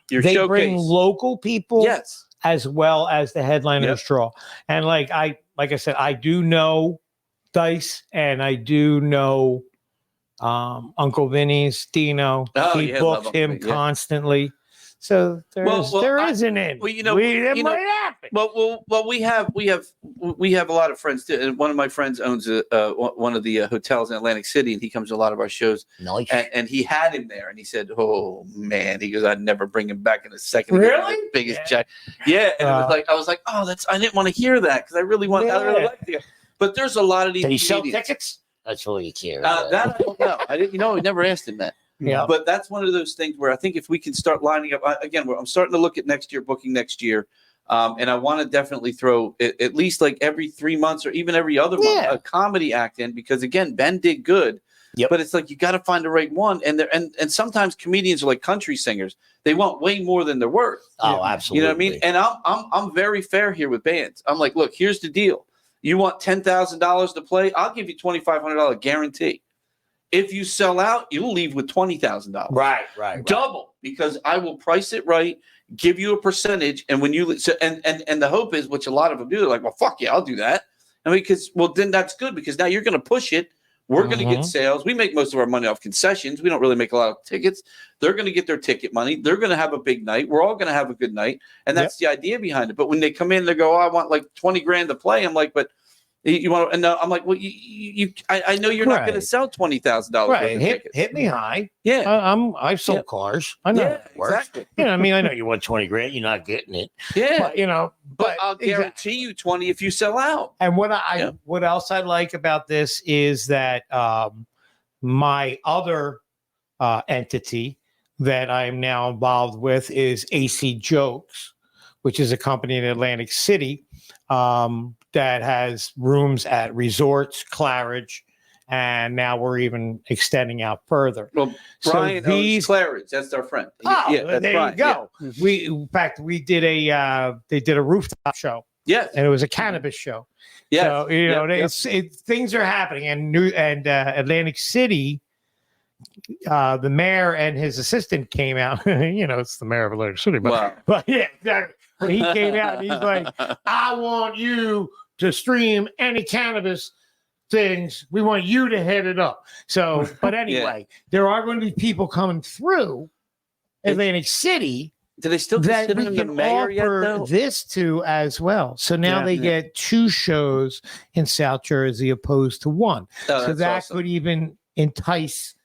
[SPEAKER 7] they
[SPEAKER 2] showcase.
[SPEAKER 7] Bring local people.
[SPEAKER 2] Yes.
[SPEAKER 7] As well as the headliners draw. And like I said, I do know Dice and I do know Uncle Vinny's Dino. He books him constantly. So there is an end.
[SPEAKER 2] Well, you know, might happen. Well, we have a lot of friends too. And one of my friends owns one of the hotels in Atlantic City, and he comes to a lot of our shows.
[SPEAKER 7] Nice.
[SPEAKER 2] And he had him there, and he said, "Oh man," he goes, "I'd never bring him back in a second."
[SPEAKER 7] Really?
[SPEAKER 2] Biggest check. Yeah. And I was like, "Oh, I didn't want to hear that because I really want. I really like the guy." But there's a lot of these.
[SPEAKER 7] Did he sell tickets? That's all you care.
[SPEAKER 2] That I don't know. I didn't. You know, we never asked him that.
[SPEAKER 7] Yeah.
[SPEAKER 2] But that's one of those things where I think if we can start lining up again, I'm starting to look at booking next year. And I want to definitely throw at least like every 3 months or even every other month a comedy act in, because again, Ben did good.
[SPEAKER 7] Yep.
[SPEAKER 2] But it's like you got to find the right one. And sometimes comedians are like country singers. They want way more than they're worth.
[SPEAKER 7] Oh, absolutely.
[SPEAKER 2] You know what I mean? And I'm very fair here with bands. I'm like, look, here's the deal. You want $10,000 to play? I'll give you $2,500 guarantee. If you sell out, you'll leave with $20,000.
[SPEAKER 7] Right.
[SPEAKER 2] Double, because I will price it right, give you a percentage, and when you and the hope is, which a lot of them do, they're like, well, fuck yeah, I'll do that. I mean, then that's good because now you're going to push it We're going to get sales. We make most of our money off concessions. We don't really make a lot of tickets. They're going to get their ticket money. They're going to have a big night. We're all going to have a good night. And that's the idea behind it. But when they come in, they go, I want like 20 grand to play. I'm like, but you want to, and I'm like, well, I know you're not going to sell $20,000.
[SPEAKER 7] Right. Hit me high.
[SPEAKER 2] Yeah.
[SPEAKER 7] I've sold cars. I know it works.
[SPEAKER 2] Exactly.
[SPEAKER 7] I mean, I know you want 20 grand. You're not getting it.
[SPEAKER 2] Yeah.
[SPEAKER 7] But,
[SPEAKER 2] but I'll guarantee you 20 if you sell out.
[SPEAKER 7] And what else I like about this is that my other entity that I'm now involved with is AC Jokes, which is a company in Atlantic City that has rooms at resorts, Claridge, and now we're even extending out further.
[SPEAKER 2] Well, Brian owns Claridge. That's our friend.
[SPEAKER 7] There you go. Yeah. In fact, they did a rooftop show.
[SPEAKER 2] Yes,
[SPEAKER 7] and it was a cannabis show. Yeah, so things are happening, and Atlantic City. The mayor and his assistant came out. It's the mayor of Atlantic City, but yeah, exactly. But he came out and he's like, "I want you to stream any cannabis things. We want you to head it up." So, but anyway, there are going to be people coming through Atlantic City.
[SPEAKER 2] Do they still consider him the mayor yet, though?
[SPEAKER 7] This to as well. So now they get 2 shows in South Jersey opposed to 1. So that could even entice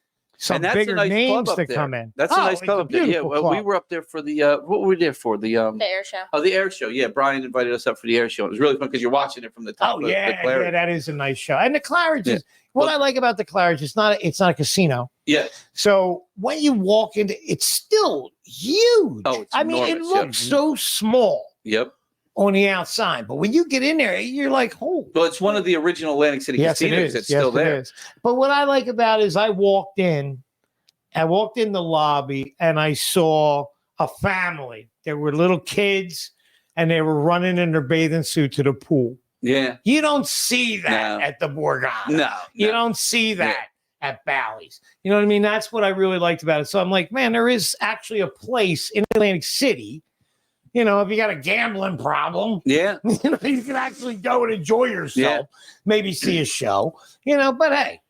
[SPEAKER 7] some bigger names to come in.
[SPEAKER 2] That's a nice club up there. Yeah, well, we were up there for the what were we there for? The
[SPEAKER 5] air show.
[SPEAKER 2] Oh, the air show. Yeah, Brian invited us up for the air show. It was really fun because you're watching it from the top.
[SPEAKER 7] Yeah, that is a nice show. And the Claridge is what I like about the Claridge. It's not a casino.
[SPEAKER 2] Yeah.
[SPEAKER 7] So when you walk into, it's still huge.
[SPEAKER 2] Oh, it's
[SPEAKER 7] enormous. It looks so small.
[SPEAKER 2] Yep.
[SPEAKER 7] On the outside, but when you get in there, you're like, "Oh!"
[SPEAKER 2] Well, it's one of the original Atlantic City casinos. It's still there.
[SPEAKER 7] But what I like about it is, I walked in the lobby, and I saw a family. There were little kids, and they were running in their bathing suit to the pool.
[SPEAKER 2] Yeah,
[SPEAKER 7] you don't see that at the Borgata.
[SPEAKER 2] No,
[SPEAKER 7] you don't see that at Bally's. You know what I mean? That's what I really liked about it. So I'm like, man, there is actually a place in Atlantic City. If you got a gambling problem, you can actually go and enjoy yourself, maybe see a show, but hey,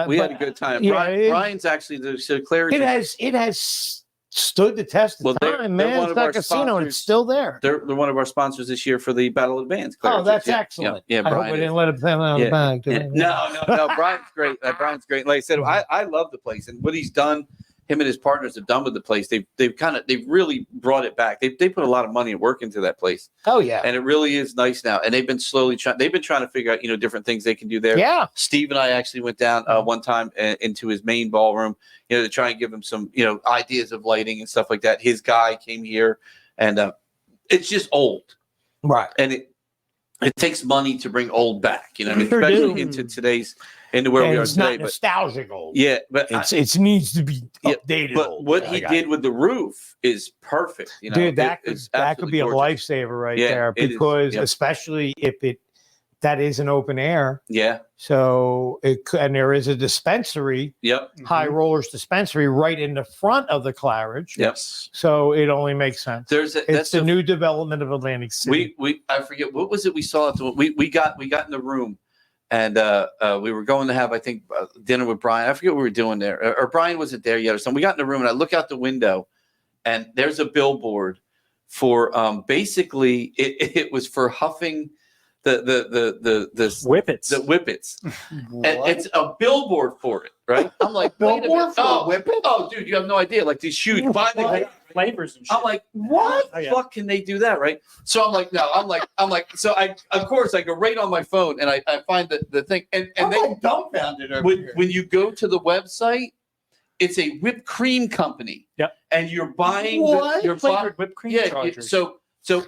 [SPEAKER 2] we had a good time. Brian's actually the Claridge.
[SPEAKER 7] It has stood the test of time, man. It's not a casino, it's still there.
[SPEAKER 2] They're one of our sponsors this year for the Battle of the Bands.
[SPEAKER 7] Claridge. Oh, that's excellent.
[SPEAKER 2] Yeah,
[SPEAKER 7] Brian. I hope we didn't let him play out of the bag.
[SPEAKER 2] No, Brian's great. Brian's great. Like I said, I love the place and what he's done. Him and his partners have done with the place. They've really brought it back. They put a lot of money and work into that place.
[SPEAKER 7] Oh yeah,
[SPEAKER 2] and it really is nice now. And they've been trying to figure out different things they can do there.
[SPEAKER 7] Yeah,
[SPEAKER 2] Steve and I actually went down one time into his main ballroom, to try and give him some ideas of lighting and stuff like that. His guy came here, and it's just old,
[SPEAKER 7] right?
[SPEAKER 2] And it takes money to bring old back. Especially into where we are
[SPEAKER 7] it's
[SPEAKER 2] today.
[SPEAKER 7] Not nostalgic old.
[SPEAKER 2] Yeah, but
[SPEAKER 7] it needs to be updated.
[SPEAKER 2] But
[SPEAKER 7] old.
[SPEAKER 2] what he did with the roof is perfect.
[SPEAKER 7] Dude, that could be gorgeous. A lifesaver right there, because especially if that is an open air.
[SPEAKER 2] Yeah.
[SPEAKER 7] So and there is a dispensary.
[SPEAKER 2] Yep.
[SPEAKER 7] High Rollers dispensary right in the front of the Claridge.
[SPEAKER 2] Yes.
[SPEAKER 7] So it only makes sense. It's the new development of Atlantic City.
[SPEAKER 2] I forget what was it we saw. We got in the room. And we were going to have, I think, dinner with Brian. I forget what we were doing there. Or Brian wasn't there yet or something. We got in the room, and I look out the window, and there's a billboard for basically it was for huffing the
[SPEAKER 4] whippets.
[SPEAKER 2] The whippets. And it's a billboard for it, right? I'm like,
[SPEAKER 3] billboard for a whippet?
[SPEAKER 2] Oh, dude, you have no idea. Like these huge
[SPEAKER 4] flavors and shit.
[SPEAKER 2] I'm like, what the fuck can they do that, right? So I'm like, no, I'm like, so I go right on my phone and I find the thing and they
[SPEAKER 3] dumbfounded over
[SPEAKER 2] when you go to the website, it's a whipped cream company.
[SPEAKER 4] Yep.
[SPEAKER 2] And you're buying
[SPEAKER 4] your flavored whipped cream chargers.
[SPEAKER 2] So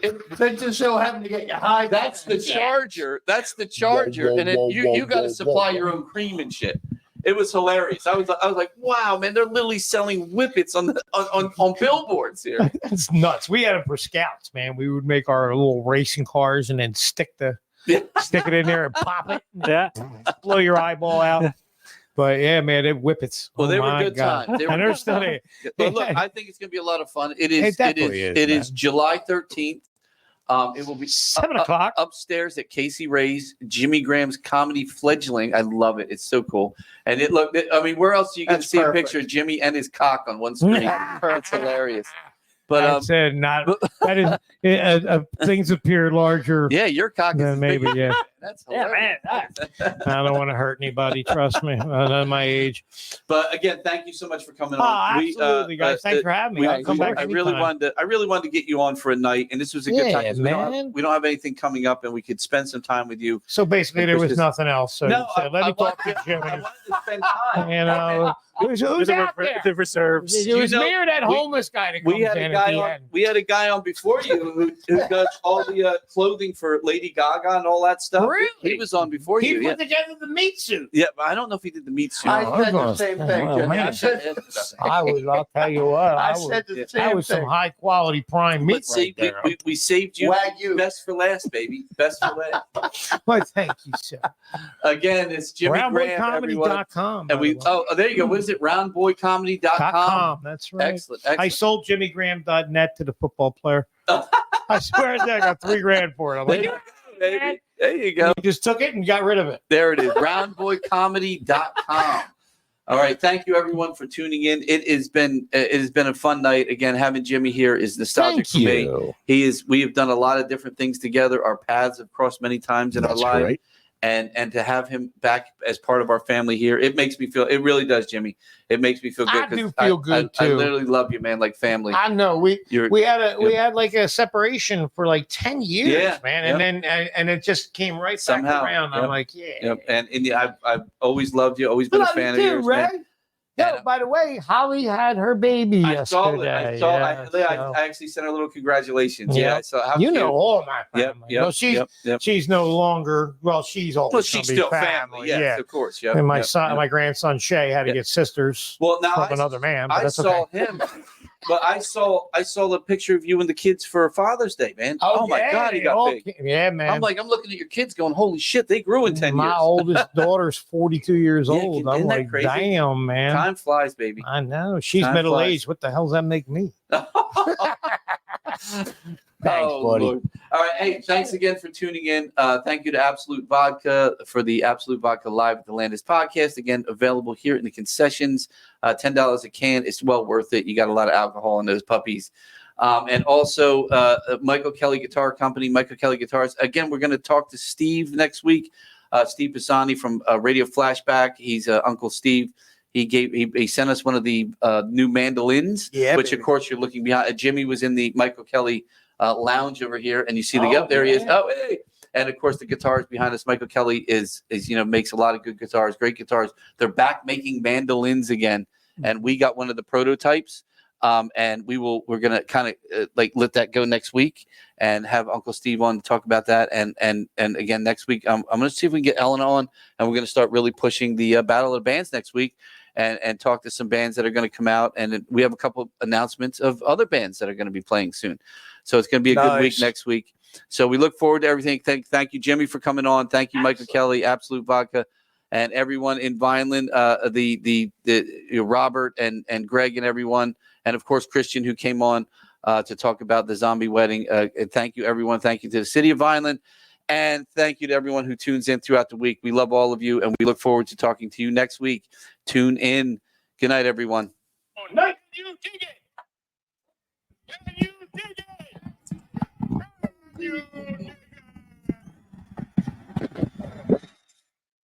[SPEAKER 2] it
[SPEAKER 3] just so having to get you high.
[SPEAKER 2] That's the charger. That's the charger. And then you got to supply your own cream and shit. It was hilarious. I was like, wow, man, they're literally selling whippets on billboards here.
[SPEAKER 7] That's nuts. We had them for scouts, man. We would make our little racing cars and then stick it in there and pop it.
[SPEAKER 4] Yeah.
[SPEAKER 7] Blow your eyeball out. But yeah, man, they're whippets.
[SPEAKER 2] Well, they were good times.
[SPEAKER 7] They're still there.
[SPEAKER 2] But look, I think it's going to be a lot of fun. It is July 13th. It will be
[SPEAKER 7] 7 o'clock
[SPEAKER 2] upstairs at Kaycee Ray's, Jimmy Graham's comedy fledgling. I love it. It's so cool. And I mean, where else are you going to see a picture of Jimmy and his cock on one screen? It's hilarious. But
[SPEAKER 7] I said not. That is things appear larger.
[SPEAKER 2] Yeah, your cock is
[SPEAKER 7] maybe.
[SPEAKER 2] big.
[SPEAKER 7] Yeah,
[SPEAKER 2] that's hilarious.
[SPEAKER 7] I don't want to hurt anybody. Trust me, at my age.
[SPEAKER 2] But again, thank you so much for coming
[SPEAKER 7] Oh,
[SPEAKER 2] on.
[SPEAKER 7] absolutely, guys. Thanks for having me. I'll come back.
[SPEAKER 2] I really wanted to get you on for a night, and this was a good time. 'Cause
[SPEAKER 7] man.
[SPEAKER 2] We don't have anything coming up, and we could spend some time with you.
[SPEAKER 7] So basically, there was nothing else. So
[SPEAKER 2] no,
[SPEAKER 7] let me talk to Jimmy.
[SPEAKER 2] I wanted to spend time.
[SPEAKER 7] You know, who's out there?
[SPEAKER 4] The reserves.
[SPEAKER 7] It was me or that homeless guy that comes in at the end.
[SPEAKER 2] We had a guy on before you who does all the clothing for Lady Gaga and all that stuff.
[SPEAKER 7] Really?
[SPEAKER 2] He was on before you.
[SPEAKER 7] He put together the meat suit.
[SPEAKER 2] Yeah, but I don't know if he did the meat suit.
[SPEAKER 3] I said the same thing.
[SPEAKER 7] Oh,
[SPEAKER 3] Jimmy.
[SPEAKER 7] man. I'll tell you what.
[SPEAKER 3] I said the same
[SPEAKER 7] That was some
[SPEAKER 3] thing.
[SPEAKER 7] high quality prime meat.
[SPEAKER 2] But see,
[SPEAKER 7] right there.
[SPEAKER 2] we saved you.
[SPEAKER 3] Wagyu.
[SPEAKER 2] Best for last, baby. Best for last.
[SPEAKER 7] Well, thank you, sir.
[SPEAKER 2] Again, it's Jimmy Graham, everyone.
[SPEAKER 7] Roundboycomedy.com.
[SPEAKER 2] And there you go. What is it? Roundboycomedy.com.
[SPEAKER 7] That's right.
[SPEAKER 2] Excellent.
[SPEAKER 7] I sold JimmyGraham.net to the football player. I swear to God, I got $3,000 for it. I'm like,
[SPEAKER 2] Baby. There you go.
[SPEAKER 7] he just took it and got rid of it.
[SPEAKER 2] There it is. Roundboycomedy.com. All right. Thank you, everyone, for tuning in. It has been a fun night. Again, having Jimmy here is nostalgic for me. We have done a lot of different things together. Our paths have crossed many times in our lives.
[SPEAKER 7] Right.
[SPEAKER 2] And to have him back as part of our family here, it makes me feel. It really does, Jimmy. It makes me feel good.
[SPEAKER 7] I do feel good
[SPEAKER 2] I
[SPEAKER 7] too.
[SPEAKER 2] literally love you, man, like family.
[SPEAKER 7] I know we had like a separation for like 10 years, man, and then and it just came right
[SPEAKER 2] Somehow,
[SPEAKER 7] back around.
[SPEAKER 2] yep.
[SPEAKER 7] I'm like,
[SPEAKER 2] And I've always loved you. Always been a fan of yours,
[SPEAKER 7] Ray.
[SPEAKER 2] man.
[SPEAKER 7] Yo, by the way, Holly had her baby yesterday.
[SPEAKER 2] I actually sent her a little congratulations.
[SPEAKER 7] Yeah.
[SPEAKER 2] Yeah. So how
[SPEAKER 7] you
[SPEAKER 2] cute.
[SPEAKER 7] know all my family.
[SPEAKER 2] Yep,
[SPEAKER 7] Well, she's no longer. Well, she's always.
[SPEAKER 2] Well, she's still family. Yes, of course. Yep,
[SPEAKER 7] and my son, my grandson Shay, had to get sisters.
[SPEAKER 2] Well, now
[SPEAKER 7] from another man. But
[SPEAKER 2] I
[SPEAKER 7] that's
[SPEAKER 2] saw
[SPEAKER 7] okay.
[SPEAKER 2] him, but I saw the picture of you and the kids for Father's Day, man. Oh my God, he got big.
[SPEAKER 7] Yeah, man.
[SPEAKER 2] I'm looking at your kids, going, "Holy shit, they grew in 10 years."
[SPEAKER 7] My oldest daughter's 42 years old. I'm
[SPEAKER 2] isn't that
[SPEAKER 7] like,
[SPEAKER 2] crazy?
[SPEAKER 7] damn, man.
[SPEAKER 2] Time flies, baby.
[SPEAKER 7] I know. She's
[SPEAKER 2] Time
[SPEAKER 7] middle
[SPEAKER 2] flies.
[SPEAKER 7] aged. What the hell does that make me?
[SPEAKER 2] Thanks,
[SPEAKER 7] buddy.
[SPEAKER 2] Lord. All right. Hey, thanks again for tuning in. Thank you to Absolute Vodka for the Absolute Vodka Live at the Landis podcast. Again, available here in the concessions. $10 a can. It's well worth it. You got a lot of alcohol in those puppies. And also Michael Kelly Guitar Company, Michael Kelly Guitars. Again, we're going to talk to Steve next week. Steve Pisani from Radio Flashback. He's Uncle Steve. He sent us one of the new mandolins, which of course you're looking behind. Jimmy was in the Michael Kelly lounge over here, and you see there he is. Oh, hey. And of course the guitars behind us. Michael Kelly is makes a lot of good guitars, great guitars. They're back making mandolins again, and we got one of the prototypes. And we're gonna kind of let that go next week and have Uncle Steve on to talk about that. And again next week, I'm gonna see if we can get Ellen on, and we're gonna start really pushing the Battle of the Bands next week, and talk to some bands that are going to come out. And we have a couple of announcements of other bands that are going to be playing soon. So it's going to be a good week next week. So we look forward to everything. Thank you, Jimmy, for coming on. Thank you, Michael Kelly, Absolute Vodka, and everyone in Vineland, the Robert and Greg and everyone. And, of course, Christian, who came on to talk about the zombie wedding. And thank you, everyone. Thank you to the city of Vineland. And thank you to everyone who tunes in throughout the week. We love all of you, and we look forward to talking to you next week. Tune in. Good night, everyone.
[SPEAKER 1] Night, you dig it.